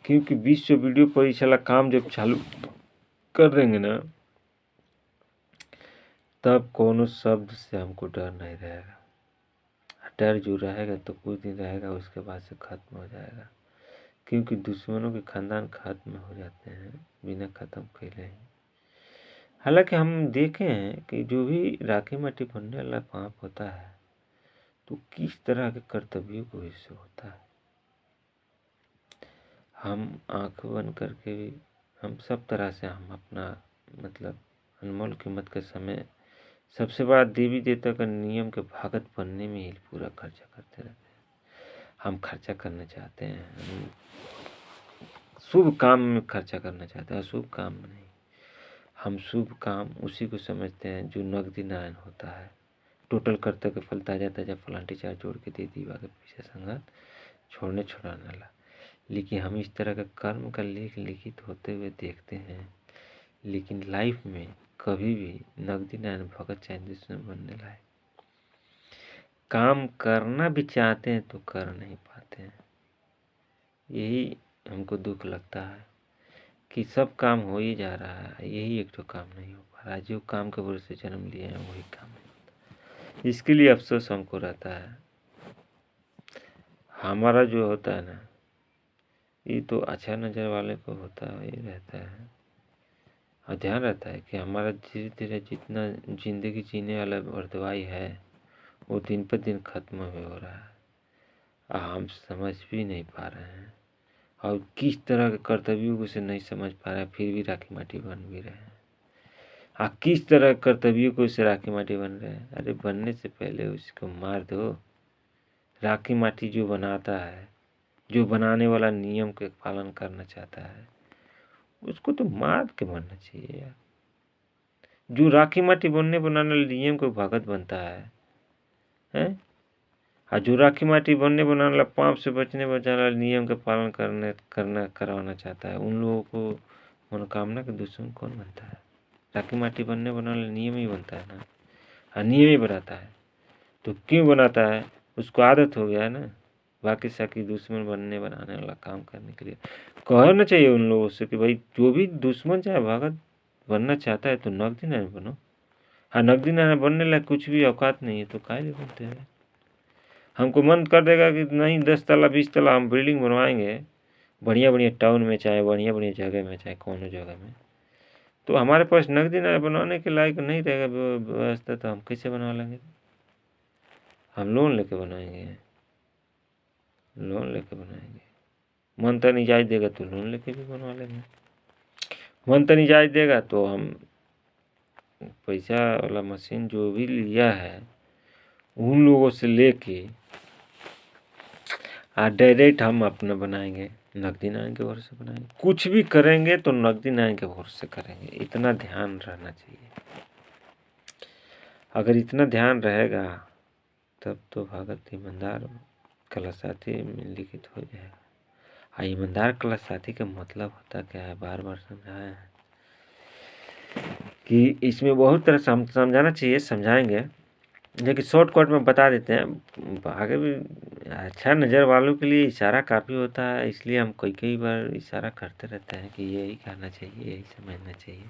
क्योंकि विश्व वीडियो परिचालक काम जब चालू कर देंगे ना, तब कोनो शब्द से हमको डर नहीं रहेगा। डर जो रहेगा तो कुछ दिन रहेगा, उसके बाद से खत्म हो जाएगा। क्योंकि दुश्मनों के खानदान खत्म हो जाते हैं बिना खत्म कैले ही। हालांकि हम देखे हैं कि जो भी राखी माटी बनने वाला पाप होता है तो किस तरह के कर्तव्यों को इससे होता है। हम आँख बंद करके भी हम सब तरह से हम अपना मतलब अनमोल कीमत के समय सबसे बड़ा देवी देवता का नियम के भगत बनने में ही पूरा खर्चा करते रहते हैं। हम खर्चा करना चाहते हैं, हम शुभ काम में खर्चा करना चाहते हैं, अशुभ काम में नहीं। हम शुभ काम उसी को समझते हैं जो नगदी नारायण होता है। टोटल कर्तव्य के फल ताजा ताजा फलांटी चार जोड़ के दे दीवा के पीछे संगत छोड़ने छुड़ाने वाला। लेकिन हम इस तरह का कर्म का लेख लिखित होते हुए देखते हैं, लेकिन लाइफ में कभी भी नगदी नारायण भगत चाहे दुश्मन बनने लायक काम करना भी चाहते हैं तो कर नहीं पाते हैं। यही हमको दुख लगता है कि सब काम हो ही जा रहा है, यही एक तो काम नहीं हो पा रहा है। जो काम के भरोसे जन्म लिए हैं वही काम नहीं होता। इसके लिए अफसोस हमको रहता है। हमारा जो होता है ना, ये तो अच्छा नज़र वाले को होता है, ये रहता है और ध्यान रहता है कि हमारा धीरे धीरे जितना ज़िंदगी जीने वाला वर्दवाई है वो दिन पर दिन खत्म हो रहा है और हम समझ भी नहीं पा रहे हैं। और किस तरह के कर्तव्यों को से नहीं समझ पा रहे हैं, फिर भी राखी माटी बन भी रहे हैं। किस तरह के कर्तव्यों को से राखी माटी बन रहे हैं? अरे बनने से पहले उसको मार दो। राखी माटी जो बनाता है, जो बनाने वाला नियम के पालन करना चाहता है, उसको तो मार के बनना चाहिए यार। जो राखी माटी बनने बनाने वाले नियम को भगत बनता है हैं? और जो राखी माटी बनने बनाने वाला पाप से बचने बचाने वाले नियम का पालन करवाना चाहता है, उन लोगों को मनोकामना के दुश्मन कौन बनता है? राखी माटी बनने बनाने वाला नियम ही बनता है ना, और नियम ही बनाता है। तो क्यों बनाता है? उसको आदत हो गया है ना बाकी साकी दुश्मन बनने बनाने वाला काम करने के लिए। कहना चाहिए उन लोगों से कि भाई जो भी दुश्मन चाहे भगत बनना चाहता है तो नगदी नारायण बनो। हाँ, नगदी नारायण बनने लायक कुछ भी औकात नहीं है तो काहे बनते हैं? हमको मन कर देगा कि नहीं 10 तला 20 तला हम बिल्डिंग बनवाएंगे बढ़िया बढ़िया टाउन में, चाहे बढ़िया बढ़िया जगह में, चाहे कौनो जगह में, तो हमारे पास नगदी नारायण बनवाने के लायक नहीं रहेगा व्यवस्था, तो हम कैसे बनवा लेंगे? हम लोन लेके बनाएंगे, लोन लेके बनाएंगे। मन तन इजाज़त देगा तो लोन लेके भी बनवा लेंगे। मन तन इजाज़त देगा तो हम पैसा वाला मशीन जो भी लिया है उन लोगों से लेके डायरेक्ट हम अपना बनाएंगे, नगदी नारायण के भरोसे बनाएंगे। कुछ भी करेंगे तो नगदी नारायण के भरोसे करेंगे, इतना ध्यान रहना चाहिए। अगर इतना ध्यान रहेगा तब तो भगत ईमानदार कला साथी में लिखित हो जाएगा। ईमानदार कला साथी का मतलब होता क्या है? बार बार समझाया है कि इसमें बहुत तरह समझाना चाहिए, समझाएंगे। लेकिन शॉर्टकट में बता देते हैं। आगे भी अच्छा नज़र वालों के लिए इशारा काफ़ी होता है, इसलिए हम कई कई बार इशारा करते रहते हैं कि यही करना चाहिए, यही समझना चाहिए।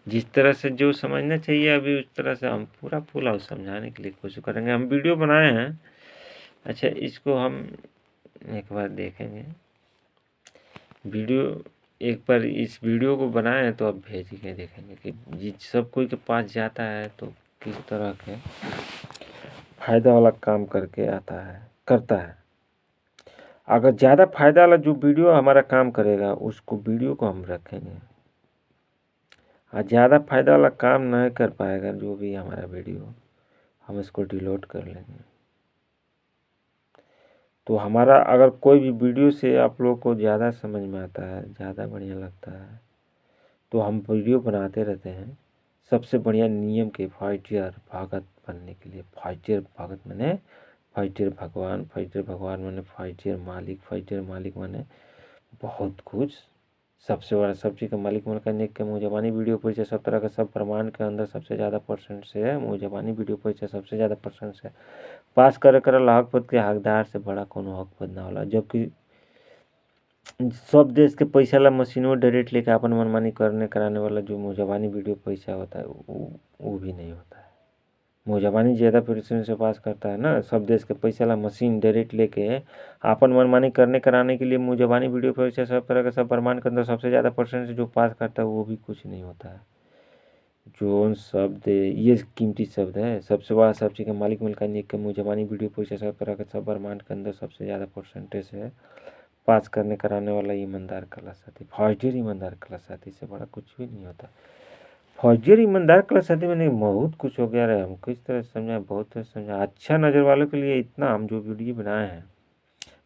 जिस तरह से जो समझना चाहिए अभी उस तरह से हम पूरा फुल हाउस समझाने के लिए कोशिश करेंगे। हम वीडियो बनाए हैं, अच्छा इसको हम एक बार देखेंगे। वीडियो एक बार इस वीडियो को बनाए हैं तो अब भेज के देखेंगे कि जिस सब कोई के पास जाता है तो किस तरह के फ़ायदा वाला काम करके आता है, करता है। अगर ज़्यादा फ़ायदा वाला जो वीडियो हमारा काम करेगा उसको वीडियो को हम रखेंगे, और ज़्यादा फ़ायदा वाला काम नहीं कर पाएगा जो भी हमारा वीडियो, हम इसको डिलीट कर लेंगे। तो हमारा अगर कोई भी वीडियो से आप लोग को ज़्यादा समझ में आता है, ज़्यादा बढ़िया लगता है, तो हम वीडियो बनाते रहते हैं। सबसे बढ़िया नियम के फाइटर भगत बनने के लिए, फाइटर भगत माने फाइटर भगवान, फाइटर भगवान माने फाइटर मालिक, फाइटर मालिक माने बहुत कुछ। सबसे बड़ा सब चीज़ का मालिक मन का नेक के मुँह जबानी वीडियो परिचय सब तरह का सब प्रमाण के अंदर सबसे ज़्यादा परसेंट से है। मुँह जबानी वीडियो परिचय सबसे ज़्यादा परसेंट से पास करे करल हक पद के हकदार से बड़ा कोनो हक पद ना होला। जबकि सब देश के पैसा ला मशीनों डायरेक्ट लेके अपन मनमानी करने कराने वाला जो मुँह जबानी वीडियो पैसा होता है वो भी नहीं होता है। मुँह जबानी ज़्यादा परसेंट से पास करता है ना। सब देश के पैसा ला मशीन डायरेक्ट लेके अपन मनमानी करने कराने के लिए मुँह जबानी वीडियो परिचय सब तरह का सब प्रमाण के अंदर सबसे ज़्यादा परसेंट से जो पास करता है वो भी कुछ नहीं होता है। जो शब्द ये कीमती शब्द है, सबसे बड़ा सब चीज़ का मालिक मिलका नेक के मुँह जबानी वीडियो परिचय सब तरह का सब प्रमाण के अंदर सबसे ज़्यादा परसेंटेज है पास करने कराने वाला ईमानदार कला साथी, फौजियर ईमानदार कला साथी से बड़ा कुछ भी नहीं होता। फौजियर ईमानदार कला साथी मैंने बहुत कुछ हो गया रहे, हम किस तरह समझा, बहुत तरह समझा। अच्छा नज़र वालों के लिए इतना हम जो वीडियो बनाए हैं,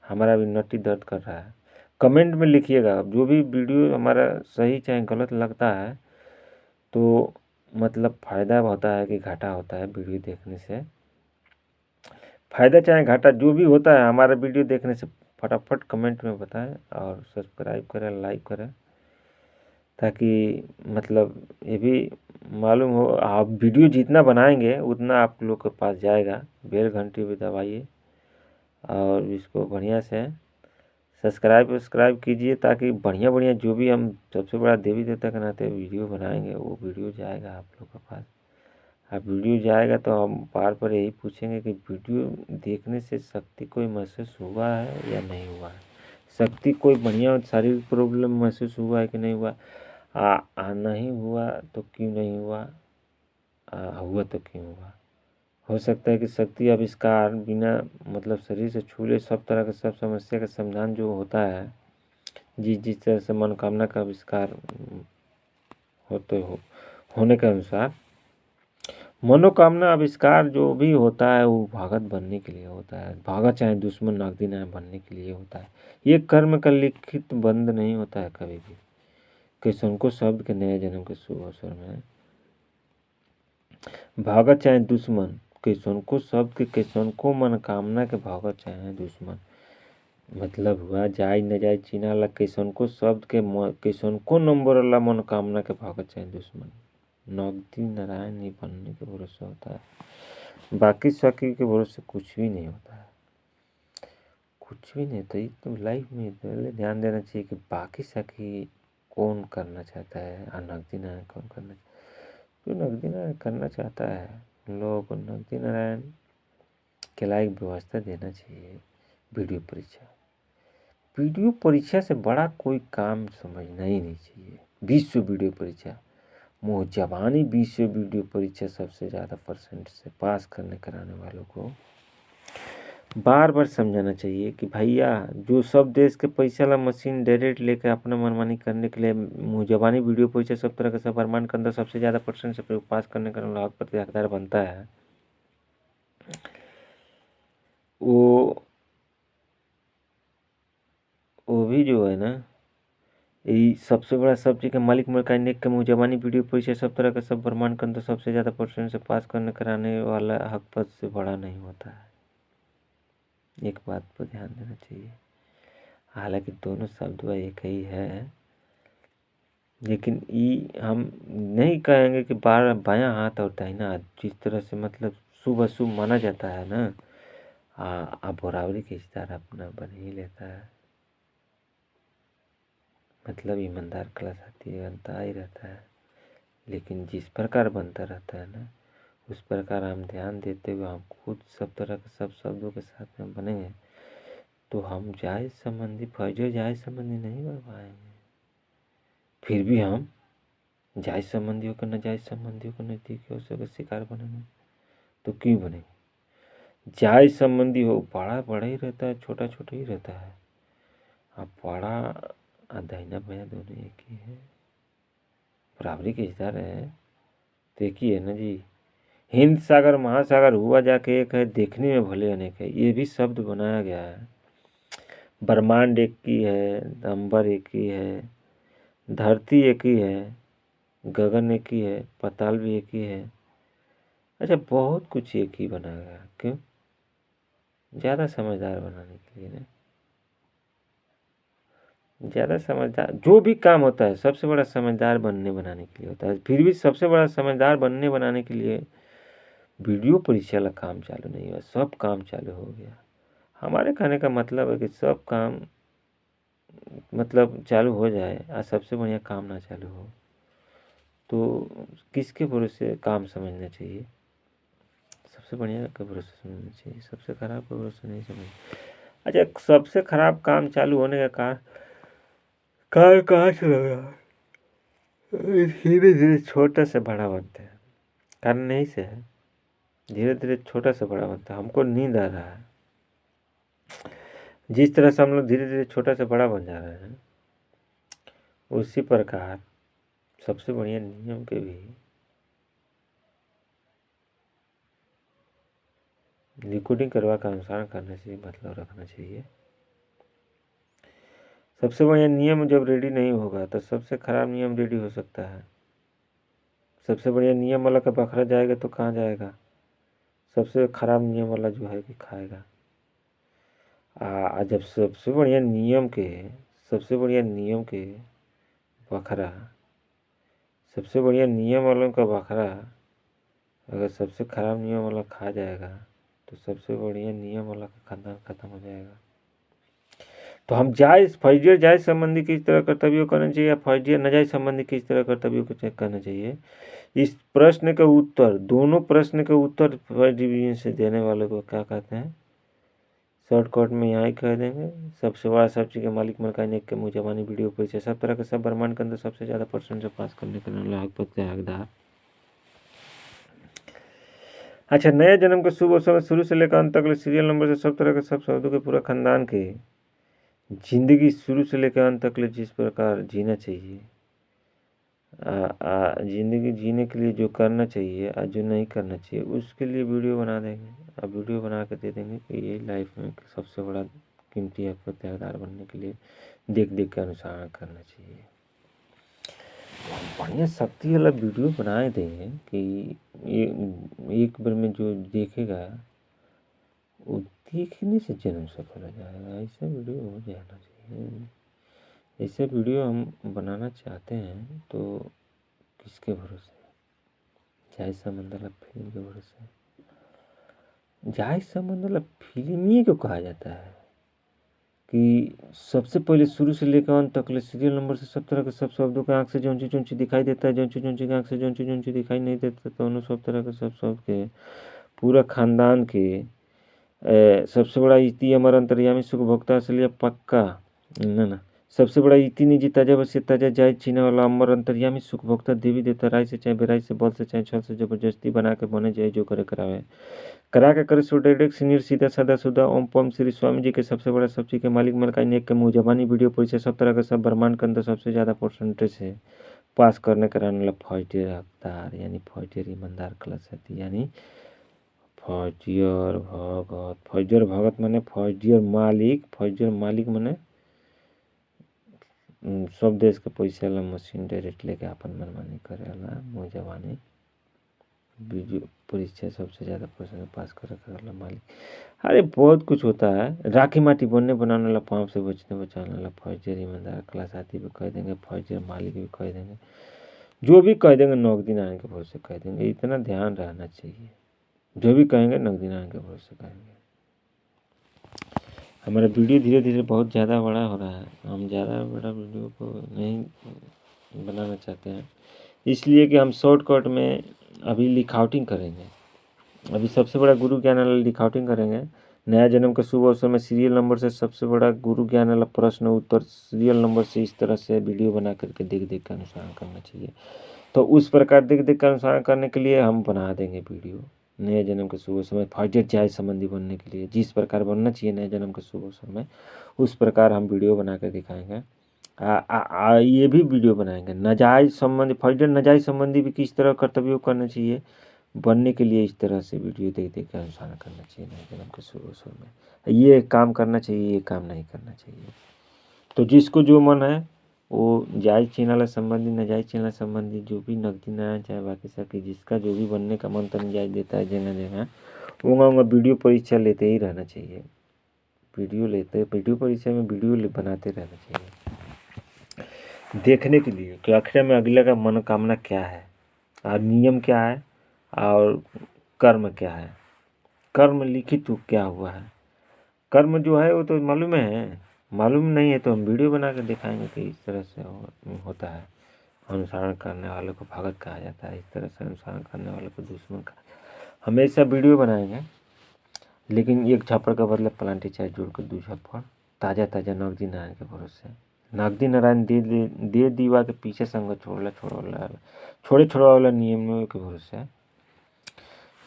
हमारा भी नट्टी दर्द कर रहा है। कमेंट में लिखिएगा जो भी वीडियो हमारा सही चाहे गलत लगता है, तो मतलब फ़ायदा होता है कि घाटा होता है वीडियो देखने से। फ़ायदा चाहे घाटा जो भी होता है हमारा वीडियो देखने से फटाफट कमेंट में बताएं और सब्सक्राइब करें, लाइक करें, ताकि मतलब ये भी मालूम हो आप वीडियो जितना बनाएंगे उतना आप लोग के पास जाएगा। बेल घंटी भी दबाइए और इसको बढ़िया से सब्सक्राइब कीजिए ताकि बढ़िया बढ़िया जो भी हम सबसे बड़ा देवी देवता के नाते वीडियो बनाएंगे वो वीडियो जाएगा आप लोग के पास। अब वीडियो जाएगा तो हम बार बार यही पूछेंगे कि वीडियो देखने से शक्ति कोई महसूस हुआ है या नहीं हुआ है, शक्ति कोई बढ़िया शारीरिक प्रॉब्लम महसूस हुआ है कि नहीं हुआ, नहीं हुआ तो क्यों नहीं हुआ, हुआ तो क्यों हुआ। हो सकता है कि शक्ति आविष्कार बिना मतलब शरीर से छू ले सब तरह के सब समस्या का समाधान जो होता है, जिस तरह से मनोकामना का आविष्कार होने के अनुसार मनोकामना आविष्कार जो भी होता है वो भगत बनने के लिए होता है। भगत चाहे दुश्मन नागदी ना बनने के लिए होता है। ये कर्म का लिखित बंद नहीं होता है कभी भी। किसन को शब्द के नए जन्म के शुभ अवसर में भगत चाहे दुश्मन, किसन को शब्द के किसन को मनोकामना के भगत चाहे दुश्मन मतलब हुआ जाय न जाय चीना ला किसन को शब्द के किसन को नंबर वाला मनोकामना के भगत चाहे दुश्मन। नगदी नारायण नहीं बनने के भरोसे होता है, बाकी सकी के भरोसे कुछ भी नहीं होता है, कुछ भी नहीं। तो ये तो लाइफ में पहले ध्यान देना चाहिए कि बाकी सकी कौन करना चाहता है और नगदी नारायण कौन करना, जो नगदी नारायण करना चाहता है उन लोगों को नगदी नारायण के लायक व्यवस्था देना चाहिए। वीडियो परीक्षा से बड़ा कोई काम समझना ही नहीं चाहिए। विश्व वीडियो परीक्षा मुँह जबानी विश्व वीडियो परीक्षा सबसे ज़्यादा परसेंट से पास करने कराने वालों को बार बार समझाना चाहिए कि भैया जो सब देश के पैसा ला मशीन डायरेक्ट लेकर अपना मनमानी करने के लिए मुँह जबानी वीडियो परीक्षा सब तरह का सब प्रमाण के अंदर सबसे ज़्यादा परसेंट से पास करने का लाभ प्रति हकदार बनता है, वो भी जो है ना यही सबसे बड़ा सब्जी का मालिक मैकेनिक का मुँह जबानी वीडियो परीक्षा सब तरह का सब प्रमाण के अंदर सबसे ज़्यादा परसेंट से पास करने कराने वाला हक पद से बड़ा नहीं होता है। एक बात पर ध्यान देना चाहिए। हालांकि दोनों शब्द वह एक ही है, लेकिन हम नहीं कहेंगे कि बायां हाथ और दाहिना हाथ, जिस तरह से मतलब शुभ अशुभ माना जाता है ना। अब बराबरी के हिस्सेदार अपना बन ही लेता है, मतलब ईमानदार क्लास बनता ही रहता है। लेकिन जिस प्रकार बनता रहता है ना, उस प्रकार हम ध्यान देते हुए हम खुद सब तरह के सब शब्दों के साथ में बनेंगे तो हम जायज़ संबंधी फौजी जायज़ संबंधी नहीं बन पाएंगे। फिर भी हम जायज़ संबंधियों के नाजायज़ संबंधियों के नज़दीकियों से शिकार बनेंगे तो क्यों बनेंगे। जायज़ संबंधी हो बड़ा बड़ा ही रहता है, छोटा छोटा ही रहता है। अब बड़ा और दाहिना बायां दोनों एक ही है, बराबरी के हिस्सा है तो एक ही है ना जी। हिंद सागर महासागर हुआ जाके एक है, देखने में भले अनेक है, ये भी शब्द बनाया गया है। ब्रह्मांड एक ही है, अंबर एक ही है, धरती एक ही है, गगन एक ही है, पाताल भी एक ही है। अच्छा, बहुत कुछ एक ही बना गया। क्यों? ज़्यादा समझदार बनाने के लिए ना। ज़्यादा समझदार जो भी काम होता है सबसे बड़ा समझदार बनाने के लिए होता है। फिर भी सबसे बड़ा समझदार बनाने के लिए वीडियो परीक्षा वाला काम चालू नहीं हुआ, सब काम चालू हो गया। हमारे कहने का मतलब है कि सब काम मतलब चालू हो जाए और सबसे बढ़िया काम ना चालू हो तो किसके भरोसे काम समझना चाहिए। सबसे बढ़िया का भरोसा समझना चाहिए, सबसे खराब का भरोसा नहीं समझना। अच्छा, सबसे खराब काम चालू होने का कारण कहाँ से लग रहा है। धीरे धीरे छोटा से बड़ा बनता है, कारण नहीं से है। धीरे धीरे छोटा से बड़ा बनता है। हमको नींद आ रहा है, जिस तरह से हम लोग धीरे धीरे छोटा से बड़ा बन जा रहे हैं, उसी प्रकार सबसे बढ़िया नियम के भी रिकॉर्डिंग करवा का अनुसरण करने से मतलब रखना चाहिए। सबसे बढ़िया नियम जब रेडी नहीं होगा तो सबसे खराब नियम रेडी हो सकता है। सबसे बढ़िया नियम वाला का बकरा जाएगा तो कहाँ जाएगा, सबसे खराब नियम वाला जो है कि खाएगा। जब सबसे बढ़िया नियम के बकरा, सबसे बढ़िया नियम वालों का बकरा अगर सबसे खराब नियम वाला खा जाएगा तो सबसे बढ़िया नियम वाला का खानदान खत्म हो जाएगा। तो हम फौजिया जायज़ संबंधी किस तरह कर्तव्यों करना चाहिए या फौजिया नाजायज़ संबंधी किस तरह कर्तव्यों को चेक करना चाहिए, इस प्रश्न के उत्तर, दोनों प्रश्न के उत्तर फर्स्ट डिवीजन से देने वाले को क्या कहते हैं, शॉर्टकट में यहाँ ही कह देंगे। सबसे बड़ा सब चीज़ के मालिक मलकाइन एक के मुँह जबानी वीडियो परिचय, सब तरह के सब ब्रह्मांड के अंदर सबसे ज़्यादा परसेंट से पास करने के लिए हकदार। अच्छा, नए जन्म के शुभ अवसर में शुरू से लेकर अंत तक सीरियल नंबर से सब तरह के सब शब्दों के पूरा खानदान के जिंदगी शुरू से लेकर अंत तक जिस प्रकार जीना चाहिए, ज़िंदगी जीने के लिए जो करना चाहिए और जो नहीं करना चाहिए उसके लिए वीडियो बना देंगे। अब वीडियो बना के दे देंगे कि ये लाइफ में सबसे बड़ा कीमती आपको त्यागदार बनने के लिए देख देख के अनुसरण करना चाहिए। बढ़िया शक्ति वाला वीडियो बनाए देंगे कि ये एक बार में जो देखेगा वो देखने से जन्म सफल हो जाएगा। ऐसा वीडियो हो जाना चाहिए। ऐसे वीडियो हम बनाना चाहते हैं तो किसके भरोसे, जायज़ संबंध वाला फिल्म के भरोसे। जायज़ संबंध वाला फिल्म ही क्यों कहा जाता है कि सबसे पहले शुरू से लेकर अंत तक सीरियल नंबर से सब तरह के सब शब्दों के आँख से जौन चीज दिखाई देता है, जौन चीज आँख से जौन चीज दिखाई नहीं देता, तो उन सब तरह के सब शब्द के पूरा खानदान के सबसे बड़ा इति अमर अंतर्यामी सुख भोक्ता से लिया पक्का ना सबसे बड़ा इति निजी ताजा बसे ताजा जायज छीने वाला अमर अंतर्यामी सुख भोक्ता देवी देवता राय से चाहे बेराई से बल से चाहे छल से जबरदस्ती बना के बने जाए जो करे करावे करा के करे सो डायरेक्ट सीनियर सीधा सादा सुधा ओम पम श्री स्वामी जी के सबसे बड़ा सब्जी के मालिक मलकाइन एक के मुँह जबानी वीडियो परिचय सब तरह का सब ब्रह्मांड के अंदर सबसे ज़्यादा परसेंटेज से पास करने कराने वाला फौजियर हकदार यानी फौजियर ईमानदार क्लास है। यानी फौजियर भगत माने फौजियर मालिक माने सब देश के पैसा ला मशीन डायरेक्ट लेके अपन मनमानी करेला मुँह जबानी वीडियो परीक्षा सबसे ज़्यादा परसेंट पास कर वाला मालिक। अरे बहुत कुछ होता है। राखी माटी बनने बनाने वाला पाँव से बचने बचाने वाला फौजियर ईमानदार क्लास आती भी कह देंगे, फौजियर मालिक भी कह देंगे, जो भी कह देंगे 9 दिन आने के भरोसे कह देंगे। इतना ध्यान रहना चाहिए, जो भी कहेंगे नकदी नारायण के भरोसे कहेंगे। हमारा वीडियो धीरे धीरे बहुत ज़्यादा बड़ा हो रहा है, हम ज़्यादा बड़ा वीडियो को नहीं बनाना चाहते हैं, इसलिए कि हम शॉर्टकट में अभी लिखावटिंग करेंगे। अभी सबसे बड़ा गुरु ज्ञान वाला लिखावटिंग करेंगे। नया जन्म के शुभ अवसर में सीरियल नंबर से सबसे बड़ा गुरु ज्ञान वाला प्रश्न उत्तर सीरियल नंबर से इस तरह से वीडियो बना करके देख देख कर अनुसरण करना चाहिए। तो उस प्रकार देख देख कर अनुसरण करने के लिए हम बना देंगे वीडियो। नए जन्म के शुभ अवसर में फर्स्ट जायज संबंधी बनने के लिए जिस प्रकार बनना चाहिए नए जन्म के शुभ अवसर में, उस प्रकार हम वीडियो बना कर दिखाएंगे। ये भी वीडियो बनाएंगे नाजायज संबंधी, फर्स्ट नाजायज संबंधी भी किस तरह कर्तव्य करना चाहिए बनने के लिए, इस तरह से वीडियो देख देख कर अनुसरण करना चाहिए नए जन्म के शुभ अवसर में। ये काम करना चाहिए, ये काम नहीं करना चाहिए। तो जिसको जो मन है वो जायज चैनल संबंधी, नाजायज चैनल संबंधी, जो भी नकदी नारायण चाहे बाकी सबकी जिसका जो भी बनने का मन तन जायज देता है जगह जगह, वो वीडियो परीक्षा लेते ही रहना चाहिए। वीडियो परीक्षा में वीडियो बनाते रहना चाहिए देखने के लिए कि आखिर में अगले का मनोकामना क्या है और नियम क्या है और कर्म क्या है, कर्म लिखित क्या हुआ है। कर्म जो है वो तो मालूम है, मालूम नहीं है तो हम वीडियो बना कर दिखाएंगे कि इस तरह से होता है। अनुसरण करने वाले को भगत कहा जाता है, इस तरह से अनुसरण करने वाले को दुश्मन कहा। हमेशा वीडियो बनाएंगे, लेकिन एक छप्पड़ का बदले पलांटी चाय जोड़ कर 2 छप्पड़ ताज़ा ताज़ा नकदी नारायण के भरोसे। नकदी नारायण दे दीवा के पीछे संग छोड़े छोड़ा वाला नियम के भरोसे।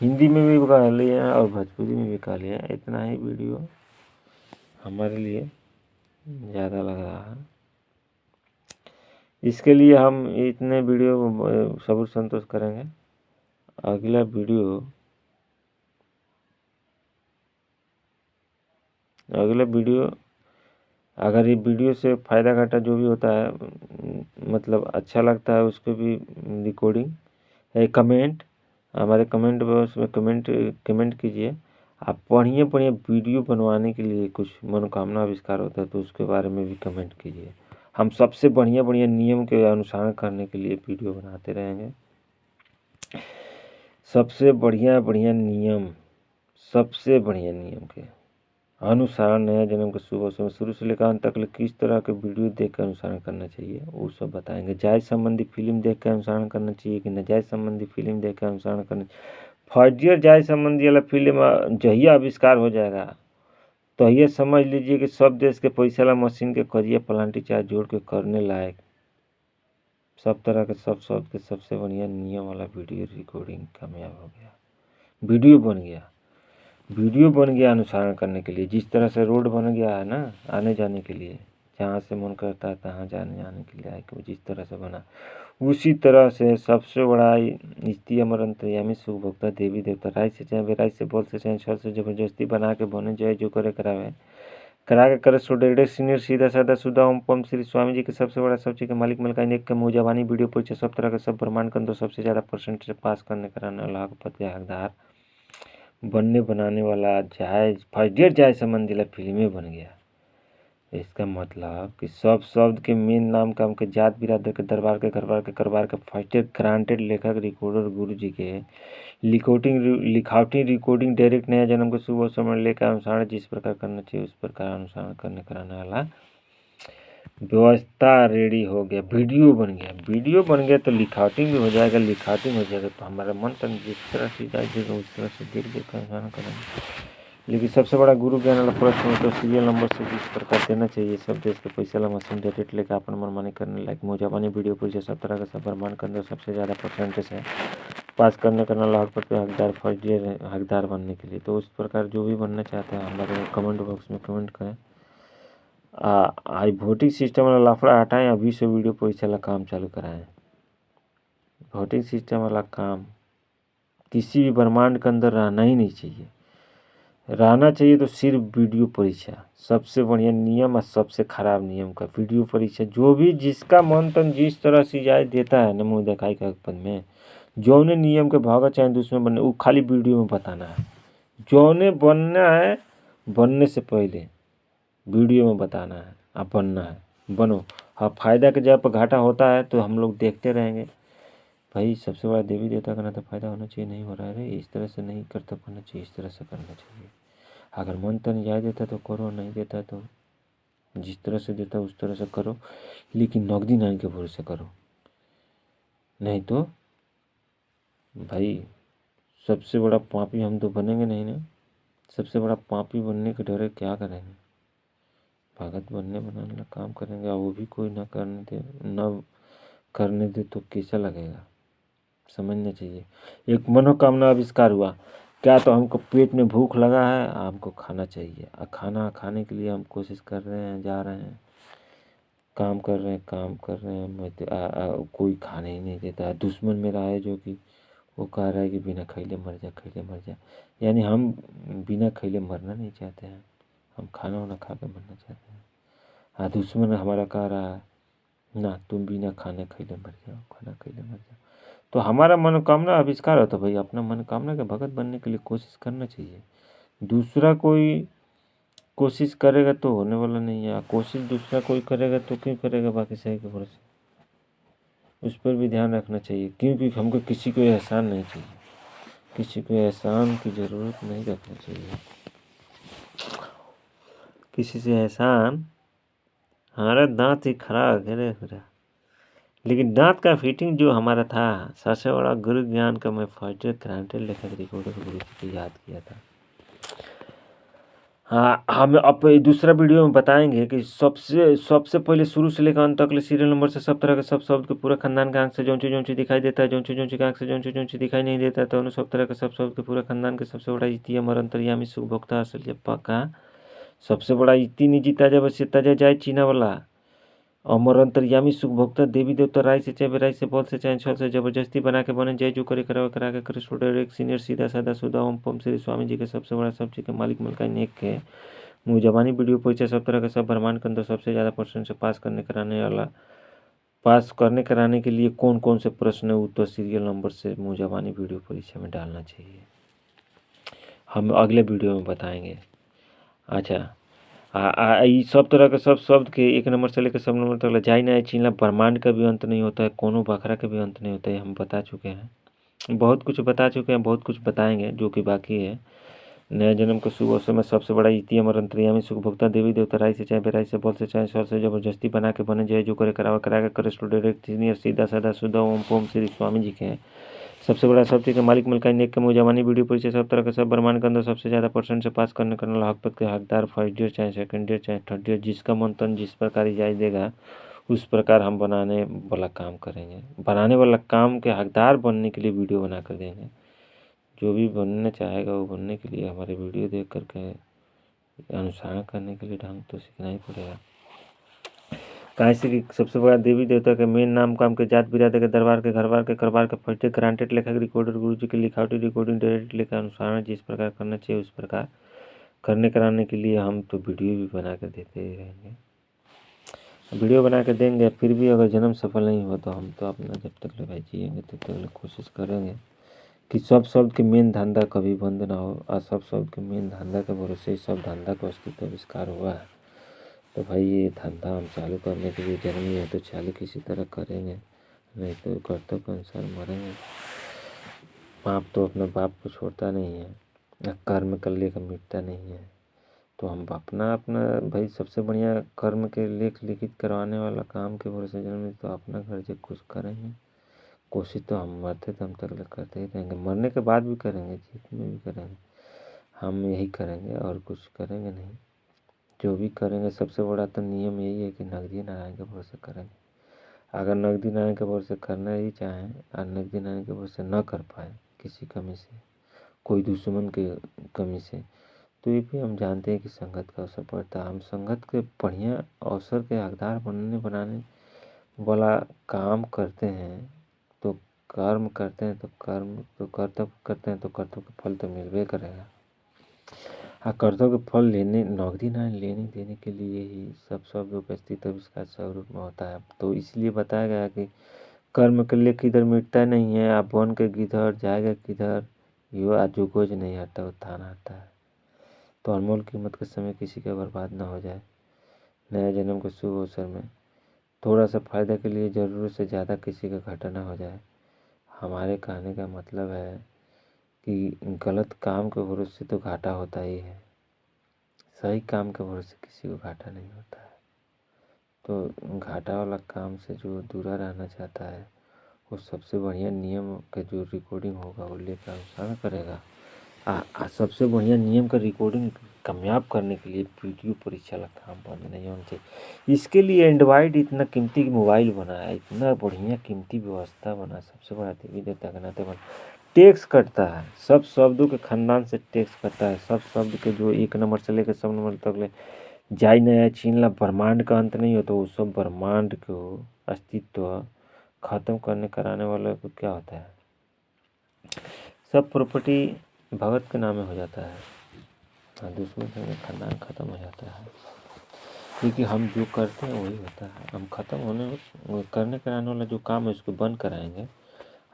हिंदी में भी गा लिया और भोजपुरी में भी गा लिया। इतना ही वीडियो हमारे लिए ज़्यादा लग रहा है, इसके लिए हम इतने वीडियो सब्र संतोष करेंगे। अगला वीडियो अगर ये वीडियो से फ़ायदा घाटा जो भी होता है, मतलब अच्छा लगता है, उसको भी रिकॉर्डिंग कमेंट हमारे कमेंट बॉक्स में कमेंट कीजिए। आप बढ़िया वीडियो बनवाने के लिए कुछ मनोकामना आविष्कार होता है तो उसके बारे में भी कमेंट कीजिए। हम सबसे बढ़िया नियम के अनुसरण करने के लिए वीडियो बनाते रहेंगे। सबसे बढ़िया नियम के अनुसरण नया जन्म के शुभ अवसर में शुरू से लेकर अंत तक किस तरह के वीडियो देख कर अनुसरण करना चाहिए वो सब बताएंगे। जायज संबंधी फिल्म देख कर अनुसरण करना चाहिए कि नाजायज संबंधी फिल्म देख कर अनुसरण करना। फर्स्ट जायज संबंधी वाला फिल्म जहिया आविष्कार हो जाएगा तो ये समझ लीजिए कि सब देश के पैसा वाला मशीन के करिए पलांटी चार्ज जोड़ के करने लायक सब तरह के सब शब्द के सबसे बढ़िया नियम वाला वीडियो रिकॉर्डिंग कामयाब हो गया। वीडियो बन गया अनुसरण करने के लिए। जिस तरह से रोड बन गया है ना आने जाने के लिए, जहाँ से मन करता है तहाँ जाने के लिए आए, जिस तरह से बना उसी तरह से सबसे बड़ा इस्ती अमर अंतर्यामी सुख भोक्ता देवी देवता राय से चाहे बेराय से बोल से चाहे छल से जबरदस्ती बना के बने जाए जो करे करावे करा के करे सो डायरेक्ट सीनियर सीधा साधा सुधा ओम पम श्री स्वामी जी के सबसे बड़ा सब चीज़ के मालिक मलकाइन एक के मुँह वीडियो परीक्षा सब तरह के सब ब्रह्मांड कंदो सबसे ज़्यादा परसेंट से पास करने कराने वाला पद हकदार बनने बनाने वाला जायज फर्स्ट जायज संबंधी वाला फिल्में बन गया। इसका मतलब कि सब शब्द के मेन नाम का उनके जात बिरादर के दरबार के करबार के फर्स्ट ग्रांटेड लेखक रिकॉर्डर गुरु जी के लिखावटी रिकॉर्डिंग डायरेक्ट नया जन्म के शुभ अवसर में लेकर अनुसरण जिस प्रकार करना चाहिए उस प्रकार अनुसरण करने कराने वाला व्यवस्था रेडी हो गया। वीडियो बन गया तो लिखावटिंग भी हो जाएगा, तो हमारा मन तन जिस तरह से जाएगा उस तरह से देख देख कर अनुसरण करेंगे। लेकिन सबसे बड़ा गुरु ज्ञान वाला प्रश्न तो सीरियल नंबर से जिस प्रकार देना चाहिए सब देश के पैसा वाला मशीन डायरेक्ट लेकर अपन मनमानी करने लायक मोजाबानी वीडियो पर सब तरह का सब प्रमाण के अंदर सबसे ज़्यादा परसेंटेज है पास करने का लाभ पड़ते हकदार फर्स्ट हकदार बनने के लिए। तो उस प्रकार जो भी बनना चाहते हैं हमारे कमेंट बॉक्स में कमेंट करें। वोटिंग सिस्टम वाला लाफड़ा हटाएं, अभी से वीडियो परीक्षा वाला काम चालू कराएं। वोटिंग सिस्टम वाला काम किसी भी ब्रह्मांड के अंदर रहना ही नहीं चाहिए। रहना चाहिए तो सिर्फ वीडियो परीक्षा सबसे बढ़िया नियम और सबसे खराब नियम का वीडियो परीक्षा। जो भी जिसका मन तन जिस तरह से जाए देता है न मुँह दिखाई का पद में जौने नियम के भागा चाहे दुश्मन बनने वो खाली वीडियो में बताना है। जौने बनना है बनने से पहले वीडियो में बताना है, आप बनना है बनो। हाँ फायदा के जब घाटा होता है तो हम लोग देखते रहेंगे भाई सबसे बड़ा देवी देवता का ना तो फायदा होना चाहिए, नहीं हो रहा है, इस तरह से नहीं करतब करना चाहिए, इस तरह से करना चाहिए। अगर मन तन जाए देता तो करो, नहीं देता तो जिस तरह से देता उस तरह से करो, लेकिन नकदी नारायण के भरोसे करो, नहीं तो भाई सबसे बड़ा पापी हम तो बनेंगे नहीं ना। सबसे बड़ा पापी बनने के डरे क्या करेंगे, भगत बनने बनाने का काम करेंगे, और वो भी कोई ना करने दे तो कैसा लगेगा, समझना चाहिए। एक मनोकामना आविष्कार हुआ, क्या तो हमको पेट में भूख लगा है, हमको खाना चाहिए, और खाना खाने के लिए हम कोशिश कर रहे हैं, जा रहे हैं, काम कर रहे हैं, कोई खाने ही नहीं देता। दुश्मन मेरा है जो कि वो कह रहा है कि बिना खैले मर जा, खैले मर जा, यानी हम बिना खैले मरना नहीं चाहते हैं, हम खाना वाना खा के मरना चाहते हैं। हाँ, दुश्मन हमारा कह रहा है ना तुम बिना खाने खैले मर जाओ, खाना खैले मर जाओ। तो हमारा मनोकामना आविष्कार होता है भाई, अपना मनोकामना के भगत बनने के लिए कोशिश करना चाहिए। दूसरा कोई कोशिश करेगा तो होने वाला नहीं है, कोशिश दूसरा कोई करेगा तो क्यों करेगा बाकी सही के भरोसे, उस पर भी ध्यान रखना चाहिए, क्योंकि हमको किसी को एहसान नहीं चाहिए, किसी को एहसान की ज़रूरत नहीं रखना चाहिए, किसी से एहसान। हमारा दांत ही खराब है पूरा, लेकिन दांत का फिटिंग जो हमारा था, सबसे बड़ा गुरु ज्ञान का मैं फर्स्ट ग्रांटेड लेकर रिकॉर्डर गुरु जी को याद किया था। हाँ, हम अब दूसरा वीडियो में बताएंगे कि सबसे सबसे पहले शुरू से लेकर अंत तक सीरियल नंबर से सब तरह के सब शब्द के पूरा खानदान के आंख से जौन चीज दिखाई देता है, जौन चीज के आंख से जौन चीज दिखाई नहीं देता है, तो सब तरह के सब शब्द के पूरा खानदान के सबसे बड़ा इति अमर अंतर्यामी सुख भोक्ता असलियप्पा का सबसे बड़ा इति निजी ताजा बसे ताजा जाए चीना वाला अमर अंतर्यामी सुख भोक्ता देवी देवता राय से चाहे बेराय से बल से चाहे छल से जबरदस्ती बना के बने जय जो करे करा के करे स्टूडेंट एक सीनियर सीधा साधा सुधा ओम पम श्री स्वामी जी के सबसे बड़ा सब चीज के मालिक मलकाइन एक के मुँह जबानी वीडियो परीक्षा सब तरह के सब ब्रह्मांड के अंदर सबसे ज़्यादा परसेंट से पास करने कराने के लिए कौन कौन से प्रश्न उत्तर सीरियल नंबर से मुँह जबानी वीडियो परीक्षा में डालना चाहिए, हम अगले वीडियो में बताएंगे। अच्छा, ये सब तरह के सब शब्द के एक नंबर से लेकर सब नंबर तक जाई ना चिन्हला, ब्रह्मांड का भी अंत नहीं होता है, कोनो बखरा का भी अंत नहीं होता है, हम बता चुके हैं, बहुत कुछ बता चुके हैं, बहुत कुछ बताएंगे जो कि बाकी है। नया जन्म के शुभ अवसर में सबसे बड़ा इति अमर अंतर्यामी सुख भोक्ता देवी देवता राय से चाहे बेराई से बल से चाहे सर से जबरदस्ती बना के बने जय जो करे करा के करे स्टूडेंट सीनियर सीधा साधा सुधा ओम पोम श्री स्वामी जी के सबसे बड़ा सब चीज के मालिक मलकाई नेक के मुँह जवानी वीडियो परिचय सब तरह के सब ब्रह्मांड के अंदर सबसे ज़्यादा परसेंट से पास करने वाला हकपत के हकदार फर्स्ट ईयर चाहे सेकंड ईयर चाहे थर्ड ईयर, जिसका मन तन जिस प्रकार इजाज़त देगा उस प्रकार हम बनाने वाला काम करेंगे, बनाने वाला काम के हकदार बनने के लिए वीडियो बना कर देंगे। जो भी बनना चाहेगा वो बनने के लिए हमारे वीडियो देख करके अनुसरण करने के लिए ढंग तो सीखना ही पड़ेगा। काहे से कि सबसे बड़ा देवी देवता के मेन नाम काम के जात बिरादर के दरबार के घरबार के करबार के फर्स्ट ग्रांटेड लेखक रिकॉर्डर गुरु जी के लिखावटी रिकॉर्डिंग डायरेक्ट लेकर अनुसरण जिस प्रकार करना चाहिए उस प्रकार करने कराने के लिए हम तो वीडियो भी बना कर देते ही रहेंगे, वीडियो बना के देंगे। फिर भी अगर जन्म सफल नहीं हुआ तो हम तो अपना जब तक ले भाई जिएंगे तब तक कोशिश करेंगे कि सब शब्द के मेन धंधा कभी बंद ना हो, और सब शब्द के मेन धंधा के भरोसे सब धंधा का अस्तित्व आविष्कार हुआ है। तो भाई ये धंधा हम चालू करने के लिए जन्म है तो चालू किसी तरह करेंगे, नहीं तो कर्तव्य के अनुसार मरेंगे। बाप तो अपने बाप को छोड़ता नहीं है, कर्म कर लेकर मिटता नहीं है, तो हम अपना अपना भाई सबसे बढ़िया कर्म के लेख लिखित करवाने वाला काम के भरोसे जन्म, तो अपना घर जो कुछ करेंगे, कोशिश तो हम मरते दम तक करते ही रहेंगे, मरने के बाद भी करेंगे, जीत में भी करेंगे, हम यही करेंगे और कुछ करेंगे नहीं। जो भी करेंगे सबसे बड़ा तो नियम यही है कि नगदी नारायण के भरोसे करेंगे। अगर नगदी नारायण के भरोसे करना ही चाहें और नगदी नारायण के भरोसे न कर पाए किसी कमी से, कोई दुश्मन के कमी से, तो ये भी हम जानते हैं कि संगत का अवसर पड़ता है। हम संगत के बढ़िया अवसर के हकदार बनाने वाला काम करते हैं, तो कर्म करते हैं, तो कर्तव्य करते हैं, तो कर्तव्य का फल तो मिलबे करेगा। हाँ, कर्तव्य के फल लेने नगदी नारायण लेने देने के लिए ही सब शब्दों का अस्तित्व इसका स्वरूप में होता है। तो इसलिए बताया गया कि कर्म के लिए किधर मिटता नहीं है, आप बन के किधर जाएगा किधर, यो आज जो कुछ नहीं हटता वो थाना आता है। तो अनमोल कीमत के समय किसी का बर्बाद ना हो जाए। नया जन्म के शुभ अवसर में थोड़ा सा फायदा के लिए ज़रूरत से ज़्यादा किसी का घाटा ना हो जाए। हमारे कहने का मतलब है कि गलत काम के भरोसे से तो घाटा होता ही है, सही काम के भरोसे से किसी को घाटा नहीं होता है। तो घाटा वाला काम से जो दूर रहना चाहता है वो सबसे बढ़िया नियम का जो रिकॉर्डिंग होगा वो लेकर अनुसरण करेगा। सबसे बढ़िया नियम का रिकॉर्डिंग कामयाब करने के लिए वीडियो परीक्षा वाला काम बंद नहीं होना चाहिए। इसके लिए एंड्रॉइड इतना कीमती मोबाइल बना है, इतना बढ़िया कीमती व्यवस्था बना, सबसे बड़ा देवी देवता के नाते बना। टैक्स कटता है, सब शब्दों के खानदान से टैक्स कटता है, सब शब्द के जो 1 नंबर से लेकर 100 नंबर तक ले जाई नया छीन ला, ब्रह्मांड का अंत नहीं होता। वो सब ब्रह्मांड को अस्तित्व खत्म करने कराने वाला को क्या होता है, सब प्रॉपर्टी भगत के नामे हो जाता है और दुश्मन का खानदान खत्म हो जाता है। क्योंकि हम जो करते हैं वही होता है। हम खत्म होने करने कराने वाला जो काम है उसको बंद कराएंगे,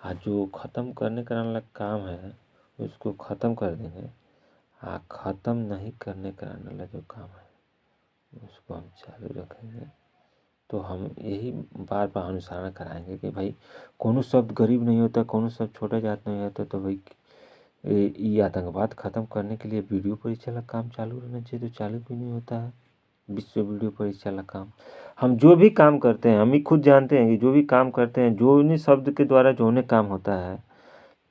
और जो ख़त्म करने कराने वाला काम है उसको ख़त्म कर देंगे। ख़त्म नहीं करने कराने वाला जो काम है उसको हम चालू रखेंगे। तो हम यही बार बार अनुसरण कराएंगे कि भाई कोनो शब्द गरीब नहीं होता, कोनो शब्द छोटा जात नहीं होता। तो भाई ये आतंकवाद ख़त्म करने के लिए वीडियो परीक्षा का काम चालू रहना चाहिए, तो चालू क्यों नहीं होता है विश्व वीडियो परीक्षा का काम। हम जो भी काम करते हैं हम ही खुद जानते हैं कि जो भी काम करते हैं, जो उन्हीं शब्द के द्वारा जो उन्हें काम होता है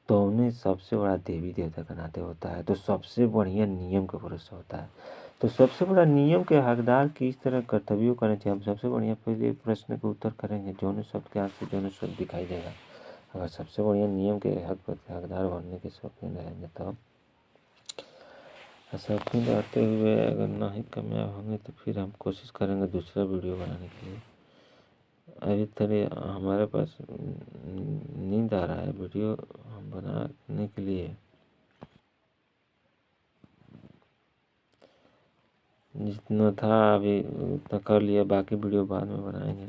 तो उन्हें सबसे बड़ा देवी देवता का नाते होता है। तो सबसे बढ़िया नियम का भरोसा होता है। तो सबसे बड़ा नियम के हकदार की इस तरह कर्तव्यों करना चाहिए। हम सबसे बढ़िया पहले प्रश्न का उत्तर करेंगे, जो शब्द के आंख से जो शब्द दिखाई देगा। अगर सबसे बढ़िया नियम के हकदार बनने के शौकीन रहेंगे तो शौकीन रहते हुए अगर ना ही कामयाब होंगे तो फिर हम कोशिश करेंगे दूसरा वीडियो बनाने के लिए। अभी तरह हमारे पास नींद आ रहा है, वीडियो हम बनाने के लिए जितना था अभी उतना कर लिया, बाकी वीडियो बाद में बनाएंगे।